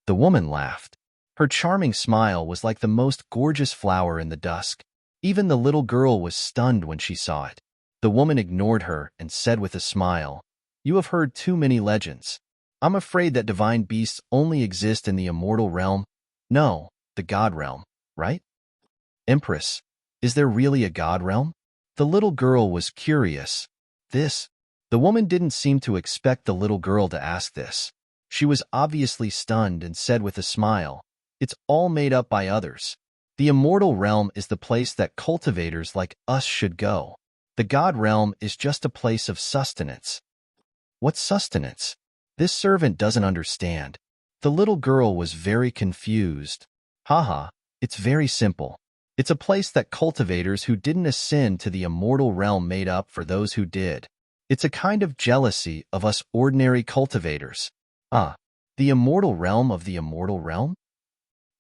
The woman laughed. Her charming smile was like the most gorgeous flower in the dusk. Even the little girl was stunned when she saw it. The woman ignored her and said with a smile, You have heard too many legends. I'm afraid that divine beasts only exist in the immortal realm. No, the god realm, right? Empress, is there really a god realm? The little girl was curious. The woman didn't seem to expect the little girl to ask this. She was obviously stunned and said with a smile, It's all made up by others. The immortal realm is the place that cultivators like us should go. The god realm is just a place of sustenance. What sustenance? This servant doesn't understand. The little girl was very confused. It's very simple. It's a place that cultivators who didn't ascend to the immortal realm made up for those who did. It's a kind of jealousy of us ordinary cultivators. The immortal realm of the immortal realm?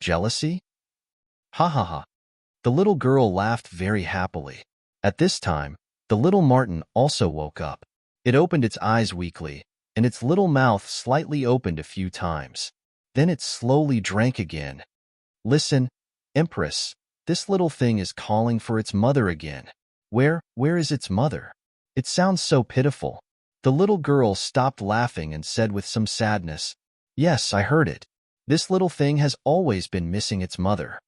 Jealousy? The little girl laughed very happily. At this time, the little marten also woke up. It opened its eyes weakly, and its little mouth slightly opened a few times. Then it slowly drank again. Listen, Empress, this little thing is calling for its mother again. Where is its mother? It sounds so pitiful. The little girl stopped laughing and said with some sadness, Yes, I heard it. This little thing has always been missing its mother.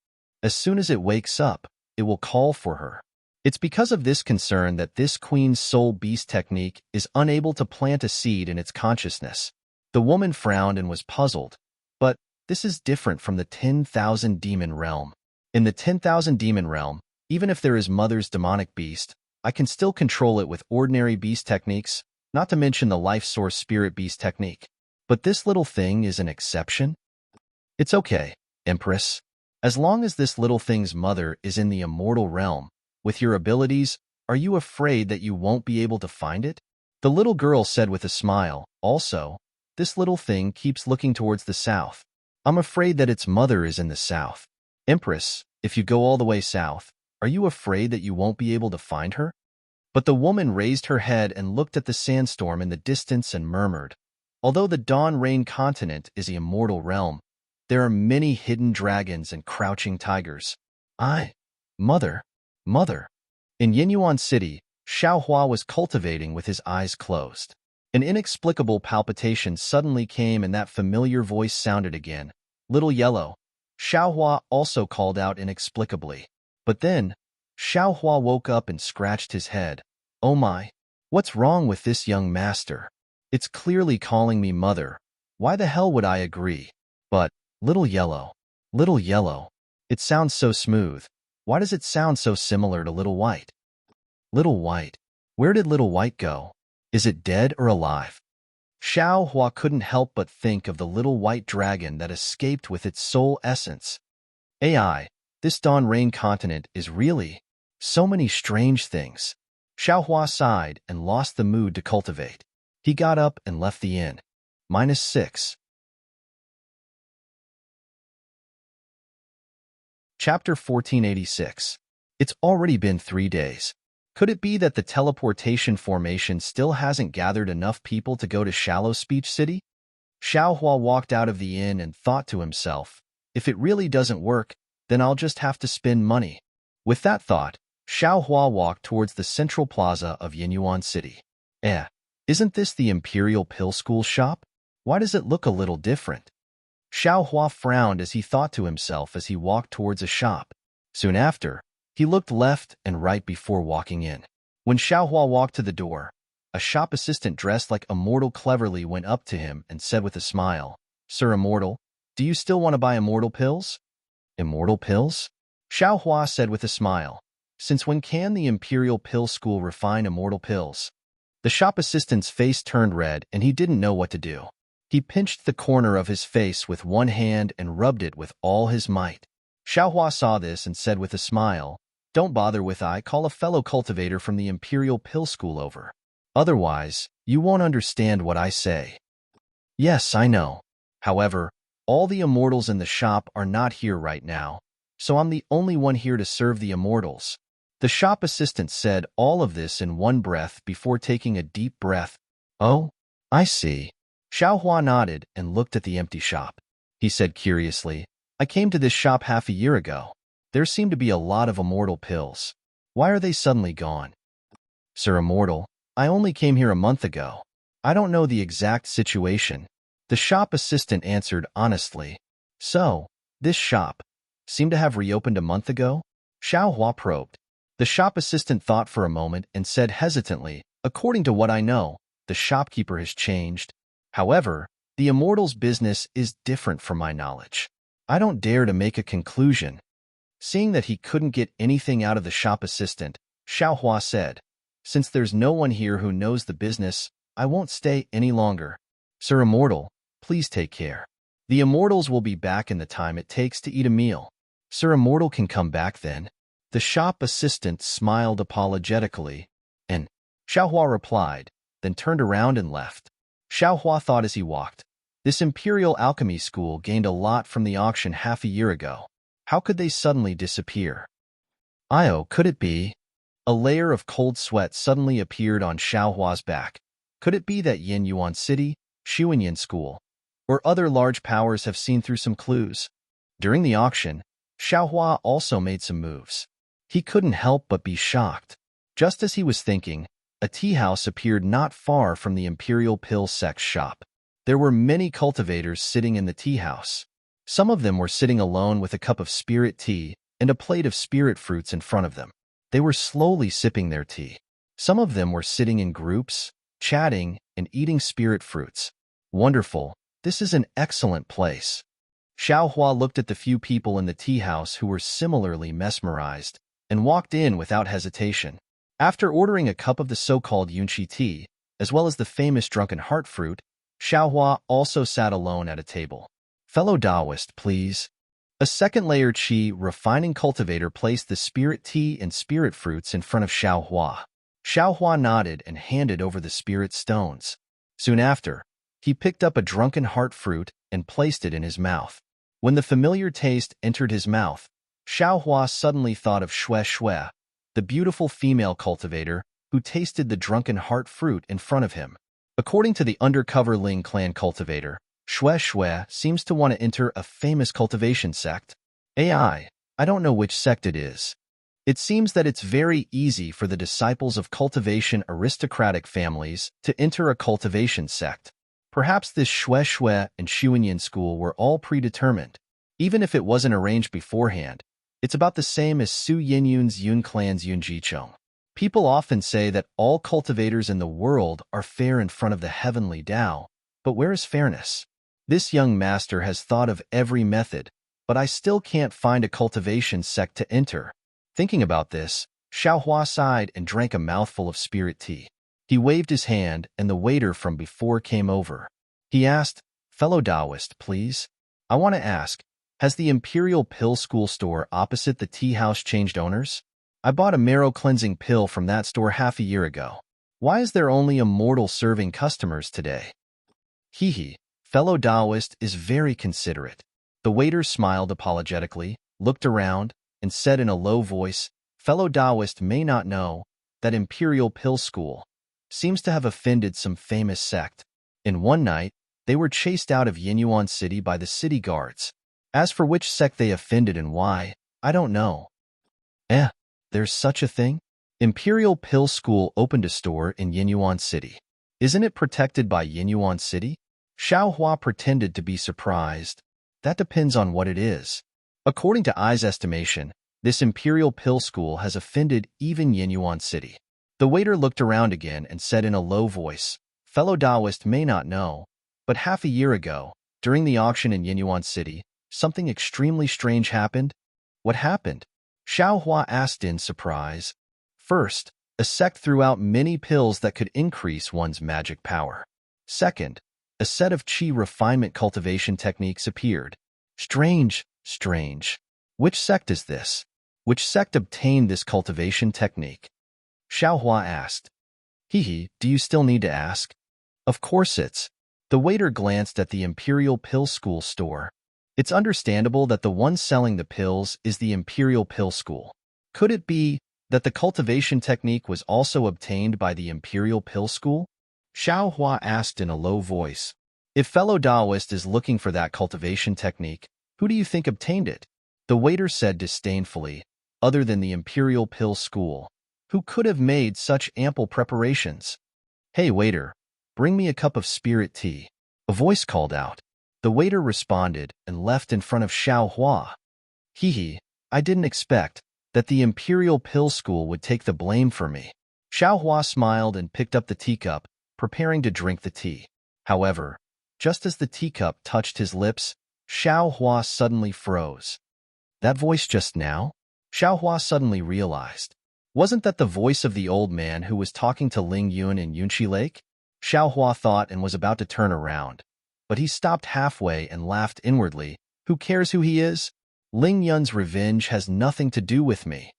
As soon as it wakes up, it will call for her. It's because of this concern that this Queen's Soul Beast technique is unable to plant a seed in its consciousness. The woman frowned and was puzzled. But this is different from the 10,000 demon realm. In the 10,000 demon realm, even if there is Mother's demonic beast, I can still control it with ordinary beast techniques, not to mention the life source spirit beast technique. But this little thing is an exception? It's okay, Empress. As long as this little thing's mother is in the immortal realm, with your abilities, are you afraid that you won't be able to find it? The little girl said with a smile. Also, this little thing keeps looking towards the south. I'm afraid that its mother is in the south. Empress, if you go all the way south, are you afraid that you won't be able to find her? But the woman raised her head and looked at the sandstorm in the distance and murmured, although the dawn rain continent is the immortal realm, there are many hidden dragons and crouching tigers. Mother, mother. In Yinyuan City, Xiaohua was cultivating with his eyes closed. An inexplicable palpitation suddenly came and that familiar voice sounded again. Little Yellow. Xiaohua also called out inexplicably. But then, Xiaohua woke up and scratched his head. Oh my, what's wrong with this young master? It's clearly calling me mother. Why the hell would I agree? But, Little Yellow. Little Yellow. It sounds so smooth. Why does it sound so similar to Little White? Little White. Where did Little White go? Is it dead or alive? Xiaohua couldn't help but think of the little white dragon that escaped with its soul essence. AI, this dawn rain continent is really so many strange things. Xiaohua sighed and lost the mood to cultivate. He got up and left the inn. -6. Chapter 1486. It's already been 3 days. Could it be that the teleportation formation still hasn't gathered enough people to go to Shallow Speech City? Xiaohua walked out of the inn and thought to himself, if it really doesn't work, then I'll just have to spend money. With that thought, Xiaohua walked towards the central plaza of Yinyuan City. Isn't this the Imperial Pill School shop? Why does it look a little different? Xiaohua frowned as he thought to himself as he walked towards a shop. Soon after, he looked left and right before walking in. When Xiaohua walked to the door, a shop assistant dressed like Immortal cleverly went up to him and said with a smile, Sir Immortal, do you still want to buy immortal pills? Immortal pills? Xiaohua said with a smile. Since when can the Imperial Pill School refine immortal pills? The shop assistant's face turned red and he didn't know what to do. He pinched the corner of his face with one hand and rubbed it with all his might. Xiaohua saw this and said with a smile, don't bother with I call a fellow cultivator from the Imperial Pill School over. Otherwise, you won't understand what I say. Yes, I know. However, all the immortals in the shop are not here right now, so I'm the only one here to serve the immortals. The shop assistant said all of this in one breath before taking a deep breath. Oh, I see. Xiaohua nodded and looked at the empty shop. He said curiously, I came to this shop half a year ago. There seemed to be a lot of immortal pills. Why are they suddenly gone? Sir Immortal, I only came here a month ago. I don't know the exact situation. The shop assistant answered honestly. So, this shop seemed to have reopened a month ago? Xiaohua probed. The shop assistant thought for a moment and said hesitantly, according to what I know, the shopkeeper has changed. However, the immortal's business is different from my knowledge. I don't dare to make a conclusion. Seeing that he couldn't get anything out of the shop assistant, Xiaohua said, since there's no one here who knows the business, I won't stay any longer. Sir Immortal, please take care. The immortals will be back in the time it takes to eat a meal. Sir Immortal can come back then. The shop assistant smiled apologetically, and Xiaohua replied, then turned around and left. Xiaohua thought as he walked, this Imperial Alchemy School gained a lot from the auction half a year ago. How could they suddenly disappear? Could it be? A layer of cold sweat suddenly appeared on Xiaohua's back. Could it be that Yinyuan City, Shuanyan School, or other large powers have seen through some clues? During the auction, Xiaohua also made some moves. He couldn't help but be shocked. Just as he was thinking, a tea house appeared not far from the Imperial Pill Sex shop. There were many cultivators sitting in the tea house. Some of them were sitting alone with a cup of spirit tea and a plate of spirit fruits in front of them. They were slowly sipping their tea. Some of them were sitting in groups, chatting, and eating spirit fruits. Wonderful, this is an excellent place. Xiaohua looked at the few people in the tea house who were similarly mesmerized and walked in without hesitation. After ordering a cup of the so-called yunqi tea, as well as the famous drunken heart fruit, Xiaohua also sat alone at a table. Fellow Taoist, please. A second layer Qi refining cultivator placed the spirit tea and spirit fruits in front of Xiaohua. Xiaohua nodded and handed over the spirit stones. Soon after, he picked up a drunken heart fruit and placed it in his mouth. When the familiar taste entered his mouth, Xiaohua suddenly thought of Xue Xue, the beautiful female cultivator who tasted the drunken heart fruit in front of him. According to the undercover Ling clan cultivator, Xue Xue seems to want to enter a famous cultivation sect. I don't know which sect it is. It seems that it's very easy for the disciples of cultivation aristocratic families to enter a cultivation sect. Perhaps this Xue Xue and Xuanyan school were all predetermined. Even if it wasn't arranged beforehand, it's about the same as Su Yinyun's Yun clan's Yunjicheng. People often say that all cultivators in the world are fair in front of the heavenly Tao, but where is fairness? This young master has thought of every method, but I still can't find a cultivation sect to enter. Thinking about this, Xiaohua sighed and drank a mouthful of spirit tea. He waved his hand, and the waiter from before came over. He asked, "Fellow Taoist, please. I want to ask, has the Imperial Pill School store opposite the tea house changed owners? I bought a marrow-cleansing pill from that store half a year ago. Why is there only a mortal serving customers today?" Hee. Fellow Taoist is very considerate. The waiter smiled apologetically, looked around, and said in a low voice, "Fellow Taoist may not know that Imperial Pill School seems to have offended some famous sect. In one night, they were chased out of Yinyuan City by the city guards. As for which sect they offended and why, I don't know." There's such a thing? Imperial Pill School opened a store in Yinyuan City. Isn't it protected by Yinyuan City? Xiaohua pretended to be surprised. That depends on what it is. According to I's estimation, this Imperial Pill School has offended even Yinyuan City. The waiter looked around again and said in a low voice, "Fellow Taoist may not know, but half a year ago, during the auction in Yinyuan City, something extremely strange happened." "What happened?" Xiaohua asked in surprise. "First, a sect threw out many pills that could increase one's magic power. Second, a set of Qi refinement cultivation techniques appeared. Strange. Which sect is this? Which sect obtained this cultivation technique?" Xiaohua asked. Do you still need to ask? Of course it's. The waiter glanced at the Imperial Pill School store. It's understandable that the one selling the pills is the Imperial Pill School. Could it be that the cultivation technique was also obtained by the Imperial Pill School? Xiaohua asked in a low voice. If fellow Taoist is looking for that cultivation technique, who do you think obtained it? The waiter said disdainfully, other than the Imperial Pill School. Who could have made such ample preparations? "Hey waiter, bring me a cup of spirit tea," a voice called out. The waiter responded and left in front of Xiaohua. I didn't expect that the Imperial Pill School would take the blame for me. Xiaohua smiled and picked up the teacup, preparing to drink the tea. However, just as the teacup touched his lips, Xiaohua suddenly froze. That voice just now? Xiaohua suddenly realized. Wasn't that the voice of the old man who was talking to Ling Yun in Yunqi Lake? Xiaohua thought and was about to turn around. But he stopped halfway and laughed inwardly. Who cares who he is? Ling Yun's revenge has nothing to do with me.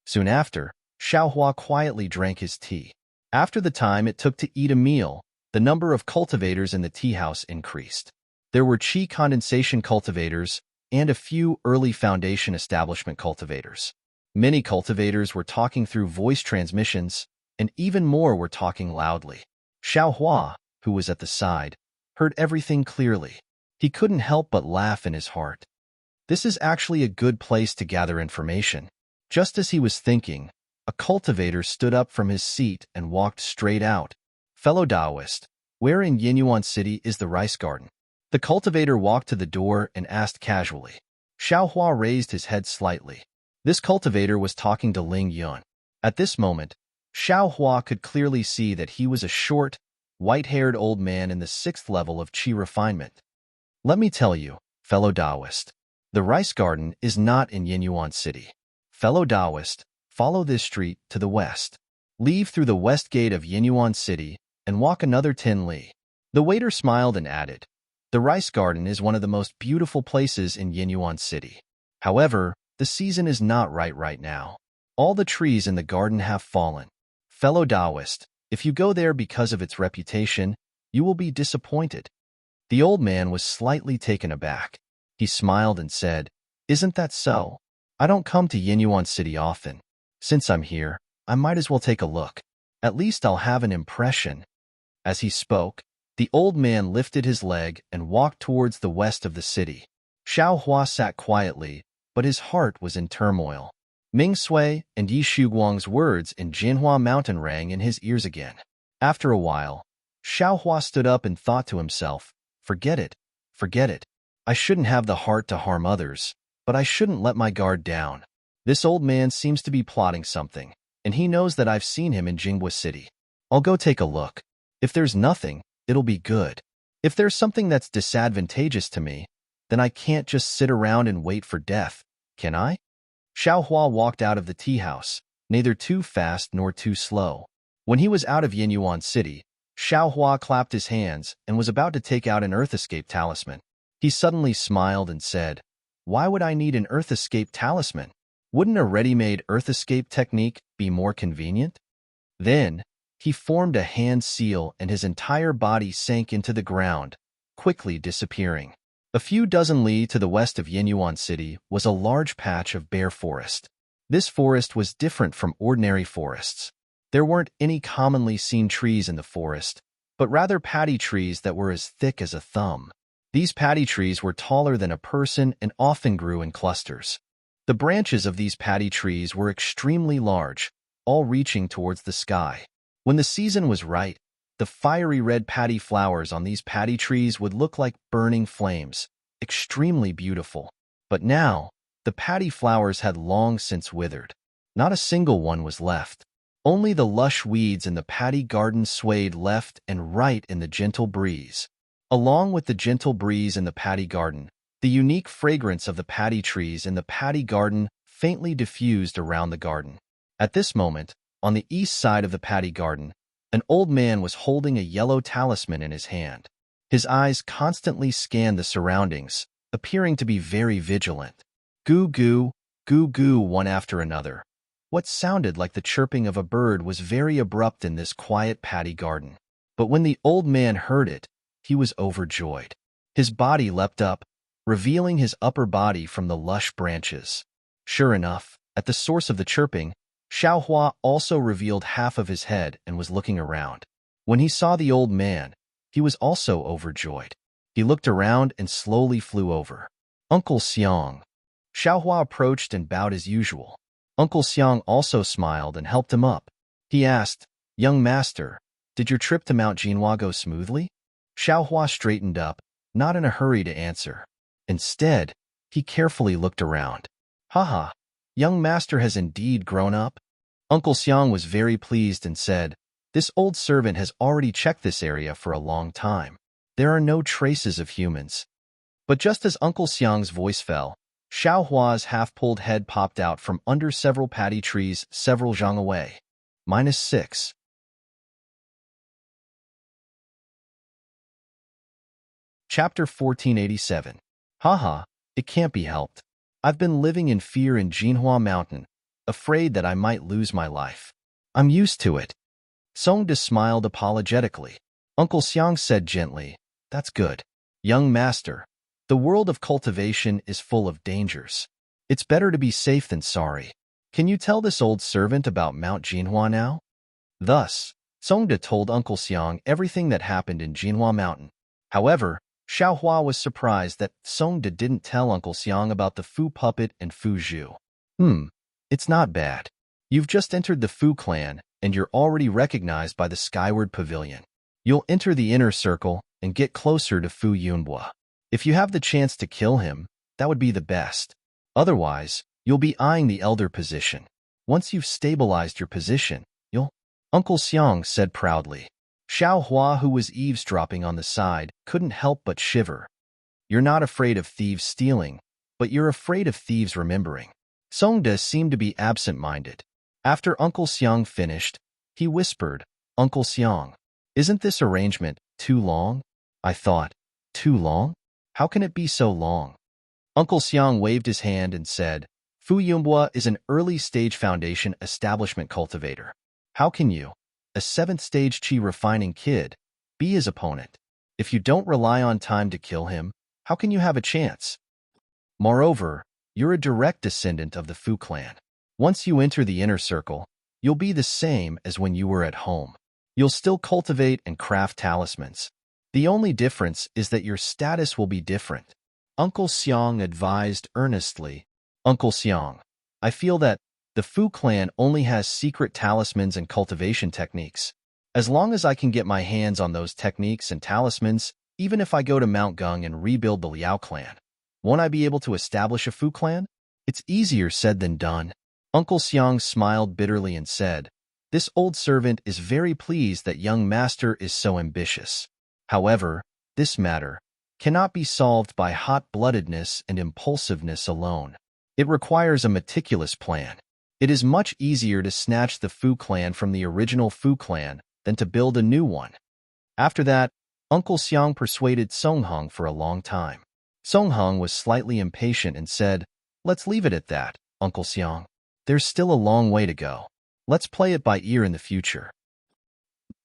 Soon after, Xiaohua quietly drank his tea. After the time it took to eat a meal, the number of cultivators in the tea house increased. There were Qi condensation cultivators and a few early foundation establishment cultivators. Many cultivators were talking through voice transmissions, and even more were talking loudly. Xiaohua, who was at the side, heard everything clearly. He couldn't help but laugh in his heart. This is actually a good place to gather information. Just as he was thinking, a cultivator stood up from his seat and walked straight out. "Fellow Taoist, where in Yinyuan City is the rice garden?" The cultivator walked to the door and asked casually. Xiaohua raised his head slightly. This cultivator was talking to Ling Yun. At this moment, Xiaohua could clearly see that he was a short, white-haired old man in the 6th level of Qi refinement. "Let me tell you, fellow Taoist, the rice garden is not in Yinyuan City. Fellow Taoist, follow this street to the west. Leave through the west gate of Yinyuan City and walk another 10 li. The waiter smiled and added, "The rice garden is one of the most beautiful places in Yinyuan City. However, the season is not right now. All the trees in the garden have fallen. Fellow Taoist, if you go there because of its reputation, you will be disappointed." The old man was slightly taken aback. He smiled and said, "Isn't that so? I don't come to Yinyuan City often. Since I'm here, I might as well take a look. At least I'll have an impression." As he spoke, the old man lifted his leg and walked towards the west of the city. Xiao Hua sat quietly, but his heart was in turmoil. Ming Sui and Yi Shuguang's words in Jinhua Mountain rang in his ears again. After a while, Xiao Hua stood up and thought to himself, forget it. I shouldn't have the heart to harm others, but I shouldn't let my guard down. This old man seems to be plotting something, and he knows that I've seen him in Jinghua City. I'll go take a look. If there's nothing, it'll be good. If there's something that's disadvantageous to me, then I can't just sit around and wait for death, can I? Xiao Hua walked out of the tea house, neither too fast nor too slow. When he was out of Yinyuan City, Xiao Hua clapped his hands and was about to take out an Earth Escape talisman. He suddenly smiled and said, "Why would I need an Earth Escape talisman? Wouldn't a ready-made Earth Escape technique be more convenient?" Then, he formed a hand seal and his entire body sank into the ground, quickly disappearing. A few dozen li to the west of Yinyuan City was a large patch of bare forest. This forest was different from ordinary forests. There weren't any commonly seen trees in the forest, but rather paddy trees that were as thick as a thumb. These paddy trees were taller than a person and often grew in clusters. The branches of these paddy trees were extremely large, all reaching towards the sky. When the season was right, the fiery red paddy flowers on these paddy trees would look like burning flames, extremely beautiful. But now, the paddy flowers had long since withered. Not a single one was left. Only the lush weeds in the paddy garden swayed left and right in the gentle breeze. Along with the gentle breeze in the paddy garden, the unique fragrance of the paddy trees in the paddy garden faintly diffused around the garden. At this moment, on the east side of the paddy garden, an old man was holding a yellow talisman in his hand. His eyes constantly scanned the surroundings, appearing to be very vigilant. Goo goo, one after another. What sounded like the chirping of a bird was very abrupt in this quiet paddy garden. But when the old man heard it, he was overjoyed. His body leapt up, revealing his upper body from the lush branches. Sure enough, at the source of the chirping, Xiao Hua also revealed half of his head and was looking around. When he saw the old man, he was also overjoyed. He looked around and slowly flew over. "Uncle Xiang." Xiao Hua approached and bowed as usual. Uncle Xiang also smiled and helped him up. He asked, "Young master, did your trip to Mount Jinhua go smoothly?" Xiao Hua straightened up, not in a hurry to answer. Instead, he carefully looked around. "Haha, young master has indeed grown up." Uncle Xiang was very pleased and said, "This old servant has already checked this area for a long time. There are no traces of humans." But just as Uncle Xiang's voice fell, Xiao Hua's half-pulled head popped out from under several paddy trees several zhang away. -6. Chapter 1487. Haha, it can't be helped. I've been living in fear in Jinhua Mountain, afraid that I might lose my life. I'm used to it. Songda smiled apologetically. Uncle Xiang said gently, "That's good. Young master, the world of cultivation is full of dangers. It's better to be safe than sorry. Can you tell this old servant about Mount Jinhua now?" Thus, Songda told Uncle Xiang everything that happened in Jinhua Mountain. However, Xiao Hua was surprised that Songda didn't tell Uncle Xiang about the Fu puppet and Fu Zhu. It's not bad. You've just entered the Fu clan, and you're already recognized by the Skyward Pavilion. You'll enter the inner circle and get closer to Fu Yunhua. If you have the chance to kill him, that would be the best. Otherwise, you'll be eyeing the elder position. Once you've stabilized your position, you'll... Uncle Xiang said proudly. Xiao Hua, who was eavesdropping on the side, couldn't help but shiver. You're not afraid of thieves stealing, but you're afraid of thieves remembering. Songda seemed to be absent-minded. After Uncle Xiang finished, he whispered, "Uncle Xiang, isn't this arrangement too long?" I thought, too long? How can it be so long? Uncle Xiang waved his hand and said, Fu Yumbua is an early-stage foundation establishment cultivator. How can you, a 7th-stage qi refining kid, be his opponent? If you don't rely on time to kill him, how can you have a chance? Moreover, you're a direct descendant of the Fu clan. Once you enter the inner circle, you'll be the same as when you were at home. You'll still cultivate and craft talismans. The only difference is that your status will be different. Uncle Xiang advised earnestly. Uncle Xiang, I feel that the Fu clan only has secret talismans and cultivation techniques. As long as I can get my hands on those techniques and talismans, even if I go to Mount Gung and rebuild the Liao clan, won't I be able to establish a Fu clan? It's easier said than done. Uncle Xiang smiled bitterly and said, This old servant is very pleased that young master is so ambitious. However, this matter cannot be solved by hot-bloodedness and impulsiveness alone. It requires a meticulous plan. It is much easier to snatch the Fu clan from the original Fu clan than to build a new one. After that, Uncle Xiang persuaded Song Hong for a long time. Song Hong was slightly impatient and said, Let's leave it at that, Uncle Xiang. There's still a long way to go. Let's play it by ear in the future.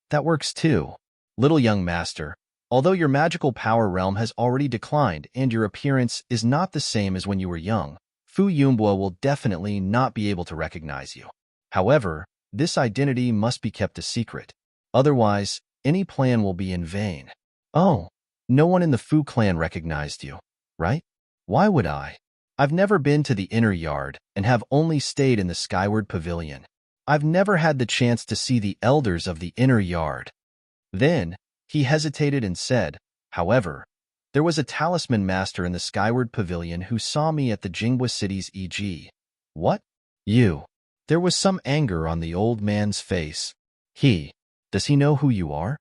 That works too. Little young master, although your magical power realm has already declined and your appearance is not the same as when you were young, Fu Yumbua will definitely not be able to recognize you. However, this identity must be kept a secret. Otherwise, any plan will be in vain. Oh, no one in the Fu clan recognized you, right? Why would I? I've never been to the inner yard and have only stayed in the skyward pavilion. I've never had the chance to see the elders of the inner yard. Then, he hesitated and said, However, there was a talisman master in the skyward pavilion who saw me at the Jinghua city's E.G. What? You. There was some anger on the old man's face. Does he know who you are?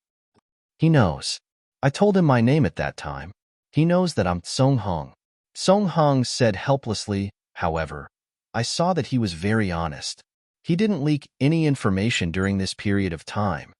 He knows. I told him my name at that time. He knows that I'm Song Hong. Song Hong said helplessly, However, I saw that he was very honest. He didn't leak any information during this period of time.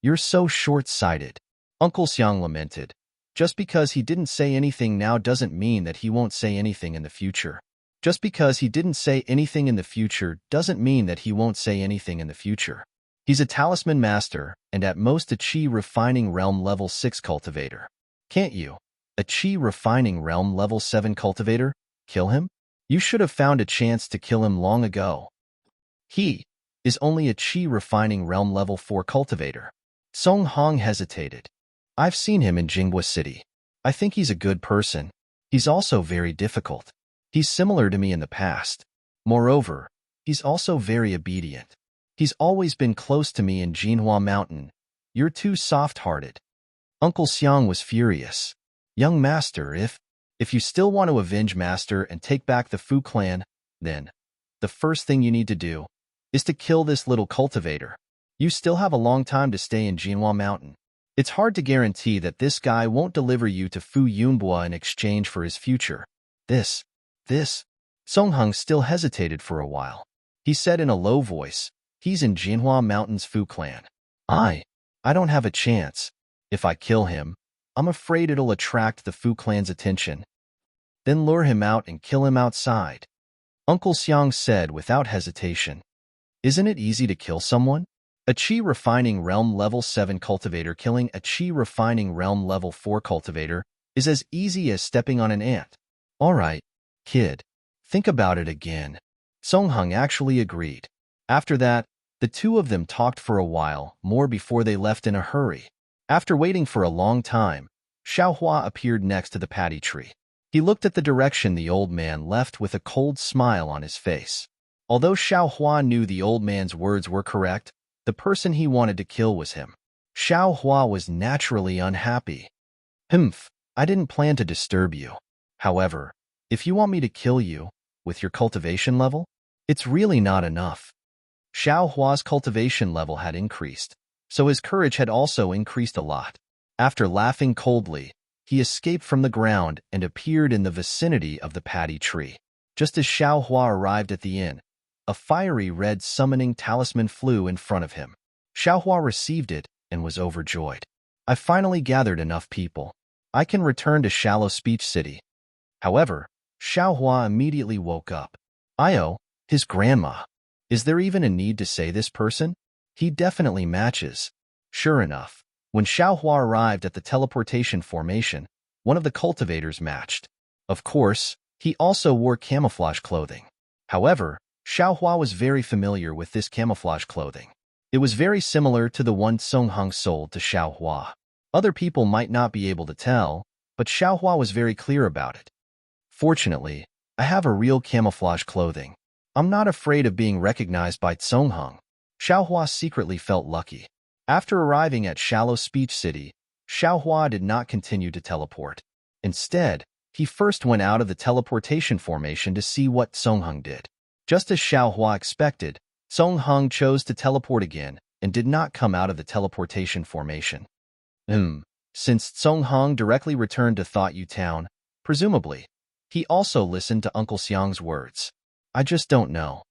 You're so short-sighted. Uncle Xiang lamented. Just because he didn't say anything now doesn't mean that he won't say anything in the future. Just because he didn't say anything in the future doesn't mean that he won't say anything in the future. He's a talisman master and at most a Qi refining realm level 6 cultivator. Can't you, a Qi refining realm level 7 cultivator, kill him? You should have found a chance to kill him long ago. He is only a Qi refining realm level 4 cultivator. Song Hong hesitated. I've seen him in Jinghua City. I think he's a good person. He's also very difficult. He's similar to me in the past. Moreover, he's also very obedient. He's always been close to me in Jinhua Mountain. You're too soft-hearted. Uncle Xiang was furious. Young master, if you still want to avenge master and take back the Fu clan, then the first thing you need to do is to kill this little cultivator. You still have a long time to stay in Jinhua Mountain. It's hard to guarantee that this guy won't deliver you to Fu Yumbua in exchange for his future. This. Song Hong still hesitated for a while. He said in a low voice, He's in Jinhua Mountain's Fu clan. I don't have a chance. If I kill him, I'm afraid it'll attract the Fu clan's attention. Then lure him out and kill him outside. Uncle Xiang said without hesitation. Isn't it easy to kill someone? A Qi refining realm level 7 cultivator killing a Qi refining realm level 4 cultivator is as easy as stepping on an ant. All right, kid. Think about it again. Song Hong actually agreed. After that, the two of them talked for a while more before they left in a hurry. After waiting for a long time, Xiaohua appeared next to the paddy tree. He looked at the direction the old man left with a cold smile on his face. Although Xiaohua knew the old man's words were correct, the person he wanted to kill was him. Xiaohua was naturally unhappy. I didn't plan to disturb you. However, if you want me to kill you, with your cultivation level, it's really not enough. Xiaohua's cultivation level had increased, so his courage had also increased a lot. After laughing coldly, he escaped from the ground and appeared in the vicinity of the paddy tree. Just as Xiaohua arrived at the inn, a fiery red summoning talisman flew in front of him. Xiaohua received it and was overjoyed. I finally gathered enough people. I can return to Shallow Speech City. However, Xiaohua immediately woke up. Io, his grandma. Is there even a need to say this person? He definitely matches. Sure enough, when Xiaohua arrived at the teleportation formation, one of the cultivators matched. Of course, he also wore camouflage clothing. However, Xiaohua was very familiar with this camouflage clothing. It was very similar to the one Song Hong sold to Xiaohua. Other people might not be able to tell, but Xiaohua was very clear about it. Fortunately, I have a real camouflage clothing. I'm not afraid of being recognized by Song Hong. Xiaohua secretly felt lucky. After arriving at Shallow Speech City, Xiaohua did not continue to teleport. Instead, he first went out of the teleportation formation to see what Song Hong did. Just as Xiaohua expected, Song Hong chose to teleport again and did not come out of the teleportation formation. Since Song Hong directly returned to Thought You Town, presumably, he also listened to Uncle Xiang's words. I just don't know.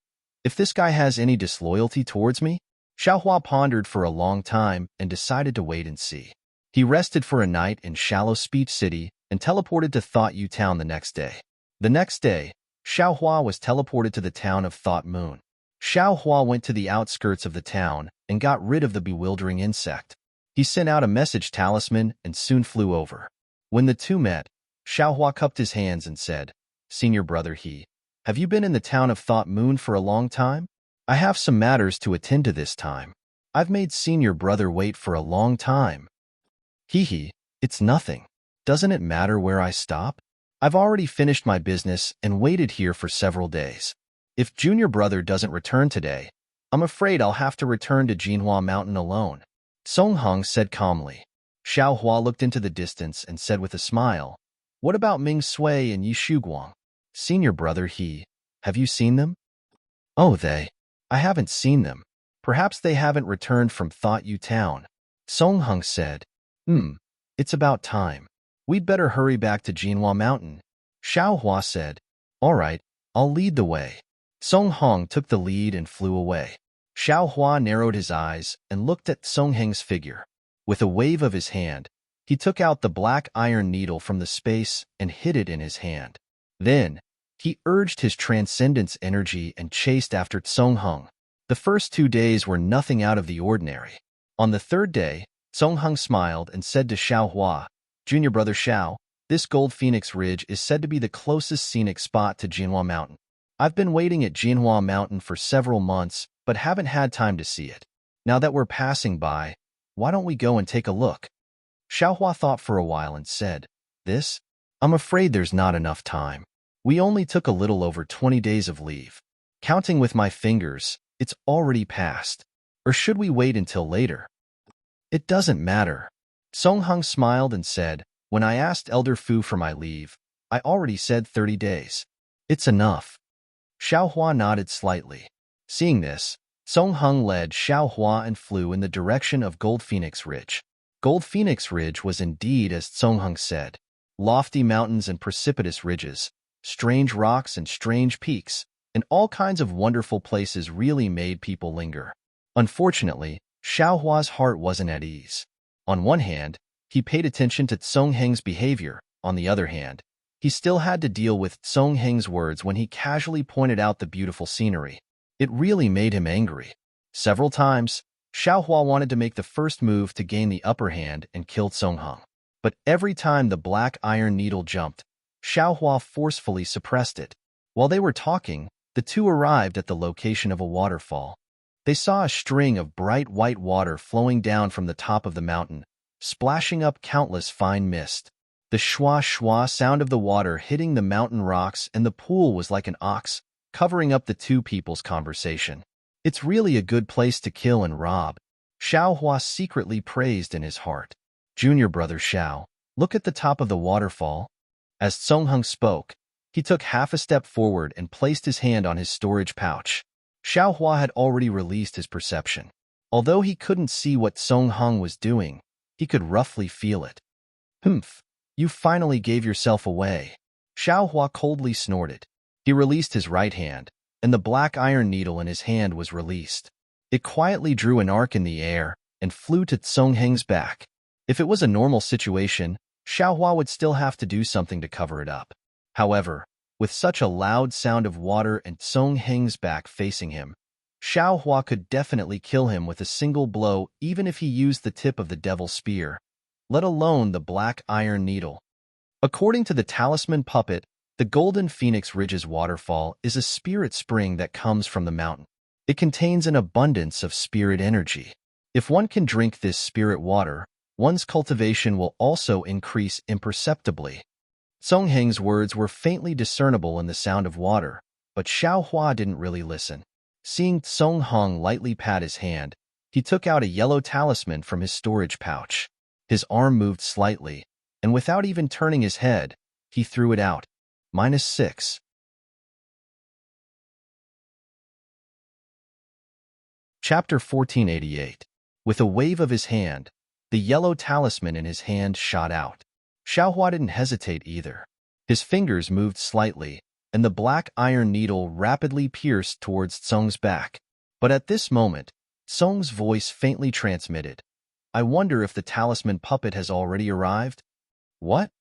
If this guy has any disloyalty towards me? Xiaohua pondered for a long time and decided to wait and see. He rested for a night in Shallow Speech City and teleported to Thought You Town the next day. The next day, Xiaohua was teleported to the town of Thought Moon. Xiaohua went to the outskirts of the town and got rid of the bewildering insect. He sent out a message talisman and soon flew over. When the two met, Xiaohua cupped his hands and said, "Senior brother He, have you been in the town of Thought Moon for a long time? I have some matters to attend to this time. I've made senior brother wait for a long time." He, it's nothing. Doesn't it matter where I stop? I've already finished my business and waited here for several days. If junior brother doesn't return today, I'm afraid I'll have to return to Jinhua Mountain alone. Song Hong said calmly. Xiaohua looked into the distance and said with a smile, "What about Ming Sui and Yi Shuguang? Senior brother He, have you seen them?" "Oh, I haven't seen them. Perhaps they haven't returned from Thought You Town." Song Hong said, It's about time. We'd better hurry back to Jinhua Mountain." Xiaohua said, "All right, I'll lead the way." Song Hong took the lead and flew away. Xiaohua narrowed his eyes and looked at Song Heng's figure. With a wave of his hand, he took out the black iron needle from the space and hid it in his hand. Then, he urged his transcendence energy and chased after Song Hong. The first 2 days were nothing out of the ordinary. On the third day, Song Hong smiled and said to Xiaohua, "Junior brother Xiao, this Gold Phoenix Ridge is said to be the closest scenic spot to Jinhua Mountain. I've been waiting at Jinhua Mountain for several months, but haven't had time to see it. Now that we're passing by, why don't we go and take a look?" Xiaohua thought for a while and said, "This? I'm afraid there's not enough time. We only took a little over 20 days of leave. Counting with my fingers, it's already passed. Or should we wait until later?" "It doesn't matter." Song Hong smiled and said, "When I asked Elder Fu for my leave, I already said 30 days. It's enough." Xiaohua nodded slightly. Seeing this, Song Hong led Xiaohua and flew in the direction of Gold Phoenix Ridge. Gold Phoenix Ridge was indeed as Song Hong said. Lofty mountains and precipitous ridges, strange rocks and strange peaks, and all kinds of wonderful places really made people linger. Unfortunately, Xiaohua's heart wasn't at ease. On one hand, he paid attention to Song Heng's behavior. On the other hand, he still had to deal with Song Heng's words when he casually pointed out the beautiful scenery. It really made him angry. Several times, Xiaohua wanted to make the first move to gain the upper hand and kill Song Hong. But every time the black iron needle jumped, Xiaohua forcefully suppressed it. While they were talking, the two arrived at the location of a waterfall. They saw a string of bright white water flowing down from the top of the mountain, splashing up countless fine mist. The shwa-shwa sound of the water hitting the mountain rocks and the pool was like an ox, covering up the two people's conversation. "It's really a good place to kill and rob," Xiaohua secretly praised in his heart. "Junior brother Xiao, look at the top of the waterfall." As Song Hong spoke, he took half a step forward and placed his hand on his storage pouch. Xiaohua had already released his perception. Although he couldn't see what Song Hong was doing, he could roughly feel it. "Humph, you finally gave yourself away." Xiaohua coldly snorted. He released his right hand, and the black iron needle in his hand was released. It quietly drew an arc in the air and flew to Song Heng's back. If it was a normal situation, Xiaohua would still have to do something to cover it up. However, with such a loud sound of water and Song Heng's back facing him, Xiaohua could definitely kill him with a single blow even if he used the tip of the devil's spear, let alone the black iron needle. According to the talisman puppet, the Golden Phoenix Ridge's waterfall is a spirit spring that comes from the mountain. It contains an abundance of spirit energy. If one can drink this spirit water, one's cultivation will also increase imperceptibly. Song Heng's words were faintly discernible in the sound of water, but Xiaohua didn't really listen. Seeing Song Heng lightly pat his hand, he took out a yellow talisman from his storage pouch. His arm moved slightly, and without even turning his head, he threw it out. -6. Chapter 1488. With a wave of his hand, the yellow talisman in his hand shot out. Xiaohua didn't hesitate either. His fingers moved slightly, and the black iron needle rapidly pierced towards Song's back. But at this moment, Song's voice faintly transmitted, "I wonder if the talisman puppet has already arrived?" "What?"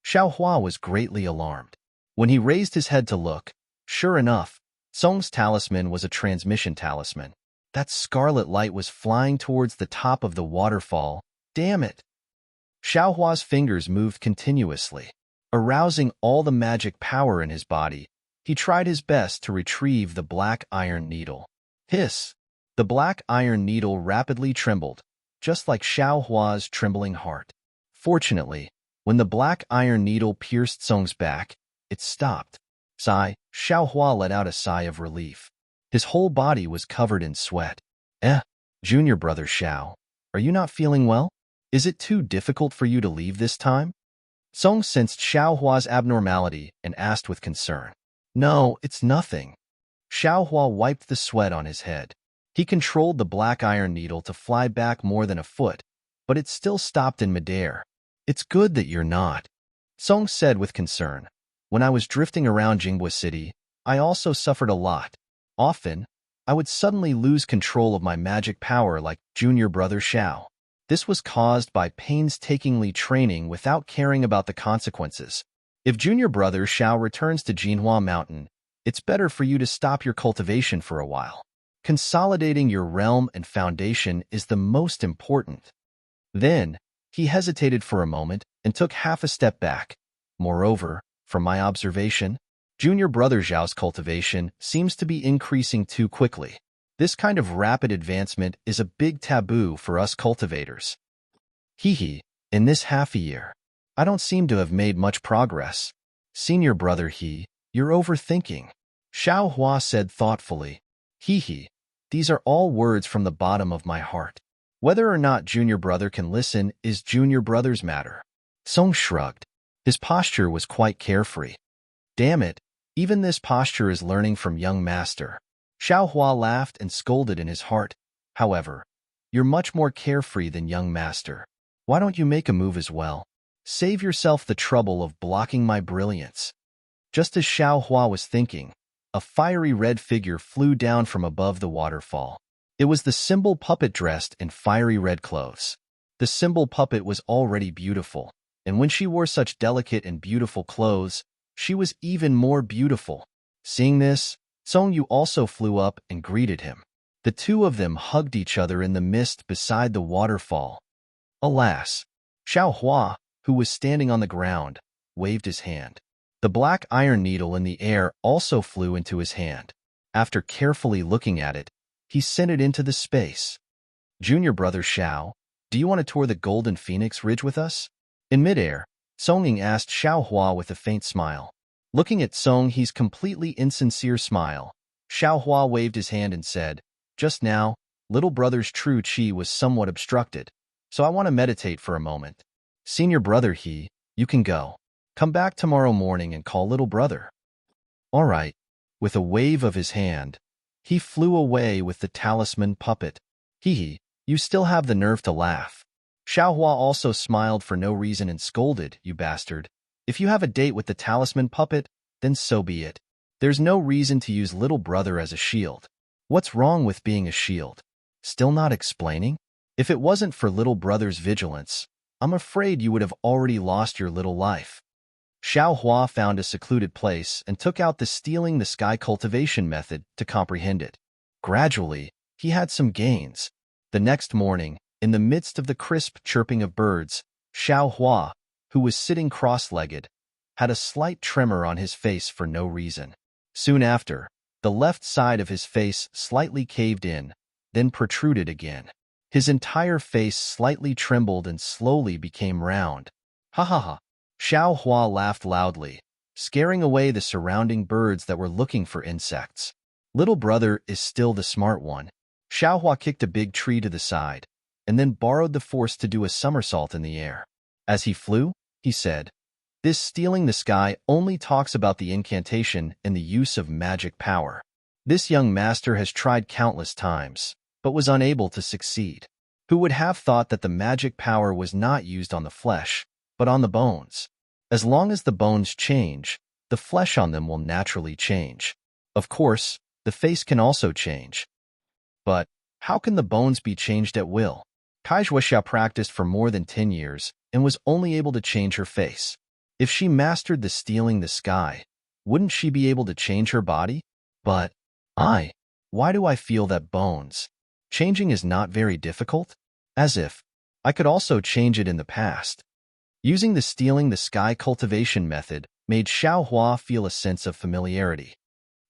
Xiaohua was greatly alarmed. When he raised his head to look, sure enough, Song's talisman was a transmission talisman. That scarlet light was flying towards the top of the waterfall. Damn it! Xiaohua's fingers moved continuously. Arousing all the magic power in his body, he tried his best to retrieve the black iron needle. Hiss! The black iron needle rapidly trembled, just like Xiaohua's trembling heart. Fortunately, when the black iron needle pierced Song's back, it stopped. Sigh, Xiaohua let out a sigh of relief. His whole body was covered in sweat. Junior brother Xiao, are you not feeling well? Is it too difficult for you to leave this time? Song sensed Xiaohua's abnormality and asked with concern. No, it's nothing. Xiaohua wiped the sweat on his head. He controlled the black iron needle to fly back more than a foot, but it still stopped in midair. It's good that you're not. Song said with concern. When I was drifting around Jinghua City, I also suffered a lot. Often, I would suddenly lose control of my magic power like junior brother Xiao. This was caused by painstakingly training without caring about the consequences. If junior brother Xiao returns to Jinhua Mountain, it's better for you to stop your cultivation for a while. Consolidating your realm and foundation is the most important. Then, he hesitated for a moment and took half a step back. Moreover, from my observation, junior brother Xiao's cultivation seems to be increasing too quickly. This kind of rapid advancement is a big taboo for us cultivators. In this half a year, I don't seem to have made much progress. Senior brother you're overthinking. Xiaohua said thoughtfully. These are all words from the bottom of my heart. Whether or not junior brother can listen is junior brother's matter. Song shrugged. His posture was quite carefree. Damn it, even this posture is learning from young master. Xiaohua laughed and scolded in his heart. However, you're much more carefree than young master. Why don't you make a move as well? Save yourself the trouble of blocking my brilliance. Just as Xiaohua was thinking, a fiery red figure flew down from above the waterfall. It was the symbol puppet dressed in fiery red clothes. The symbol puppet was already beautiful, and when she wore such delicate and beautiful clothes, she was even more beautiful. Seeing this, Song Yu also flew up and greeted him. The two of them hugged each other in the mist beside the waterfall. Alas, Xiaohua, who was standing on the ground, waved his hand. The black iron needle in the air also flew into his hand. After carefully looking at it, he sent it into the space. Junior brother Xiao, do you want to tour the Golden Phoenix Ridge with us? In midair, Song Ying asked Xiaohua with a faint smile. Looking at Song He's completely insincere smile, Xiaohua waved his hand and said, just now, little brother's true chi was somewhat obstructed, so I want to meditate for a moment. Senior brother you can go. Come back tomorrow morning and call little brother. All right. With a wave of his hand, he flew away with the talisman puppet. You still have the nerve to laugh. Xiaohua also smiled for no reason and scolded, you bastard. If you have a date with the talisman puppet, then so be it. There's no reason to use little brother as a shield. What's wrong with being a shield? Still not explaining? If it wasn't for little brother's vigilance, I'm afraid you would have already lost your little life. Xiao Hua found a secluded place and took out the stealing the sky cultivation method to comprehend it. Gradually, he had some gains. The next morning, in the midst of the crisp chirping of birds, Xiao Hua, who was sitting cross-legged, had a slight tremor on his face for no reason. Soon after, the left side of his face slightly caved in, then protruded again. His entire face slightly trembled and slowly became round. Ha ha ha! Xiao Hua laughed loudly, scaring away the surrounding birds that were looking for insects. Little brother is still the smart one. Xiao Hua kicked a big tree to the side, and then borrowed the force to do a somersault in the air. As he flew, he said, "This stealing the sky only talks about the incantation and the use of magic power. This young master has tried countless times, but was unable to succeed. Who would have thought that the magic power was not used on the flesh, but on the bones? As long as the bones change, the flesh on them will naturally change. Of course, the face can also change. But how can the bones be changed at will?" Kai Zhuoxia practiced for more than 10 years and was only able to change her face. If she mastered the stealing the sky, wouldn't she be able to change her body? But, why do I feel that bones changing is not very difficult? As if I could also change it in the past. Using the stealing the sky cultivation method made Xiao Hua feel a sense of familiarity.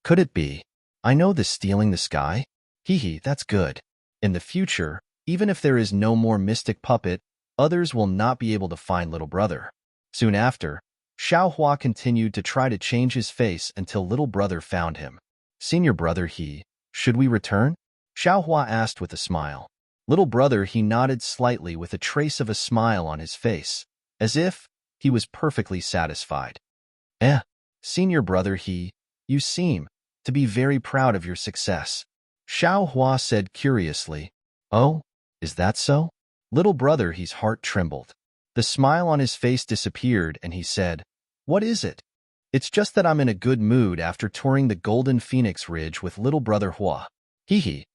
Could it be? I know the stealing the sky? Hee, that's good. In the future, even if there is no more mystic puppet, others will not be able to find little brother. Soon after, Xiao Hua continued to try to change his face until little brother found him. "Senior brother He, should we return?" Xiao Hua asked with a smile. Little brother He nodded slightly with a trace of a smile on his face, as if he was perfectly satisfied. Senior brother He, you seem to be very proud of your success." Xiao Hua said curiously. "Oh, is that so?" Little brother He's heart trembled. The smile on his face disappeared and he said, "What is it?" "It's just that I'm in a good mood after touring the Golden Phoenix Ridge with little brother Hua." Hee.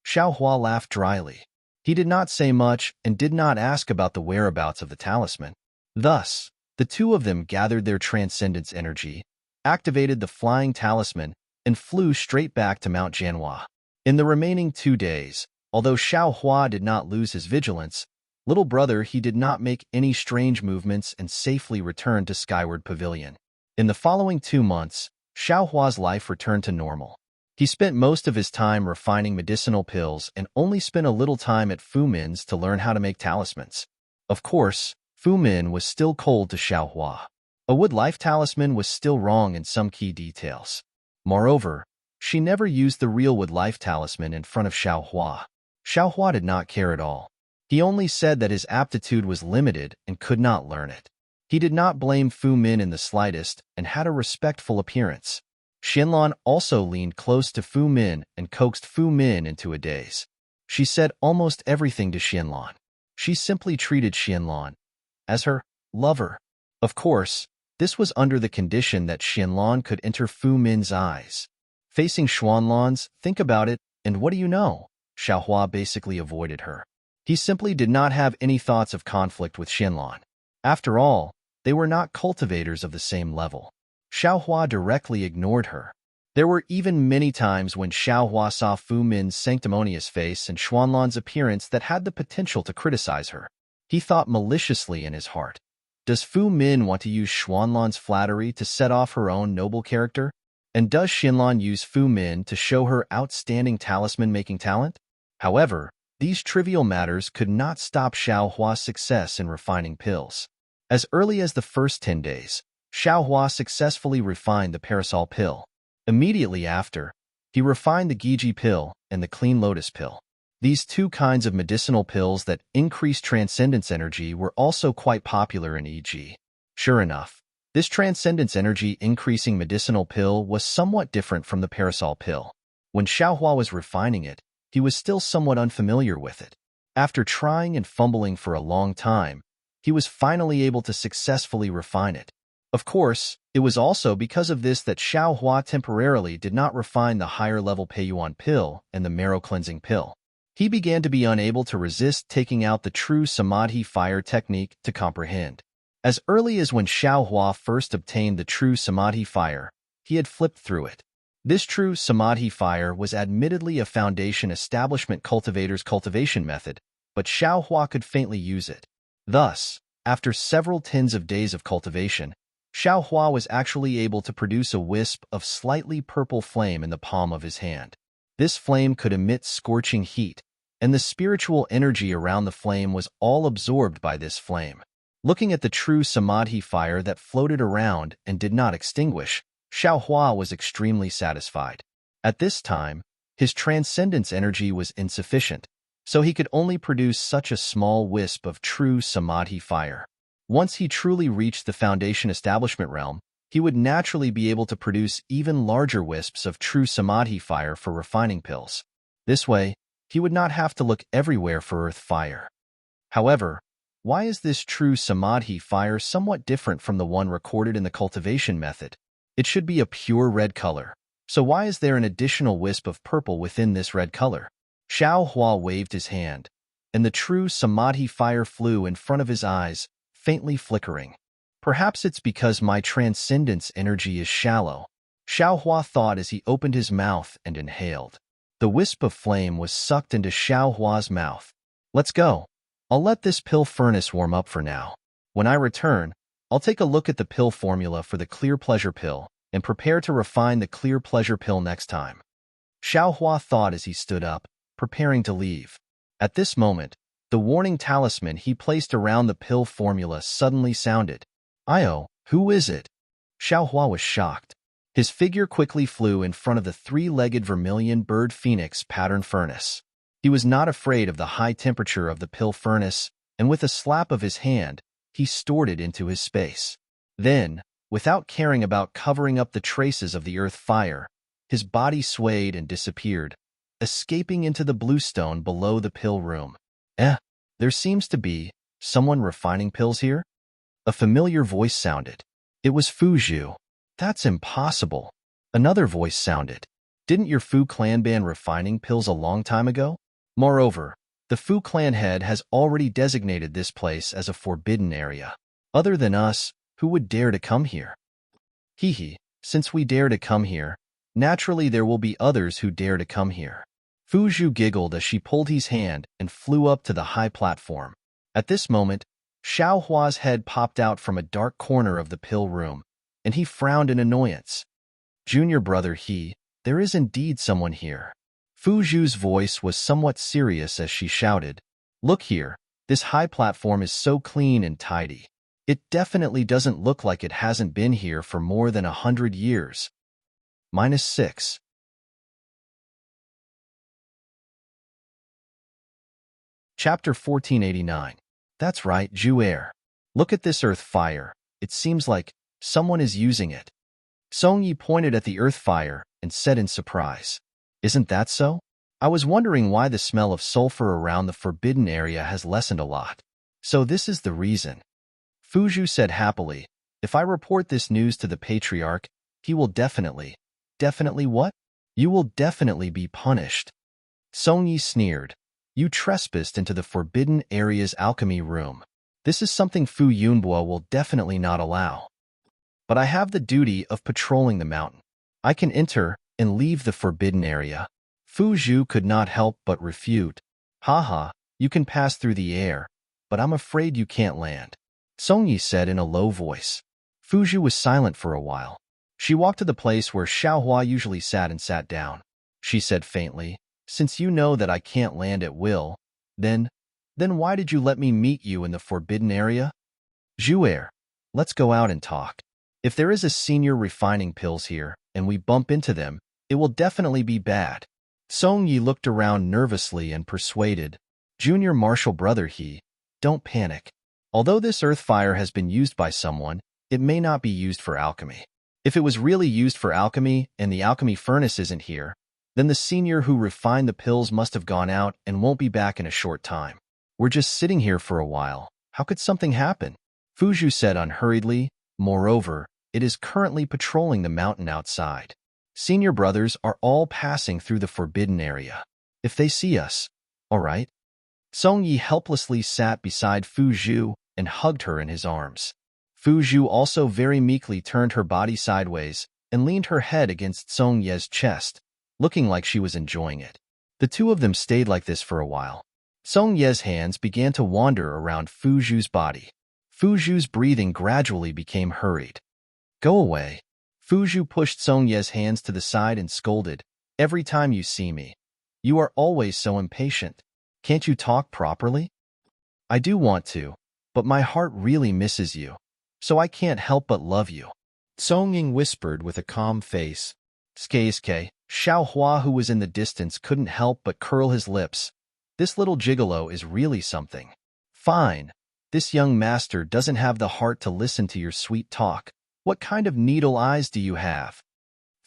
Xiao Hua laughed dryly. He did not say much and did not ask about the whereabouts of the talisman. Thus, the two of them gathered their transcendence energy, activated the flying talisman, and flew straight back to Mount Jianhua. In the remaining 2 days, although Xiao Hua did not lose his vigilance, little brother He did not make any strange movements and safely returned to Skyward Pavilion. In the following 2 months, Xiao Hua's life returned to normal. He spent most of his time refining medicinal pills and only spent a little time at Fu Min's to learn how to make talismans. Of course, Fu Min was still cold to Xiao Hua. A wood life talisman was still wrong in some key details. Moreover, she never used the real wood life talisman in front of Xiao Hua. Xiao Hua did not care at all. He only said that his aptitude was limited and could not learn it. He did not blame Fu Min in the slightest and had a respectful appearance. Xianlan also leaned close to Fu Min and coaxed Fu Min into a daze. She said almost everything to Xianlan. She simply treated Xianlan as her lover. Of course, this was under the condition that Xianlan could enter Fu Min's eyes. Facing Xuanlan's, think about it, and what do you know? Xiao Hua basically avoided her. He simply did not have any thoughts of conflict with Xianlan. After all, they were not cultivators of the same level. Xiao Hua directly ignored her. There were even many times when Xiao Hua saw Fu Min's sanctimonious face and Xuanlan's appearance that had the potential to criticize her. He thought maliciously in his heart. Does Fu Min want to use Xuanlan's flattery to set off her own noble character? And does Xianlan use Fu Min to show her outstanding talisman-making talent? However, these trivial matters could not stop Xiao Hua's success in refining pills. As early as the first 10 days, Xiao Hua successfully refined the parasol pill. Immediately after, he refined the Giji pill and the clean lotus pill. These 2 kinds of medicinal pills that increase transcendence energy were also quite popular in EG. Sure enough, this transcendence energy increasing medicinal pill was somewhat different from the parasol pill. When Xiao Hua was refining it, he was still somewhat unfamiliar with it. After trying and fumbling for a long time, he was finally able to successfully refine it. Of course, it was also because of this that Xiao Hua temporarily did not refine the higher-level Peiyuan pill and the marrow-cleansing pill. He began to be unable to resist taking out the true Samadhi fire technique to comprehend. As early as when Xiaohua first obtained the true Samadhi fire, he had flipped through it. This true Samadhi fire was admittedly a foundation establishment cultivator's cultivation method, but Xiaohua could faintly use it. Thus, after several tens of days of cultivation, Xiaohua was actually able to produce a wisp of slightly purple flame in the palm of his hand. This flame could emit scorching heat, and the spiritual energy around the flame was all absorbed by this flame. Looking at the true Samadhi fire that floated around and did not extinguish, Xiaohua was extremely satisfied. At this time, his transcendence energy was insufficient, so he could only produce such a small wisp of true Samadhi fire. Once he truly reached the foundation establishment realm, he would naturally be able to produce even larger wisps of true Samadhi fire for refining pills. This way, he would not have to look everywhere for earth fire. However, why is this true Samadhi fire somewhat different from the one recorded in the cultivation method? It should be a pure red color. So why is there an additional wisp of purple within this red color? Xiaohua waved his hand, and the true Samadhi fire flew in front of his eyes, faintly flickering. Perhaps it's because my transcendence energy is shallow, Xiaohua thought as he opened his mouth and inhaled. The wisp of flame was sucked into Xiaohua's mouth. Let's go. I'll let this pill furnace warm up for now. When I return, I'll take a look at the pill formula for the clear pleasure pill and prepare to refine the clear pleasure pill next time. Xiaohua thought as he stood up, preparing to leave. At this moment, the warning talisman he placed around the pill formula suddenly sounded. "Io, who is it?" Xiaohua was shocked. His figure quickly flew in front of the three-legged vermilion bird phoenix pattern furnace. He was not afraid of the high temperature of the pill furnace, and with a slap of his hand, he stored it into his space. Then, without caring about covering up the traces of the earth fire, his body swayed and disappeared, escaping into the bluestone below the pill room. There seems to be someone refining pills here? A familiar voice sounded. It was Fuzhu. That's impossible. Another voice sounded. Didn't your Fu clan ban refining pills a long time ago? Moreover, the Fu clan head has already designated this place as a forbidden area. Other than us, who would dare to come here? Since we dare to come here, naturally there will be others who dare to come here. Fuzhu giggled as she pulled his hand and flew up to the high platform. At this moment, Xiaohua's head popped out from a dark corner of the pill room, and he frowned in annoyance. "Junior brother there is indeed someone here." Fuzhu's voice was somewhat serious as she shouted, "Look here, this high platform is so clean and tidy. It definitely doesn't look like it hasn't been here for more than 100 years. -6. Chapter 1489. That's right, Ju'er. Look at this earth fire. It seems like someone is using it. Song Yi pointed at the earth fire and said in surprise, "Isn't that so? I was wondering why the smell of sulfur around the forbidden area has lessened a lot. So this is the reason." Fuzhu said happily, "If I report this news to the patriarch, he will definitely what? You will definitely be punished." Song Yi sneered. "You trespassed into the forbidden area's alchemy room. This is something Fu Yunbo will definitely not allow. But I have the duty of patrolling the mountain. I can enter and leave the forbidden area." Fuzhu could not help but refute. "Haha, you can pass through the air, but I'm afraid you can't land," Song Yi said in a low voice. Fuzhu was silent for a while. She walked to the place where Xiaohua usually sat and sat down. She said faintly, "Since you know that I can't land at will, then why did you let me meet you in the forbidden area? Ju'er, let's go out and talk. If there is a senior refining pills here and we bump into them, it will definitely be bad." Song Yi looked around nervously and persuaded, "Junior martial brother don't panic. Although this earth fire has been used by someone, it may not be used for alchemy. If it was really used for alchemy and the alchemy furnace isn't here, then the senior who refined the pills must have gone out and won't be back in a short time. We're just sitting here for a while. How could something happen?" Fuzhu said unhurriedly. "Moreover, it is currently patrolling the mountain outside. Senior brothers are all passing through the forbidden area. If they see us, All right. Song Yi helplessly sat beside Fu Zhu and hugged her in his arms. Fu Zhu also very meekly turned her body sideways and leaned her head against Song Ye's chest, looking like she was enjoying it. The two of them stayed like this for a while. Song Ye's hands began to wander around Fu Zhu's body. Fu Zhu's breathing gradually became hurried. Go away. Fu Zhu pushed Song Ye's hands to the side and scolded, every time you see me. You are always so impatient. Can't you talk properly? I do want to, but my heart really misses you, so I can't help but love you. Song Ying whispered with a calm face. Ske, Xiao Hua, who was in the distance, couldn't help but curl his lips. This little gigolo is really something. Fine. This young master doesn't have the heart to listen to your sweet talk. What kind of needle eyes do you have?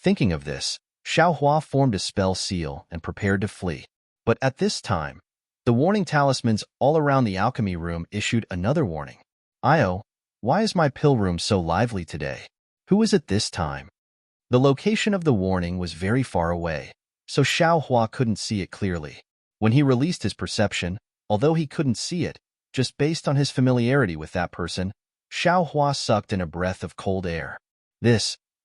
Thinking of this, Xiao Hua formed a spell seal and prepared to flee. But at this time, the warning talismans all around the alchemy room issued another warning. Io, why is my pill room so lively today? Who is it this time? The location of the warning was very far away, so Xiao Hua couldn't see it clearly. When he released his perception, although he couldn't see it, just based on his familiarity with that person, Xiao Hua sucked in a breath of cold air.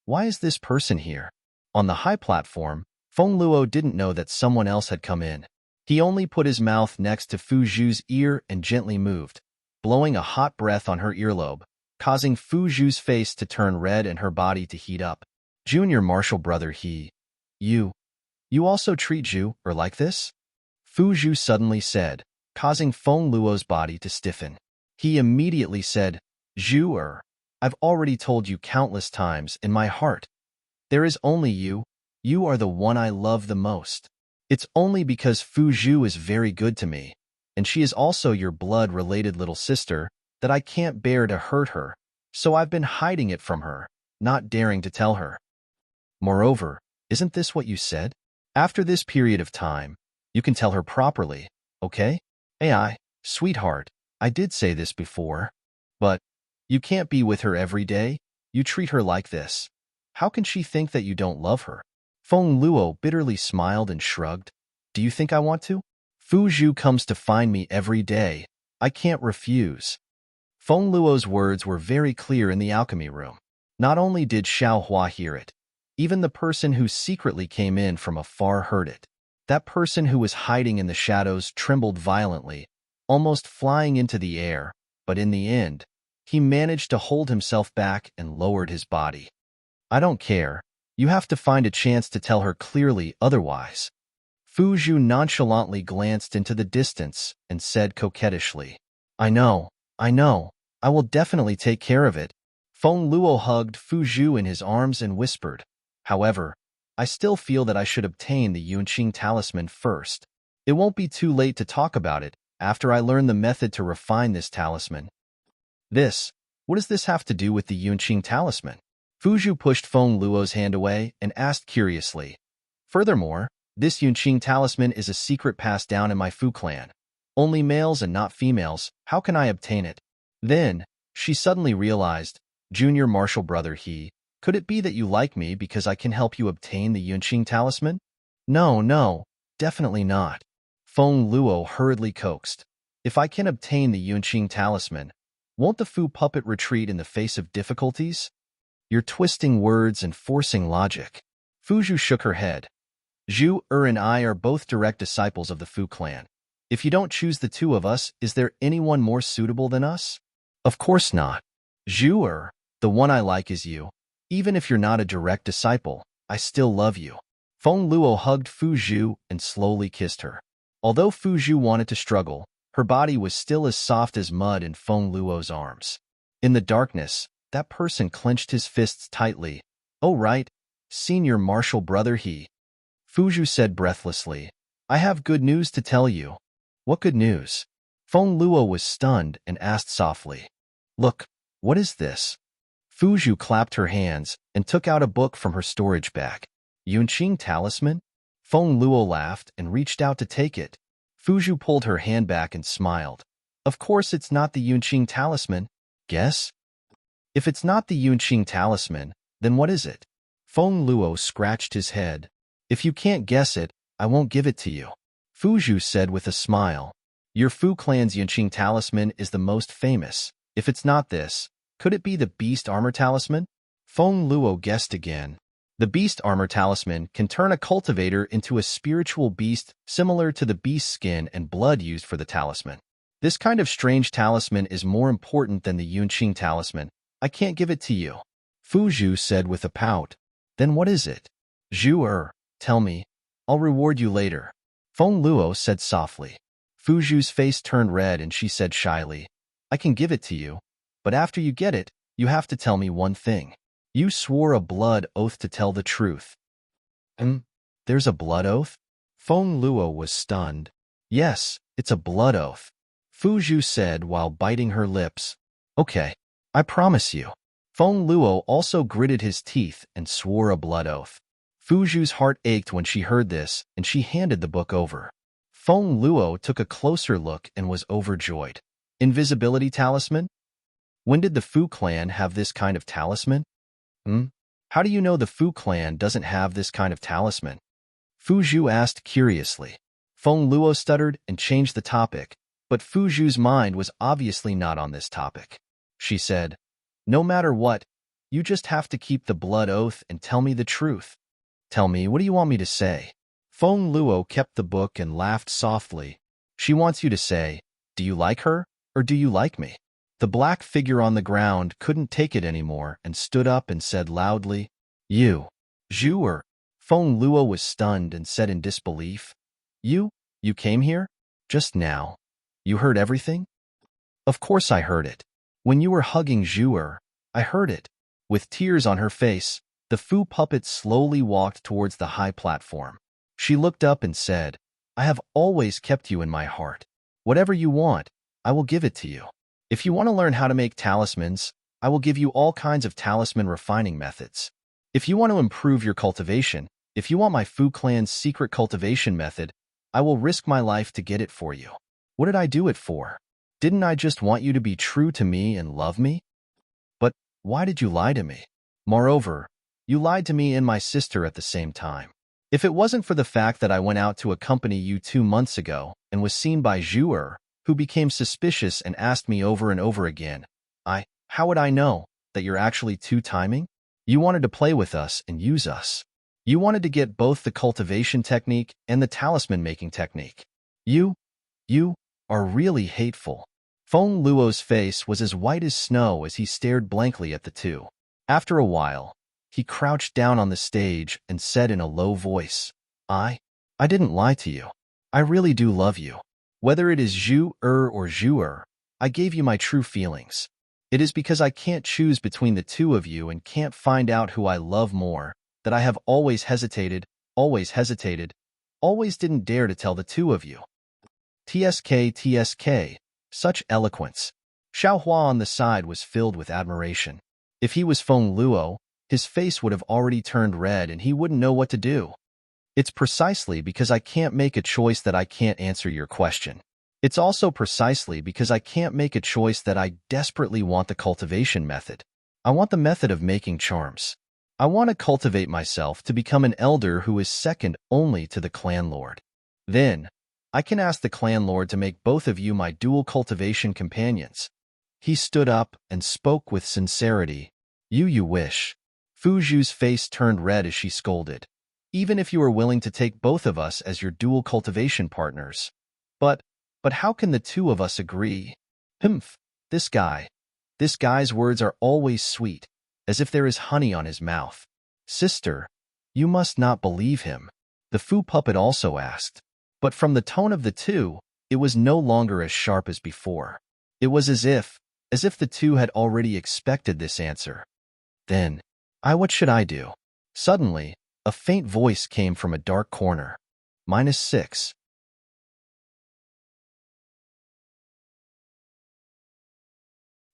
Why is this person here? On the high platform, Feng Luo didn't know that someone else had come in. He only put his mouth next to Fu Zhu's ear and gently moved, blowing a hot breath on her earlobe, causing Fu Zhu's face to turn red and her body to heat up. Junior martial brother You also treat Zhu like this? Fu Zhu suddenly said, causing Feng Luo's body to stiffen. He immediately said, Zhu I've already told you countless times in my heart. There is only you. You are the one I love the most. It's only because Fu Zhu is very good to me, and she is also your blood-related little sister, that I can't bear to hurt her, so I've been hiding it from her, not daring to tell her. Moreover, isn't this what you said? After this period of time, you can tell her properly, okay? Sweetheart, I did say this before. But you can't be with her every day. You treat her like this. How can she think that you don't love her? Feng Luo bitterly smiled and shrugged. Do you think I want to? Fu Zhu comes to find me every day. I can't refuse. Feng Luo's words were very clear in the alchemy room. Not only did Xiao Hua hear it, even the person who secretly came in from afar heard it. That person who was hiding in the shadows trembled violently, almost flying into the air, but in the end, he managed to hold himself back and lowered his body. I don't care. You have to find a chance to tell her clearly otherwise. Fu Zhu nonchalantly glanced into the distance and said coquettishly, I know. I will definitely take care of it. Feng Luo hugged Fu Zhu in his arms and whispered, However, I still feel that I should obtain the Yunqing talisman first. It won't be too late to talk about it after I learn the method to refine this talisman. What does this have to do with the Yunqing talisman? Fu Zhu pushed Feng Luo's hand away and asked curiously. Furthermore, this Yunqing talisman is a secret passed down in my Fu clan. Only males and not females. How can I obtain it? Then, she suddenly realized, Junior martial brother could it be that you like me because I can help you obtain the Yunqing talisman? No, definitely not. Feng Luo hurriedly coaxed. If I can obtain the Yunqing talisman, won't the Fu puppet retreat in the face of difficulties? You're twisting words and forcing logic. Fu Zhu shook her head. Zhu and I are both direct disciples of the Fu clan. If you don't choose the two of us, is there anyone more suitable than us? Of course not. Zhu the one I like is you. Even if you're not a direct disciple, I still love you. Feng Luo hugged Fu Zhu and slowly kissed her. Although Fu Zhu wanted to struggle, her body was still as soft as mud in Feng Luo's arms. In the darkness, that person clenched his fists tightly. Oh right, senior martial brother Fu Zhu said breathlessly. I have good news to tell you. What good news? Feng Luo was stunned and asked softly. Look, what is this? Fu Zhu clapped her hands and took out a book from her storage bag. Yunqing talisman? Feng Luo laughed and reached out to take it. Fu Zhu pulled her hand back and smiled. Of course it's not the Yunqing talisman. Guess? If it's not the Yunqing talisman, then what is it? Feng Luo scratched his head. If you can't guess it, I won't give it to you. Fu Zhu said with a smile. Your Fu clan's Yunqing talisman is the most famous. If it's not this, could it be the beast armor talisman? Feng Luo guessed again. The beast armor talisman can turn a cultivator into a spiritual beast similar to the beast skin and blood used for the talisman. This kind of strange talisman is more important than the Yunqing talisman. I can't give it to you. Fu Zhu said with a pout. Then what is it? Zhu tell me. I'll reward you later. Feng Luo said softly. Fu Zhu's face turned red and she said shyly, I can give it to you, but after you get it, you have to tell me one thing. You swore a blood oath to tell the truth. There's a blood oath? Feng Luo was stunned. Yes, it's a blood oath. Fu Zhu said while biting her lips. Okay, I promise you. Feng Luo also gritted his teeth and swore a blood oath. Fu Zhu's heart ached when she heard this, and she handed the book over. Feng Luo took a closer look and was overjoyed. Invisibility talisman? When did the Fu clan have this kind of talisman? How do you know the Fu clan doesn't have this kind of talisman? Fu Zhu asked curiously. Feng Luo stuttered and changed the topic, but Fu Zhu's mind was obviously not on this topic. She said, no matter what, you just have to keep the blood oath and tell me the truth. Tell me, what do you want me to say? Feng Luo kept the book and laughed softly. She wants you to say, do you like her, or do you like me? The black figure on the ground couldn't take it anymore and stood up and said loudly, You. Zhu Feng Luo was stunned and said in disbelief, You came here? Just now. You heard everything? Of course I heard it. When you were hugging Zhu I heard it. With tears on her face, the Fu puppet slowly walked towards the high platform. She looked up and said, I have always kept you in my heart. Whatever you want, I will give it to you. If you want to learn how to make talismans, I will give you all kinds of talisman refining methods. If you want to improve your cultivation, if you want my Fu clan's secret cultivation method, I will risk my life to get it for you. What did I do it for? Didn't I just want you to be true to me and love me? But why did you lie to me? Moreover, you lied to me and my sister at the same time. If it wasn't for the fact that I went out to accompany you 2 months ago and was seen by Zhu who became suspicious and asked me over and over again, how would I know that you're actually two-timing? You wanted to play with us and use us. You wanted to get both the cultivation technique and the talisman-making technique. You are really hateful. Feng Luo's face was as white as snow as he stared blankly at the two. After a while, he crouched down on the stage and said in a low voice, I didn't lie to you. I really do love you. Whether it is Zhu or Zhu I gave you my true feelings. It is because I can't choose between the two of you and can't find out who I love more that I have always hesitated, always didn't dare to tell the two of you. TSK, such eloquence. Xiao Hua on the side was filled with admiration. If he was Feng Luo, his face would have already turned red and he wouldn't know what to do. It's precisely because I can't make a choice that I can't answer your question. It's also precisely because I can't make a choice that I desperately want the cultivation method. I want the method of making charms. I want to cultivate myself to become an elder who is second only to the clan lord. Then, I can ask the clan lord to make both of you my dual cultivation companions. He stood up and spoke with sincerity. You wish. Fu Zhu's face turned red as she scolded. Even if you are willing to take both of us as your dual cultivation partners. But how can the two of us agree? This guy's words are always sweet, as if there is honey on his mouth. Sister, you must not believe him. The Fu puppet also asked. But from the tone of the two, it was no longer as sharp as before. It was as if the two had already expected this answer. Then, what should I do? Suddenly, a faint voice came from a dark corner. -6.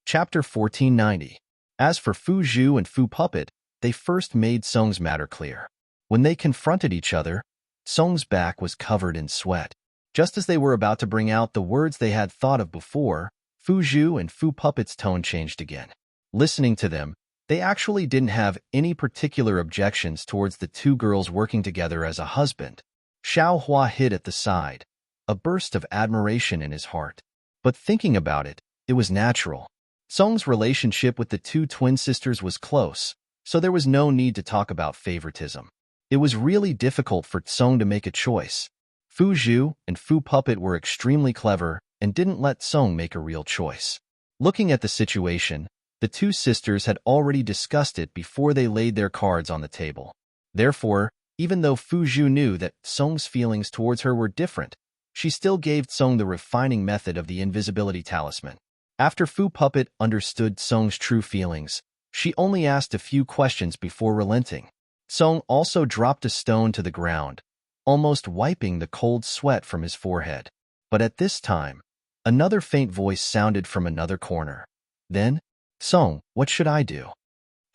Chapter 1490. As for Fu Zhu and Fu Puppet, they first made Song's matter clear. When they confronted each other, Song's back was covered in sweat. Just as they were about to bring out the words they had thought of before, Fu Zhu and Fu Puppet's tone changed again. Listening to them, they actually didn't have any particular objections towards the two girls working together as a husband. Xiao Hua hid at the side, a burst of admiration in his heart. But thinking about it, it was natural. Song's relationship with the two twin sisters was close, so there was no need to talk about favoritism. It was really difficult for Song to make a choice. Fu Zhu and Fu Puppet were extremely clever and didn't let Song make a real choice. Looking at the situation, the two sisters had already discussed it before they laid their cards on the table. Therefore, even though Fu Zhu knew that Song's feelings towards her were different, she still gave Song the refining method of the invisibility talisman. After Fu Puppet understood Song's true feelings, she only asked a few questions before relenting. Song also dropped a stone to the ground, almost wiping the cold sweat from his forehead. But at this time, another faint voice sounded from another corner. Then, Song, what should I do?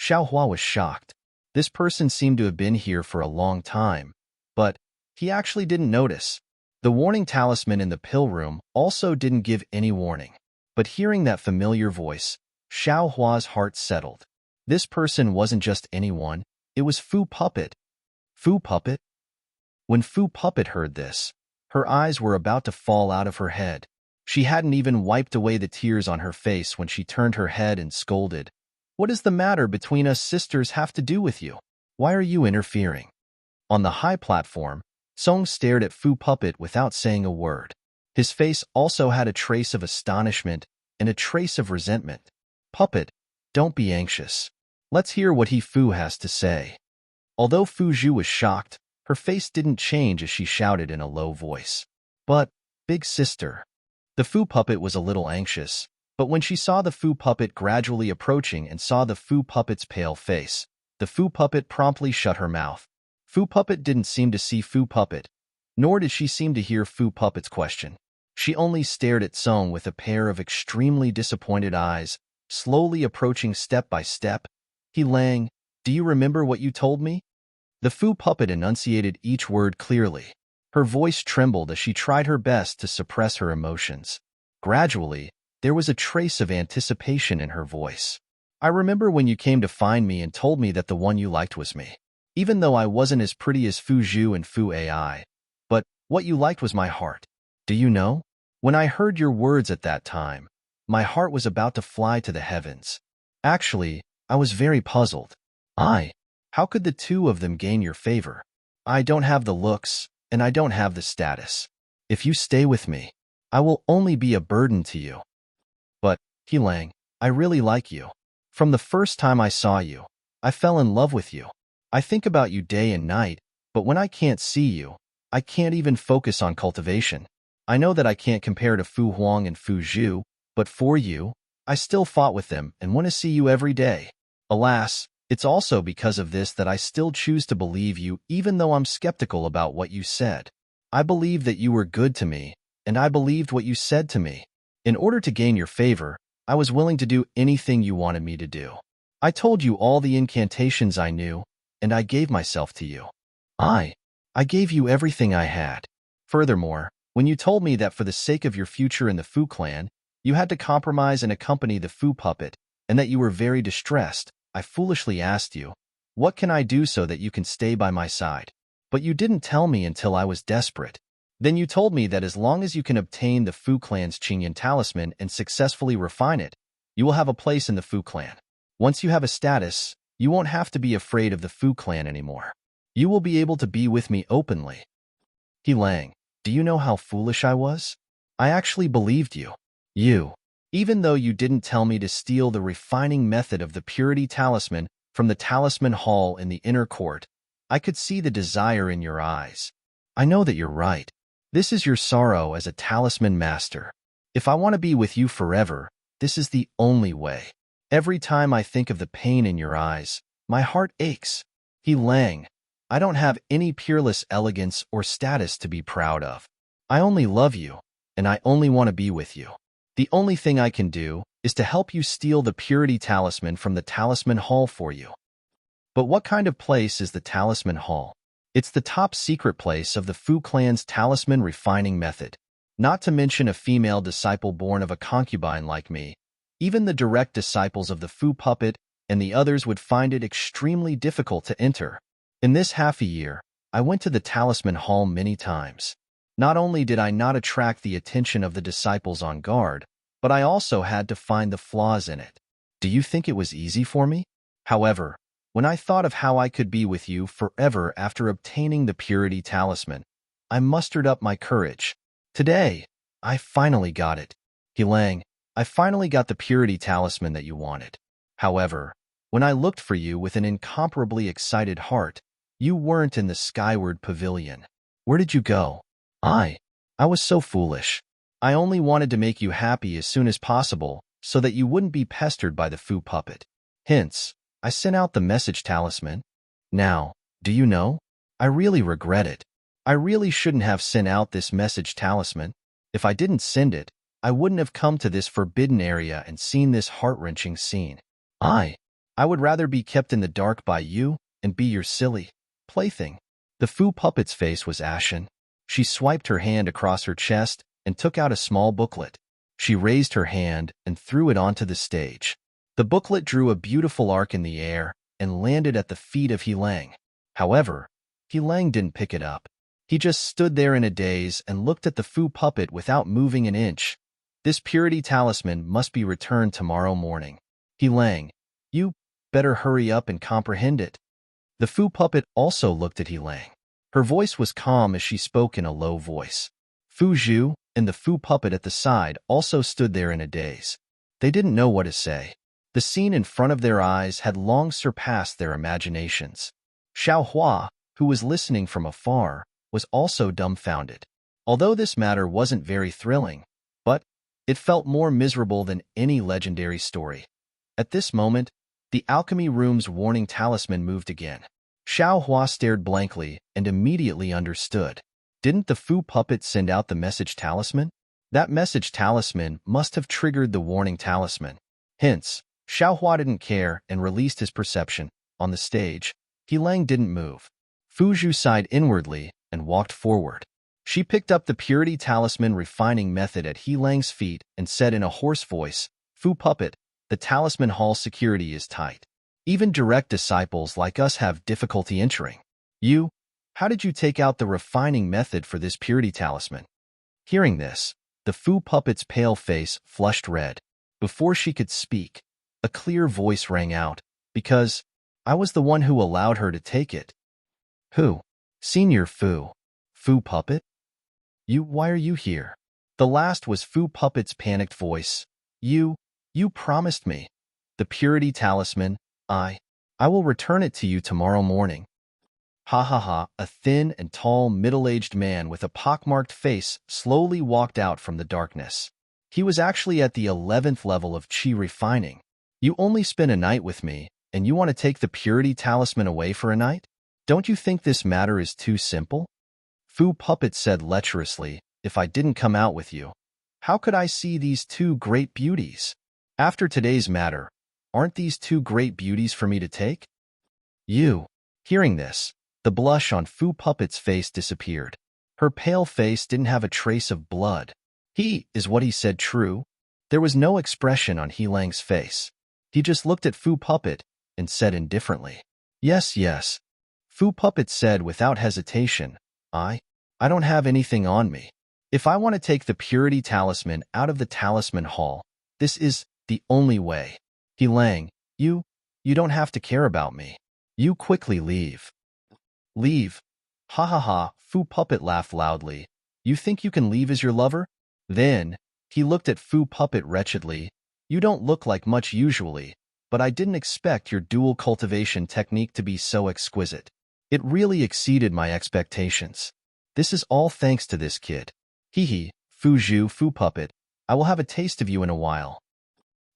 Xiaohua was shocked. This person seemed to have been here for a long time, but he actually didn't notice. The warning talisman in the pill room also didn't give any warning. But hearing that familiar voice, Xiaohua's heart settled. This person wasn't just anyone, it was Fu Puppet. Fu Puppet? When Fu Puppet heard this, her eyes were about to fall out of her head. She hadn't even wiped away the tears on her face when she turned her head and scolded. What does the matter between us sisters have to do with you? Why are you interfering? On the high platform, Song stared at Fu Puppet without saying a word. His face also had a trace of astonishment and a trace of resentment. Puppet, don't be anxious. Let's hear what Fu has to say. Although Fu Zhu was shocked, her face didn't change as she shouted in a low voice. But, big sister. The Fu Puppet was a little anxious, but when she saw the Fu Puppet gradually approaching and saw the Fu Puppet's pale face, the Fu Puppet promptly shut her mouth. Fu Puppet didn't seem to see Fu Puppet, nor did she seem to hear Fu Puppet's question. She only stared at Song with a pair of extremely disappointed eyes, slowly approaching step by step. He Lang, do you remember what you told me? The Fu Puppet enunciated each word clearly. Her voice trembled as she tried her best to suppress her emotions. Gradually, there was a trace of anticipation in her voice. I remember when you came to find me and told me that the one you liked was me. Even though I wasn't as pretty as Fu Zhu and Fu Ai, but what you liked was my heart. Do you know? When I heard your words at that time, my heart was about to fly to the heavens. Actually, I was very puzzled. How could the two of them gain your favor? I don't have the looks, and I don't have the status. If you stay with me, I will only be a burden to you. But, Lang, I really like you. From the first time I saw you, I fell in love with you. I think about you day and night, but when I can't see you, I can't even focus on cultivation. I know that I can't compare to Fu Huang and Fu Zhu, but for you, I still fought with them and want to see you every day. Alas, it's also because of this that I still choose to believe you even though I'm skeptical about what you said. I believe that you were good to me, and I believed what you said to me. In order to gain your favor, I was willing to do anything you wanted me to do. I told you all the incantations I knew, and I gave myself to you. I gave you everything I had. Furthermore, when you told me that for the sake of your future in the Fu clan, you had to compromise and accompany the Fu Puppet, and that you were very distressed, I foolishly asked you, what can I do so that you can stay by my side? But you didn't tell me until I was desperate. Then you told me that as long as you can obtain the Fu clan's Qingyan talisman and successfully refine it, you will have a place in the Fu clan. Once you have a status, you won't have to be afraid of the Fu clan anymore. You will be able to be with me openly. Lang, do you know how foolish I was? I actually believed you. Even though you didn't tell me to steal the refining method of the purity talisman from the talisman hall in the inner court, I could see the desire in your eyes. I know that you're right. This is your sorrow as a talisman master. If I want to be with you forever, this is the only way. Every time I think of the pain in your eyes, my heart aches. Lang, I don't have any peerless elegance or status to be proud of. I only love you, and I only want to be with you. The only thing I can do is to help you steal the purity talisman from the talisman hall for you. But what kind of place is the talisman hall? It's the top secret place of the Fu clan's talisman refining method. Not to mention a female disciple born of a concubine like me. Even the direct disciples of the Fu Puppet and the others would find it extremely difficult to enter. In this half a year, I went to the talisman hall many times. Not only did I not attract the attention of the disciples on guard, but I also had to find the flaws in it. Do you think it was easy for me? However, when I thought of how I could be with you forever after obtaining the purity talisman, I mustered up my courage. Today, I finally got it. Hilang, I finally got the purity talisman that you wanted. However, when I looked for you with an incomparably excited heart, you weren't in the skyward pavilion. Where did you go? I was so foolish. I only wanted to make you happy as soon as possible so that you wouldn't be pestered by the foo puppet. Hence, I sent out the message talisman. Now, do you know? I really regret it. I really shouldn't have sent out this message talisman. If I didn't send it, I wouldn't have come to this forbidden area and seen this heart-wrenching scene. I would rather be kept in the dark by you and be your silly plaything. The foo puppet's face was ashen. She swiped her hand across her chest and took out a small booklet. She raised her hand and threw it onto the stage. The booklet drew a beautiful arc in the air and landed at the feet of Hilang. However, Hilang didn't pick it up. He just stood there in a daze and looked at the foo puppet without moving an inch. This purity talisman must be returned tomorrow morning. Hilang, you better hurry up and comprehend it. The foo puppet also looked at Hilang. Her voice was calm as she spoke in a low voice. Fu Zhu and the foo puppet at the side also stood there in a daze. They didn't know what to say. The scene in front of their eyes had long surpassed their imaginations. Xiao Hua, who was listening from afar, was also dumbfounded. Although this matter wasn't very thrilling, but it felt more miserable than any legendary story. At this moment, the alchemy room's warning talisman moved again. Xiao Hua stared blankly and immediately understood. Didn't the foo puppet send out the message talisman? That message talisman must have triggered the warning talisman. Hence, Xiao Hua didn't care and released his perception. On the stage, Hilang didn't move. Fu Zhu sighed inwardly and walked forward. She picked up the purity talisman refining method at Hilang's feet and said in a hoarse voice, "Foo puppet, the talisman hall security is tight. Even direct disciples like us have difficulty entering. How did you take out the refining method for this purity talisman?" Hearing this, the foo puppet's pale face flushed red. Before she could speak, a clear voice rang out, "Because I was the one who allowed her to take it." "Who? Senior Foo? Foo puppet? Why are you here?" The last was foo puppet's panicked voice. You promised me the purity talisman. I will return it to you tomorrow morning." Ha ha ha, a thin and tall middle-aged man with a pockmarked face slowly walked out from the darkness. He was actually at the 11th level of Qi refining. "You only spent a night with me, and you want to take the purity talisman away for a night? Don't you think this matter is too simple?" Foo Puppet said lecherously, "If I didn't come out with you, how could I see these two great beauties? After today's matter, aren't these two great beauties for me to take?" Hearing this, the blush on Foo Puppet's face disappeared. Her pale face didn't have a trace of blood. Is what he said true? There was no expression on Hilang's face. He just looked at Foo Puppet and said indifferently, Yes. Foo Puppet said without hesitation, I don't have anything on me. If I want to take the purity talisman out of the talisman hall, this is the only way. Hilang, you don't have to care about me. You quickly leave." "Leave? Ha ha ha," Foo Puppet laughed loudly. "You think you can leave as your lover?" Then, he looked at Foo Puppet wretchedly. "You don't look like much usually, but I didn't expect your dual cultivation technique to be so exquisite. It really exceeded my expectations. This is all thanks to this kid. Foo Puppet, I will have a taste of you in a while."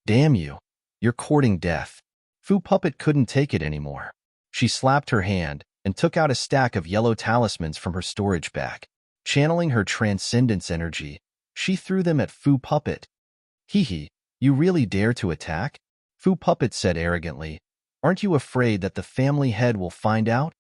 "Damn you. You're courting death." Foo Puppet couldn't take it anymore. She slapped her hand and took out a stack of yellow talismans from her storage bag. Channeling her transcendence energy, she threw them at Foo Puppet. You really dare to attack?" Foo Puppet said arrogantly. "Aren't you afraid that the family head will find out?"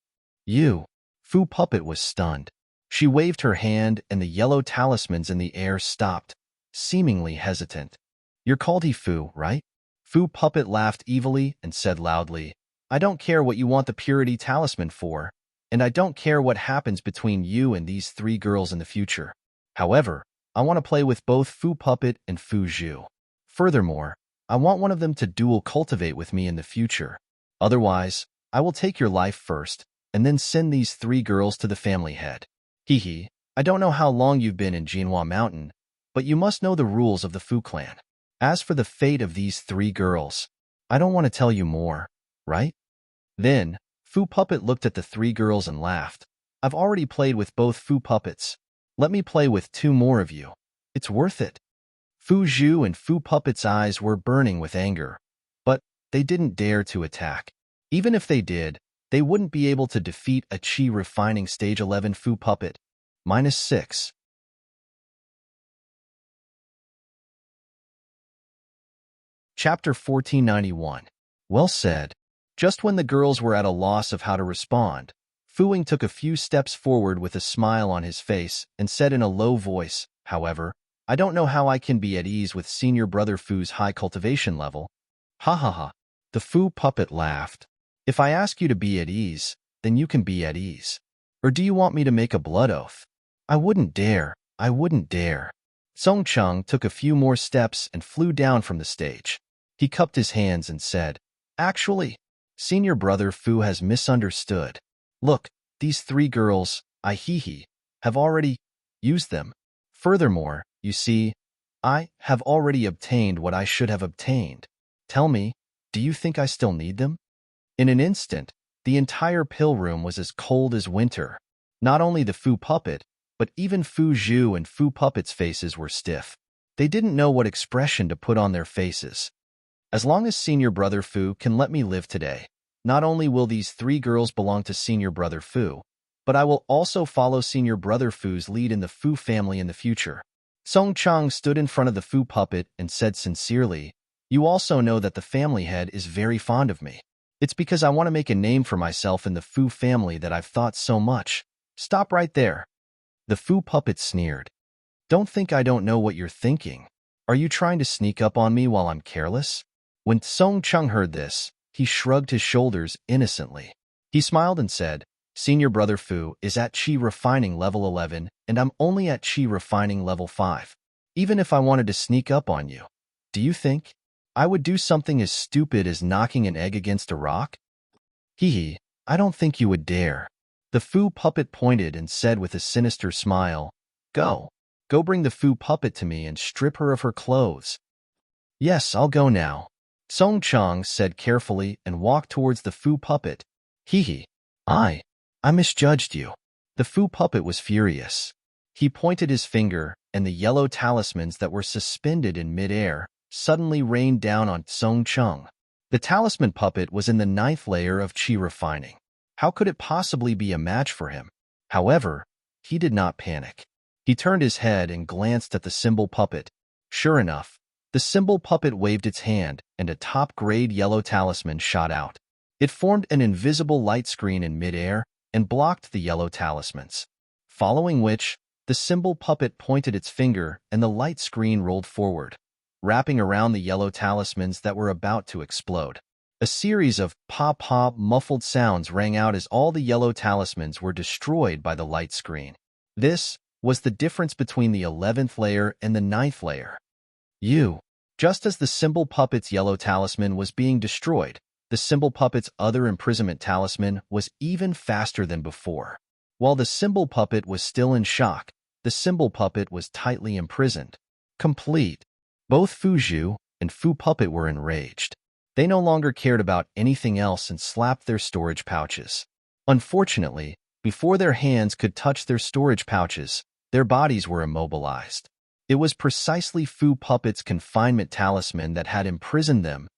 Foo Puppet was stunned. She waved her hand and the yellow talismans in the air stopped, seemingly hesitant. "You're called Fu, right?" Foo Puppet laughed evilly and said loudly, "I don't care what you want the purity talisman for. and I don't care what happens between you and these three girls in the future. However, I want to play with both Fu Puppet and Fu Zhu. Furthermore, I want one of them to dual cultivate with me in the future. Otherwise, I will take your life first, and then send these three girls to the family head. Hee. I don't know how long you've been in Jinhua Mountain, but you must know the rules of the Fu clan. As for the fate of these three girls, I don't want to tell you more, right? Then, Fu Puppet looked at the three girls and laughed. I've already played with both Fu Puppets. Let me play with two more of you. It's worth it. Fu Zhu and Fu Puppet's eyes were burning with anger, but they didn't dare to attack. Even if they did, they wouldn't be able to defeat a Qi refining stage 11 Fu Puppet. -6. Chapter 1491. Well said. Just when the girls were at a loss of how to respond, Fu Ying took a few steps forward with a smile on his face and said in a low voice, however, I don't know how I can be at ease with senior brother Fu's high cultivation level. Ha ha ha. The Fu Puppet laughed. If I ask you to be at ease, then you can be at ease. Or do you want me to make a blood oath? I wouldn't dare. I wouldn't dare. Song Cheng took a few more steps and flew down from the stage. He cupped his hands and said, Actually, senior brother Fu has misunderstood. Look, these three girls, have already used them. Furthermore, you see, I have already obtained what I should have obtained. Tell me, do you think I still need them? In an instant, the entire pill room was as cold as winter. Not only the Fu Puppet, but even Fu Zhu and Fu Puppet's faces were stiff. They didn't know what expression to put on their faces. As long as senior brother Fu can let me live today, not only will these three girls belong to senior brother Fu, but I will also follow senior brother Fu's lead in the Fu family in the future. Song Chang stood in front of the Fu Puppet and said sincerely, You also know that the family head is very fond of me. It's because I want to make a name for myself in the Fu family that I've thought so much. Stop right there. The Fu Puppet sneered. Don't think I don't know what you're thinking. Are you trying to sneak up on me while I'm careless? When Song Chang heard this, he shrugged his shoulders innocently. He smiled and said, Senior brother Fu is at Qi refining level 11, and I'm only at Qi refining level 5. Even if I wanted to sneak up on you, do you think I would do something as stupid as knocking an egg against a rock? I don't think you would dare. The Fu Puppet pointed and said with a sinister smile, Go bring the Fu Puppet to me and strip her of her clothes. Yes, I'll go now. Song Chang said carefully and walked towards the Fu Puppet. I misjudged you. The Fu Puppet was furious. He pointed his finger, and the yellow talismans that were suspended in midair suddenly rained down on Song Chang. The talisman puppet was in the 9th layer of Qi refining. How could it possibly be a match for him? However, he did not panic. He turned his head and glanced at the symbol puppet. Sure enough, the symbol puppet waved its hand, and a top-grade yellow talisman shot out. It formed an invisible light screen in midair and blocked the yellow talismans. Following which, the symbol puppet pointed its finger and the light screen rolled forward, wrapping around the yellow talismans that were about to explode. A series of pop-pop muffled sounds rang out as all the yellow talismans were destroyed by the light screen. This was the difference between the 11th layer and the 9th layer. Just as the symbol puppet's yellow talisman was being destroyed, the symbol puppet's other imprisonment talisman was even faster than before. While the symbol puppet was still in shock, the symbol puppet was tightly imprisoned. Complete. Both Fu Zhu and Fu Puppet were enraged. They no longer cared about anything else and slapped their storage pouches. Unfortunately, before their hands could touch their storage pouches, their bodies were immobilized. It was precisely Fu Puppet's confinement talisman that had imprisoned them.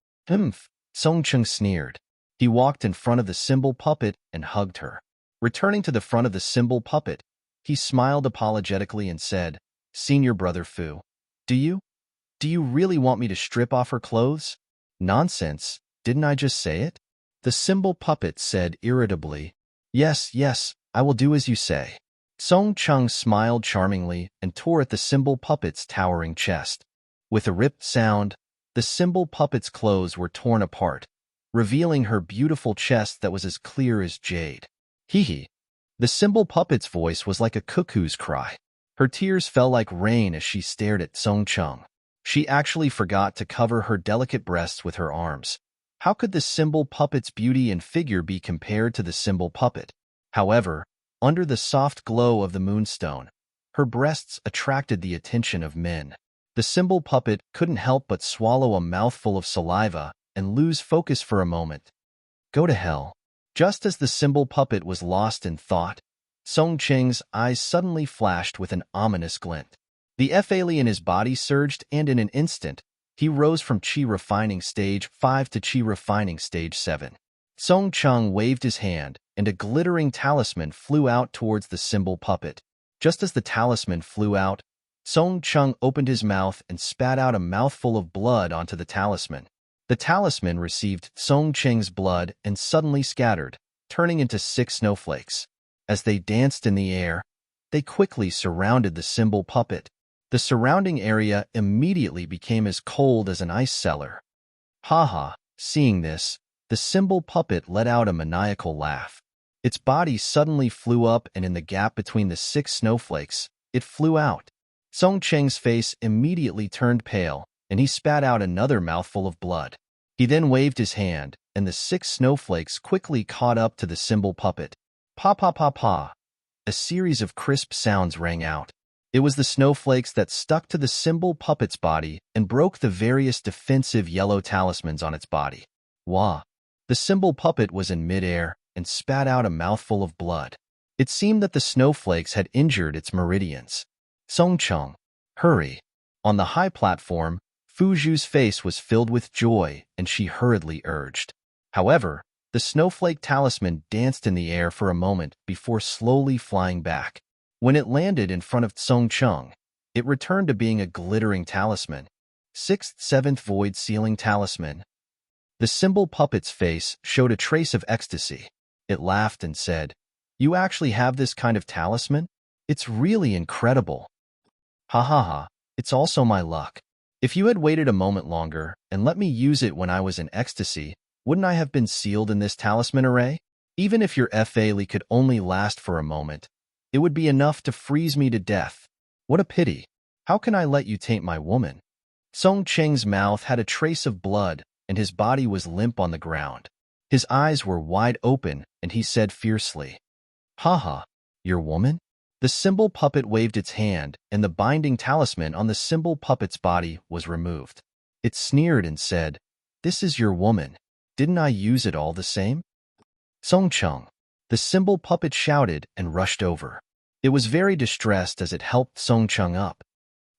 Song Cheng sneered. He walked in front of the symbol puppet and hugged her. Returning to the front of the symbol puppet, he smiled apologetically and said, Senior brother Fu, do you really want me to strip off her clothes? Nonsense, didn't I just say it? The symbol puppet said irritably, Yes, I will do as you say. Song Cheng smiled charmingly and tore at the symbol puppet's towering chest. With a ripped sound, the symbol puppet's clothes were torn apart, revealing her beautiful chest that was as clear as jade. The symbol puppet's voice was like a cuckoo's cry. Her tears fell like rain as she stared at Song Cheng. She actually forgot to cover her delicate breasts with her arms. How could the symbol puppet's beauty and figure be compared to the symbol puppet? However, under the soft glow of the moonstone, her breasts attracted the attention of men. The symbol puppet couldn't help but swallow a mouthful of saliva and lose focus for a moment. Go to hell. Just as the symbol puppet was lost in thought, Song Cheng's eyes suddenly flashed with an ominous glint. The Fa-li in his body surged, and in an instant, he rose from Qi Refining Stage 5 to Qi Refining Stage 7. Song Cheng waved his hand, and a glittering talisman flew out towards the symbol puppet. Just as the talisman flew out, Song Cheng opened his mouth and spat out a mouthful of blood onto the talisman. The talisman received Song Cheng's blood and suddenly scattered, turning into 6 snowflakes. As they danced in the air, they quickly surrounded the symbol puppet. The surrounding area immediately became as cold as an ice cellar. Ha! Seeing this, the symbol puppet let out a maniacal laugh. Its body suddenly flew up, and in the gap between the 6 snowflakes, it flew out. Song Cheng's face immediately turned pale, and he spat out another mouthful of blood. He then waved his hand, and the 6 snowflakes quickly caught up to the symbol puppet. Pa pa pa pa. A series of crisp sounds rang out. It was the snowflakes that stuck to the symbol puppet's body and broke the various defensive yellow talismans on its body. Wah! The symbol puppet was in midair and spat out a mouthful of blood. It seemed that the snowflakes had injured its meridians. Song Cheng, hurry! On the high platform, Fu Zhu's face was filled with joy, and she hurriedly urged. However, the snowflake talisman danced in the air for a moment before slowly flying back. When it landed in front of Song Cheng, it returned to being a glittering talisman. 6th, 7th Void Sealing Talisman. The symbol puppet's face showed a trace of ecstasy. It laughed and said, "You actually have this kind of talisman? It's really incredible." Ha ha ha, it's also my luck. If you had waited a moment longer and let me use it when I was in ecstasy, wouldn't I have been sealed in this talisman array? Even if your Fa-li could only last for a moment, it would be enough to freeze me to death. What a pity. How can I let you taint my woman? Song Cheng's mouth had a trace of blood, and his body was limp on the ground. His eyes were wide open, and he said fiercely, "Ha! Your woman?" The symbol puppet waved its hand, and the binding talisman on the symbol puppet's body was removed. It sneered and said, "This is your woman. Didn't I use it all the same?" Song Cheng, the symbol puppet shouted and rushed over. It was very distressed as it helped Song Cheng up.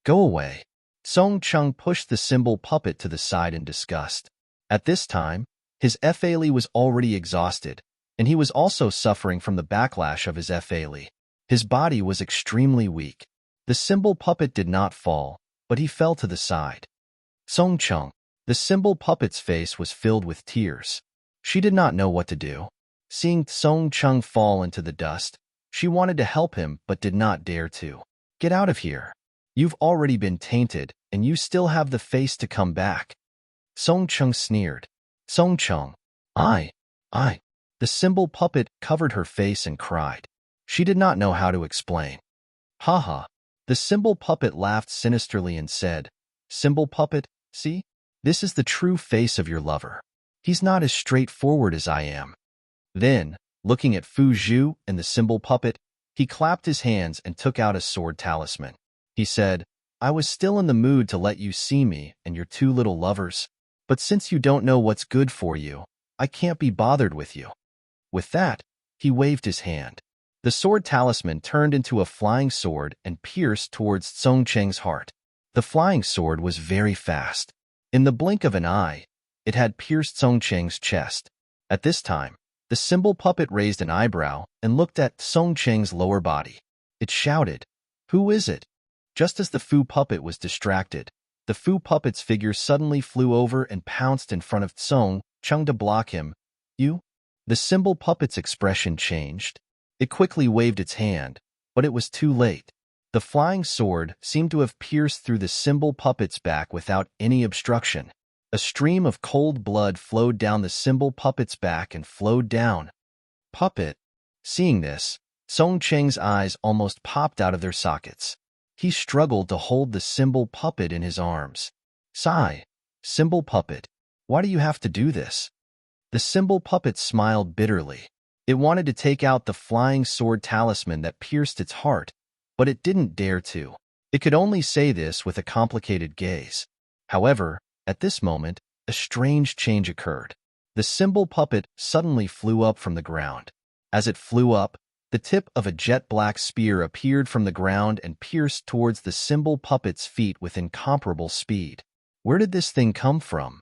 "Go away." Song Cheng pushed the symbol puppet to the side in disgust. At this time, his Fa-li was already exhausted, and he was also suffering from the backlash of his Fa-li. His body was extremely weak. The symbol puppet did not fall, but he fell to the side. Song Cheng, the symbol puppet's face was filled with tears. She did not know what to do. Seeing Song Cheng fall into the dust, she wanted to help him but did not dare to. "Get out of here. You've already been tainted, and you still have the face to come back." Song Cheng sneered. Song Cheng, I. The symbol puppet covered her face and cried. She did not know how to explain. Ha! The symbol puppet laughed sinisterly and said, "Symbol puppet, see? This is the true face of your lover. He's not as straightforward as I am." Then, looking at Fu Zhu and the symbol puppet, he clapped his hands and took out a sword talisman. He said, "I was still in the mood to let you see me and your 2 little lovers, but since you don't know what's good for you, I can't be bothered with you." With that, he waved his hand. The sword talisman turned into a flying sword and pierced towards Song Cheng's heart. The flying sword was very fast. In the blink of an eye, it had pierced Song Cheng's chest. At this time, the symbol puppet raised an eyebrow and looked at Song Cheng's lower body. It shouted, "Who is it?" Just as the Fu puppet was distracted, the Fu puppet's figure suddenly flew over and pounced in front of Song Cheng to block him. "You?" The symbol puppet's expression changed. It quickly waved its hand, but it was too late. The flying sword seemed to have pierced through the symbol puppet's back without any obstruction. A stream of cold blood flowed down the symbol puppet's back and flowed down. Puppet. Seeing this, Song Cheng's eyes almost popped out of their sockets. He struggled to hold the symbol puppet in his arms. Sigh, symbol puppet, why do you have to do this? The symbol puppet smiled bitterly. It wanted to take out the flying sword talisman that pierced its heart, but it didn't dare to. It could only say this with a complicated gaze. However, at this moment, a strange change occurred. The symbol puppet suddenly flew up from the ground. As it flew up, the tip of a jet-black spear appeared from the ground and pierced towards the symbol puppet's feet with incomparable speed. Where did this thing come from?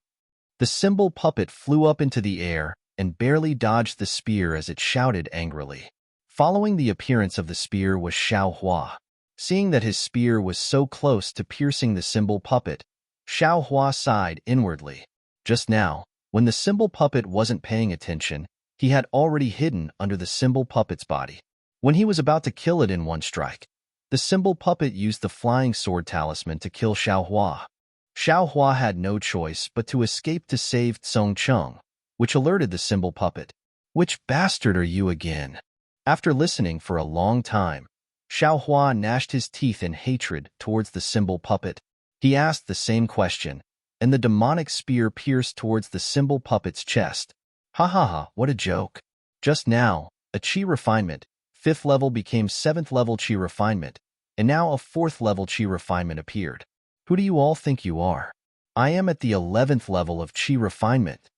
The symbol puppet flew up into the air and barely dodged the spear as it shouted angrily. Following the appearance of the spear was Xiao Hua. Seeing that his spear was so close to piercing the symbol puppet, Xiao Hua sighed inwardly. Just now, when the symbol puppet wasn't paying attention, he had already hidden under the symbol puppet's body. When he was about to kill it in one strike, the symbol puppet used the flying sword talisman to kill Xiao Hua. Xiao Hua had no choice but to escape to save Song Cheng, which alerted the symbol puppet. Which bastard are you again? After listening for a long time, Xiao Hua gnashed his teeth in hatred towards the symbol puppet. He asked the same question, and the demonic spear pierced towards the symbol puppet's chest. Ha ha ha, what a joke. Just now, a chi refinement, 5th level became 7th level chi refinement, and now a 4th level chi refinement appeared. Who do you all think you are? I am at the 11th level of chi refinement.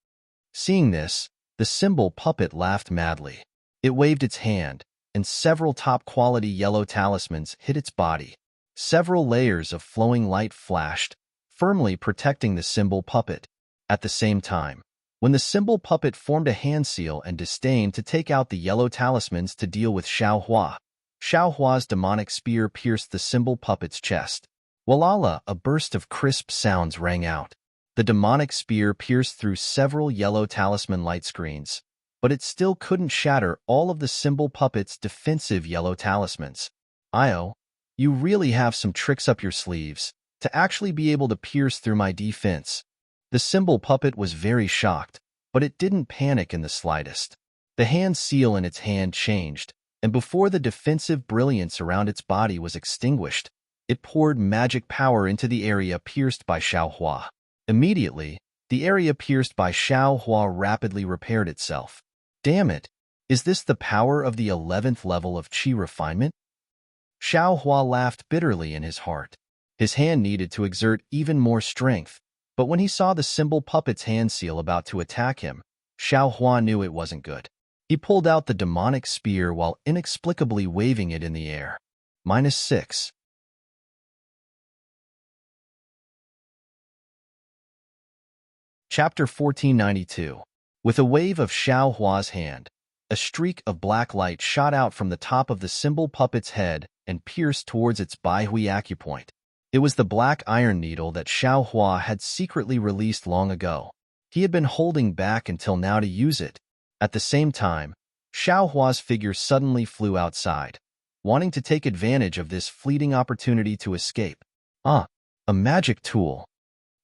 Seeing this, the symbol puppet laughed madly. It waved its hand, and several top-quality yellow talismans hit its body. Several layers of flowing light flashed, firmly protecting the symbol puppet. At the same time, when the symbol puppet formed a hand seal and disdained to take out the yellow talismans to deal with Xiao Hua's demonic spear pierced the symbol puppet's chest. Walala, a burst of crisp sounds rang out. The demonic spear pierced through several yellow talisman light screens, but it still couldn't shatter all of the symbol puppet's defensive yellow talismans. Io, you really have some tricks up your sleeves to actually be able to pierce through my defense. The symbol puppet was very shocked, but it didn't panic in the slightest. The hand seal in its hand changed, and before the defensive brilliance around its body was extinguished, it poured magic power into the area pierced by Xiao Hua. Immediately, the area pierced by Xiao Hua rapidly repaired itself. Damn it! Is this the power of the 11th level of Qi refinement? Xiao Hua laughed bitterly in his heart. His hand needed to exert even more strength, but when he saw the symbol puppet's hand seal about to attack him, Xiao Hua knew it wasn't good. He pulled out the demonic spear while inexplicably waving it in the air. -6. Chapter 1492. With a wave of Xiao Hua's hand, a streak of black light shot out from the top of the symbol puppet's head and pierced towards its Baihui acupoint. It was the black iron needle that Xiao Hua had secretly released long ago. He had been holding back until now to use it. At the same time, Xiao Hua's figure suddenly flew outside, wanting to take advantage of this fleeting opportunity to escape. A magic tool.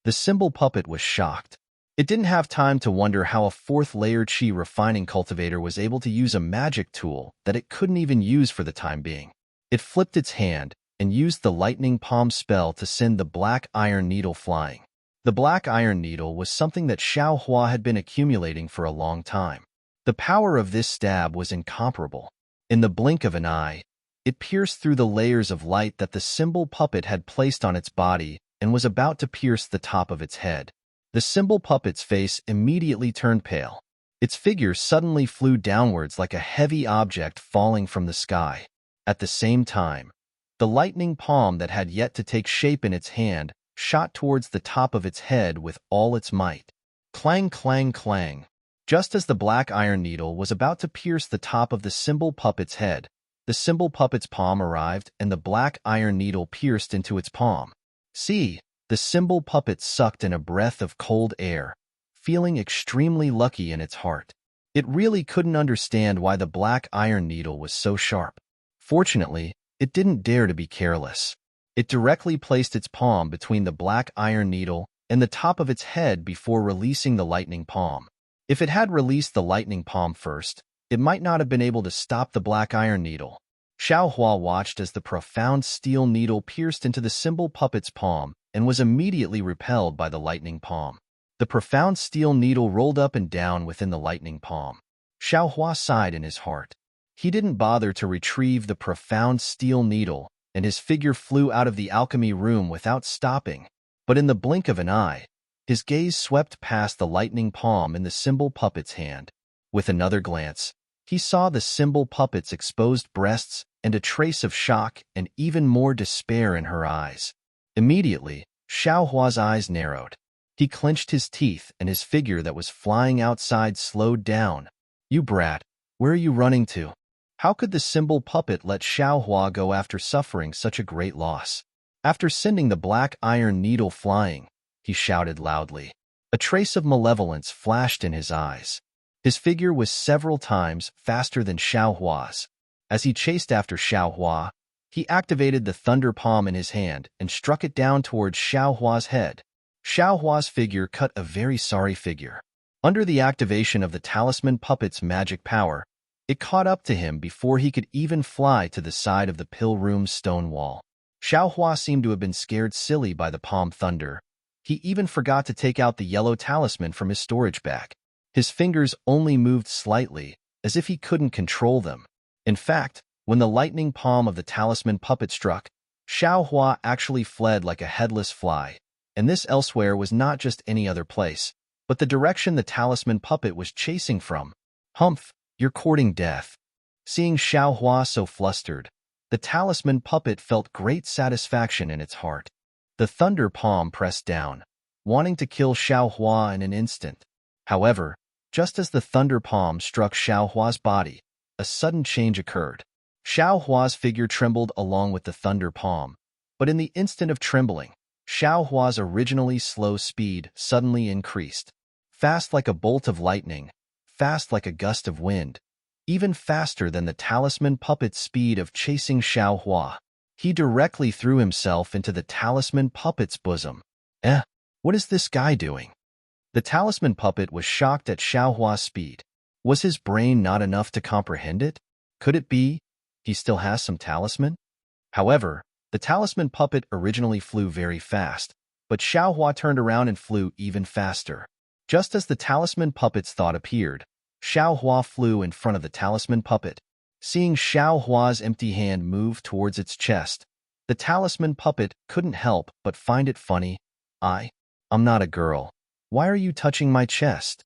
The symbol puppet was shocked. It didn't have time to wonder how a 4th-layer Qi refining cultivator was able to use a magic tool that it couldn't even use for the time being. It flipped its hand and used the lightning palm spell to send the black iron needle flying. The black iron needle was something that Xiao Hua had been accumulating for a long time. The power of this stab was incomparable. In the blink of an eye, it pierced through the layers of light that the symbol puppet had placed on its body and was about to pierce the top of its head. The symbol puppet's face immediately turned pale. Its figure suddenly flew downwards like a heavy object falling from the sky. At the same time, the lightning palm that had yet to take shape in its hand shot towards the top of its head with all its might. Clang, clang, clang. Just as the black iron needle was about to pierce the top of the symbol puppet's head, the symbol puppet's palm arrived and the black iron needle pierced into its palm. See, the symbol puppet sucked in a breath of cold air, feeling extremely lucky in its heart. It really couldn't understand why the black iron needle was so sharp. Fortunately, it didn't dare to be careless. It directly placed its palm between the black iron needle and the top of its head before releasing the lightning palm. If it had released the lightning palm first, it might not have been able to stop the black iron needle. Xiao Hua watched as the profound steel needle pierced into the symbol puppet's palm and was immediately repelled by the lightning palm. The profound steel needle rolled up and down within the lightning palm. Xiao Hua sighed in his heart. He didn't bother to retrieve the profound steel needle, and his figure flew out of the alchemy room without stopping. But in the blink of an eye, his gaze swept past the lightning palm in the symbol puppet's hand. With another glance, he saw the symbol puppet's exposed breasts and a trace of shock and even more despair in her eyes. Immediately, Xiao Hua's eyes narrowed. He clenched his teeth and his figure that was flying outside slowed down. "You brat, where are you running to?" How could the symbol puppet let Xiao Hua go after suffering such a great loss? After sending the black iron needle flying, he shouted loudly. A trace of malevolence flashed in his eyes. His figure was several times faster than Xiao Hua's. As he chased after Xiao Hua, he activated the thunder palm in his hand and struck it down towards Xiao Hua's head. Xiao Hua's figure cut a very sorry figure. Under the activation of the talisman puppet's magic power, it caught up to him before he could even fly to the side of the pill room's stone wall. Xiao Hua seemed to have been scared silly by the palm thunder. He even forgot to take out the yellow talisman from his storage bag. His fingers only moved slightly, as if he couldn't control them. In fact, when the lightning palm of the talisman puppet struck, Xiao Hua actually fled like a headless fly, and this elsewhere was not just any other place, but the direction the talisman puppet was chasing from. "Humph, you're courting death." Seeing Xiao Hua so flustered, the talisman puppet felt great satisfaction in its heart. The thunder palm pressed down, wanting to kill Xiao Hua in an instant. However, just as the thunder palm struck Xiao Hua's body, a sudden change occurred. Xiao Hua's figure trembled along with the thunder palm, but in the instant of trembling, Xiao Hua's originally slow speed suddenly increased. Fast like a bolt of lightning, fast like a gust of wind, even faster than the talisman puppet's speed of chasing Xiao Hua. He directly threw himself into the talisman puppet's bosom. What is this guy doing? The talisman puppet was shocked at Xiao Hua's speed. Was his brain not enough to comprehend it? Could it be he still has some talisman? However, the talisman puppet originally flew very fast, but Xiao Hua turned around and flew even faster. Just as the talisman puppet's thought appeared, Xiao Hua flew in front of the talisman puppet. Seeing Xiao Hua's empty hand move towards its chest, the talisman puppet couldn't help but find it funny. I'm not a girl. Why are you touching my chest?"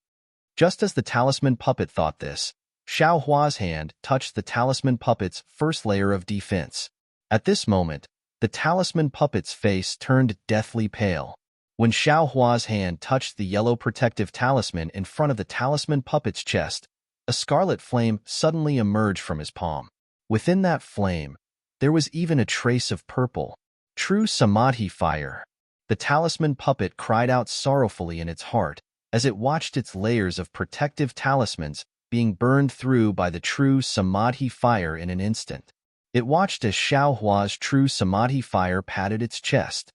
Just as the talisman puppet thought this, Xiao Hua's hand touched the talisman puppet's first layer of defense. At this moment, the talisman puppet's face turned deathly pale. When Xiao Hua's hand touched the yellow protective talisman in front of the talisman puppet's chest, a scarlet flame suddenly emerged from his palm. Within that flame, there was even a trace of purple. True Samadhi fire. The talisman puppet cried out sorrowfully in its heart as it watched its layers of protective talismans being burned through by the true Samadhi fire in an instant. It watched as Xiao Hua's true Samadhi fire patted its chest.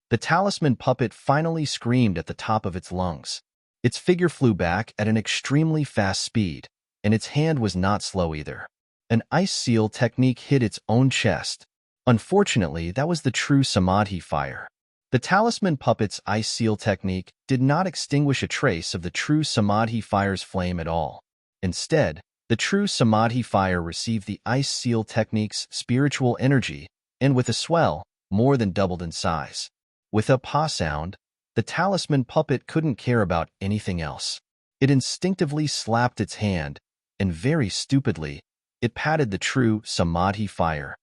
The talisman puppet finally screamed at the top of its lungs. Its figure flew back at an extremely fast speed, and its hand was not slow either. An ice seal technique hit its own chest. Unfortunately, that was the true Samadhi fire. The talisman puppet's ice seal technique did not extinguish a trace of the true Samadhi fire's flame at all. Instead, the true Samadhi fire received the ice seal technique's spiritual energy and, with a swell, more than doubled in size. With a pa sound, the talisman puppet couldn't care about anything else. It instinctively slapped its hand, and very stupidly, it patted the true Samadhi fire.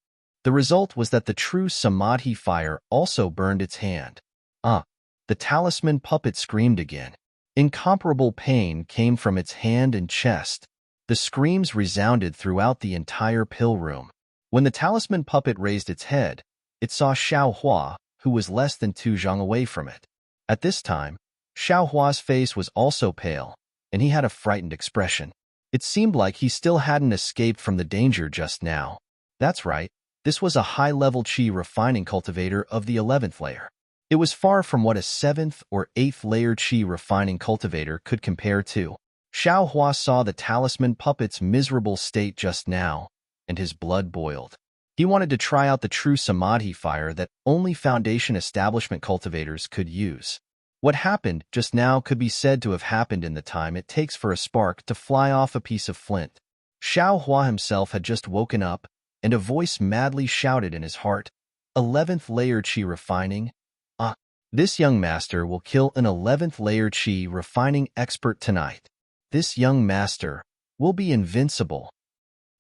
The result was that the true Samadhi fire also burned its hand. The talisman puppet screamed again. Incomparable pain came from its hand and chest. The screams resounded throughout the entire pill room. When the talisman puppet raised its head, it saw Xiao Hua, who was less than 2 zhang away from it. At this time, Xiao Hua's face was also pale, and he had a frightened expression. It seemed like he still hadn't escaped from the danger just now. That's right. This was a high-level chi refining cultivator of the 11th layer. It was far from what a 7th or 8th layer chi refining cultivator could compare to. Xiao Hua saw the talisman puppet's miserable state just now, and his blood boiled. He wanted to try out the true samadhi fire that only foundation establishment cultivators could use. What happened just now could be said to have happened in the time it takes for a spark to fly off a piece of flint. Xiao Hua himself had just woken up, and a voice madly shouted in his heart, 11th layer qi refining? Ah, this young master will kill an 11th layer qi refining expert tonight. This young master will be invincible.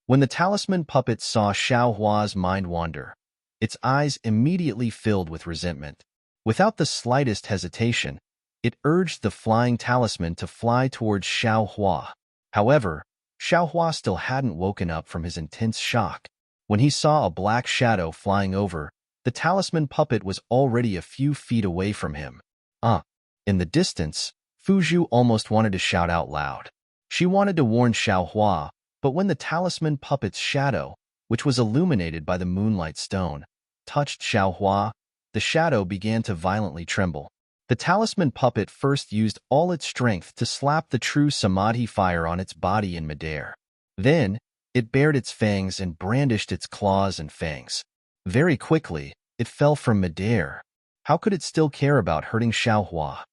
When the talisman puppet saw Xiao Hua's mind wander, its eyes immediately filled with resentment. Without the slightest hesitation, it urged the flying talisman to fly towards Xiao Hua. However, Xiao Hua still hadn't woken up from his intense shock. When he saw a black shadow flying over, the talisman puppet was already a few feet away from him. In the distance, Fuzhu almost wanted to shout out loud. She wanted to warn Xiao Hua, but when the talisman puppet's shadow, which was illuminated by the moonlight stone, touched Xiao Hua, the shadow began to violently tremble. The talisman puppet first used all its strength to slap the true samadhi fire on its body in midair. Then, it bared its fangs and brandished its claws and fangs. Very quickly, it fell from midair. How could it still care about hurting Xiao Hua?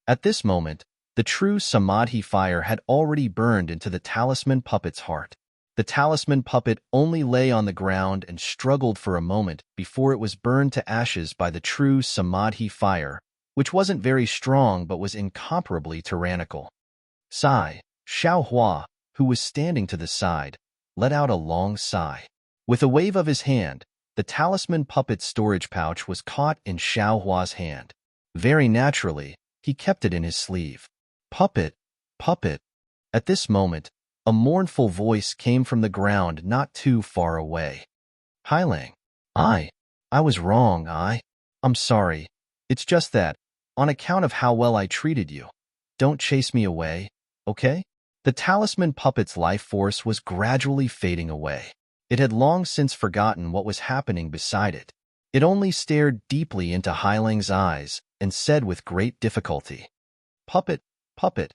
At this moment, the true samadhi fire had already burned into the talisman puppet's heart. The talisman puppet only lay on the ground and struggled for a moment before it was burned to ashes by the true samadhi fire, which wasn't very strong but was incomparably tyrannical. Sigh. Xiao Hua, who was standing to the side, let out a long sigh. With a wave of his hand, the talisman puppet's storage pouch was caught in Xiao Hua's hand. Very naturally, he kept it in his sleeve. Puppet, puppet. At this moment, a mournful voice came from the ground not too far away. Hailang. I was wrong, I'm sorry. It's just that, on account of how well I treated you. Don't chase me away, okay? The talisman puppet's life force was gradually fading away. It had long since forgotten what was happening beside it. It only stared deeply into Hailang's eyes and said with great difficulty, Puppet, puppet,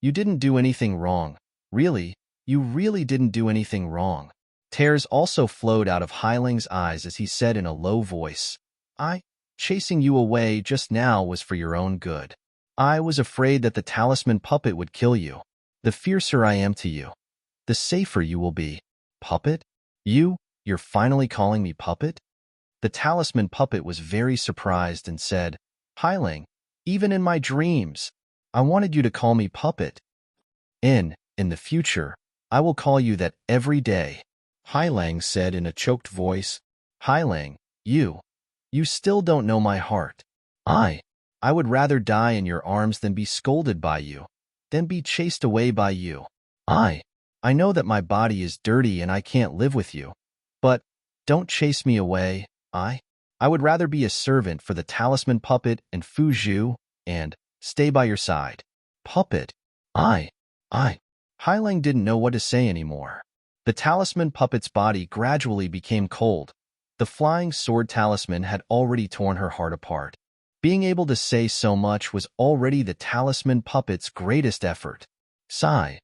you didn't do anything wrong. Really, you really didn't do anything wrong. Tears also flowed out of Hailang's eyes as he said in a low voice, chasing you away just now was for your own good. I was afraid that the talisman puppet would kill you. The fiercer I am to you, the safer you will be. Puppet? You're finally calling me puppet? The talisman puppet was very surprised and said, Hailang, even in my dreams, I wanted you to call me puppet. In the future, I will call you that every day. Hailang said in a choked voice, Hailang, you still don't know my heart. I would rather die in your arms than be scolded by you, than be chased away by you. I know that my body is dirty and I can't live with you, but don't chase me away. I would rather be a servant for the talisman puppet and Fuzhu and stay by your side. Puppet. Hailang didn't know what to say anymore. The talisman puppet's body gradually became cold. The flying sword talisman had already torn her heart apart. Being able to say so much was already the talisman puppet's greatest effort. Sigh.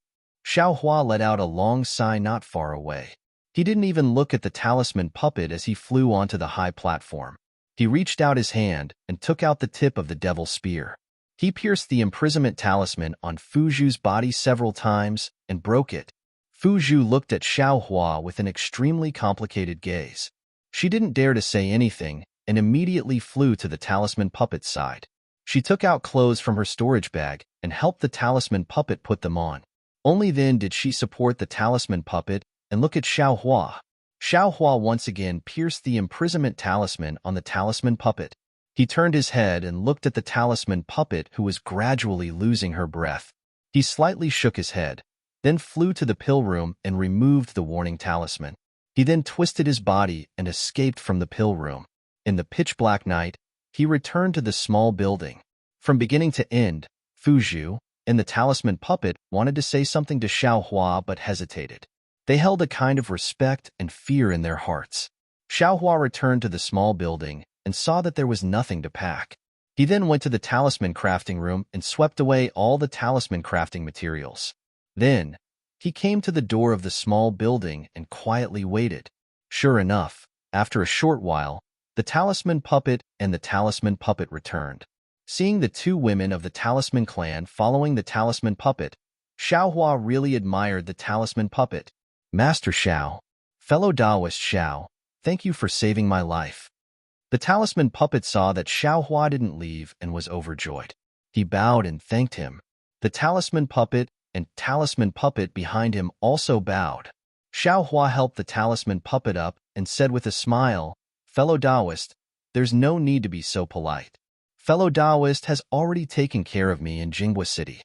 Xiao Hua let out a long sigh not far away. He didn't even look at the talisman puppet as he flew onto the high platform. He reached out his hand and took out the tip of the devil's spear. He pierced the imprisonment talisman on Fuzhu's body several times and broke it. Fuzhu looked at Xiao Hua with an extremely complicated gaze. She didn't dare to say anything and immediately flew to the talisman puppet's side. She took out clothes from her storage bag and helped the talisman puppet put them on. Only then did she support the talisman puppet and look at Xiao Hua. Xiao Hua once again pierced the imprisonment talisman on the talisman puppet. He turned his head and looked at the talisman puppet who was gradually losing her breath. He slightly shook his head, then flew to the pill room and removed the warning talisman. He then twisted his body and escaped from the pill room. In the pitch-black night, he returned to the small building. From beginning to end, Fuzhu and the talisman puppet wanted to say something to Xiao Hua but hesitated. They held a kind of respect and fear in their hearts. Xiao Hua returned to the small building and saw that there was nothing to pack. He then went to the talisman crafting room and swept away all the talisman crafting materials. Then, he came to the door of the small building and quietly waited. Sure enough, after a short while, the talisman puppet and the talisman puppet returned. Seeing the two women of the talisman clan following the talisman puppet, Xiaohua really admired the talisman puppet. Master Xiao, fellow Taoist Xiao, thank you for saving my life. The talisman puppet saw that Xiaohua didn't leave and was overjoyed. He bowed and thanked him. The talisman puppet and talisman puppet behind him also bowed. Xiaohua helped the talisman puppet up and said with a smile, fellow Taoist, there's no need to be so polite. Fellow Taoist has already taken care of me in Jingwa City.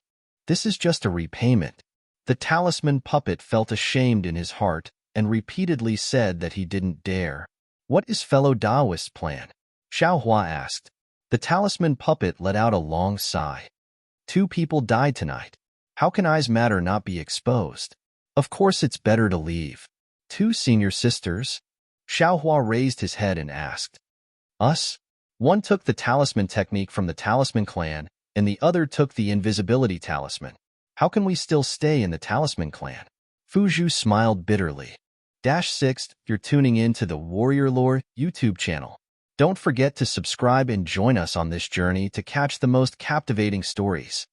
This is just a repayment. The talisman puppet felt ashamed in his heart and repeatedly said that he didn't dare. What is fellow Taoist's plan? Xiaohua asked. The talisman puppet let out a long sigh. 2 people died tonight. How can I's matter not be exposed? Of course it's better to leave. 2 senior sisters? Xiaohua raised his head and asked. Us? One took the talisman technique from the talisman clan, and the other took the invisibility talisman. How can we still stay in the talisman clan? Fuzhu smiled bitterly. -6, you're tuning in to the Warrior Lore YouTube channel. Don't forget to subscribe and join us on this journey to catch the most captivating stories.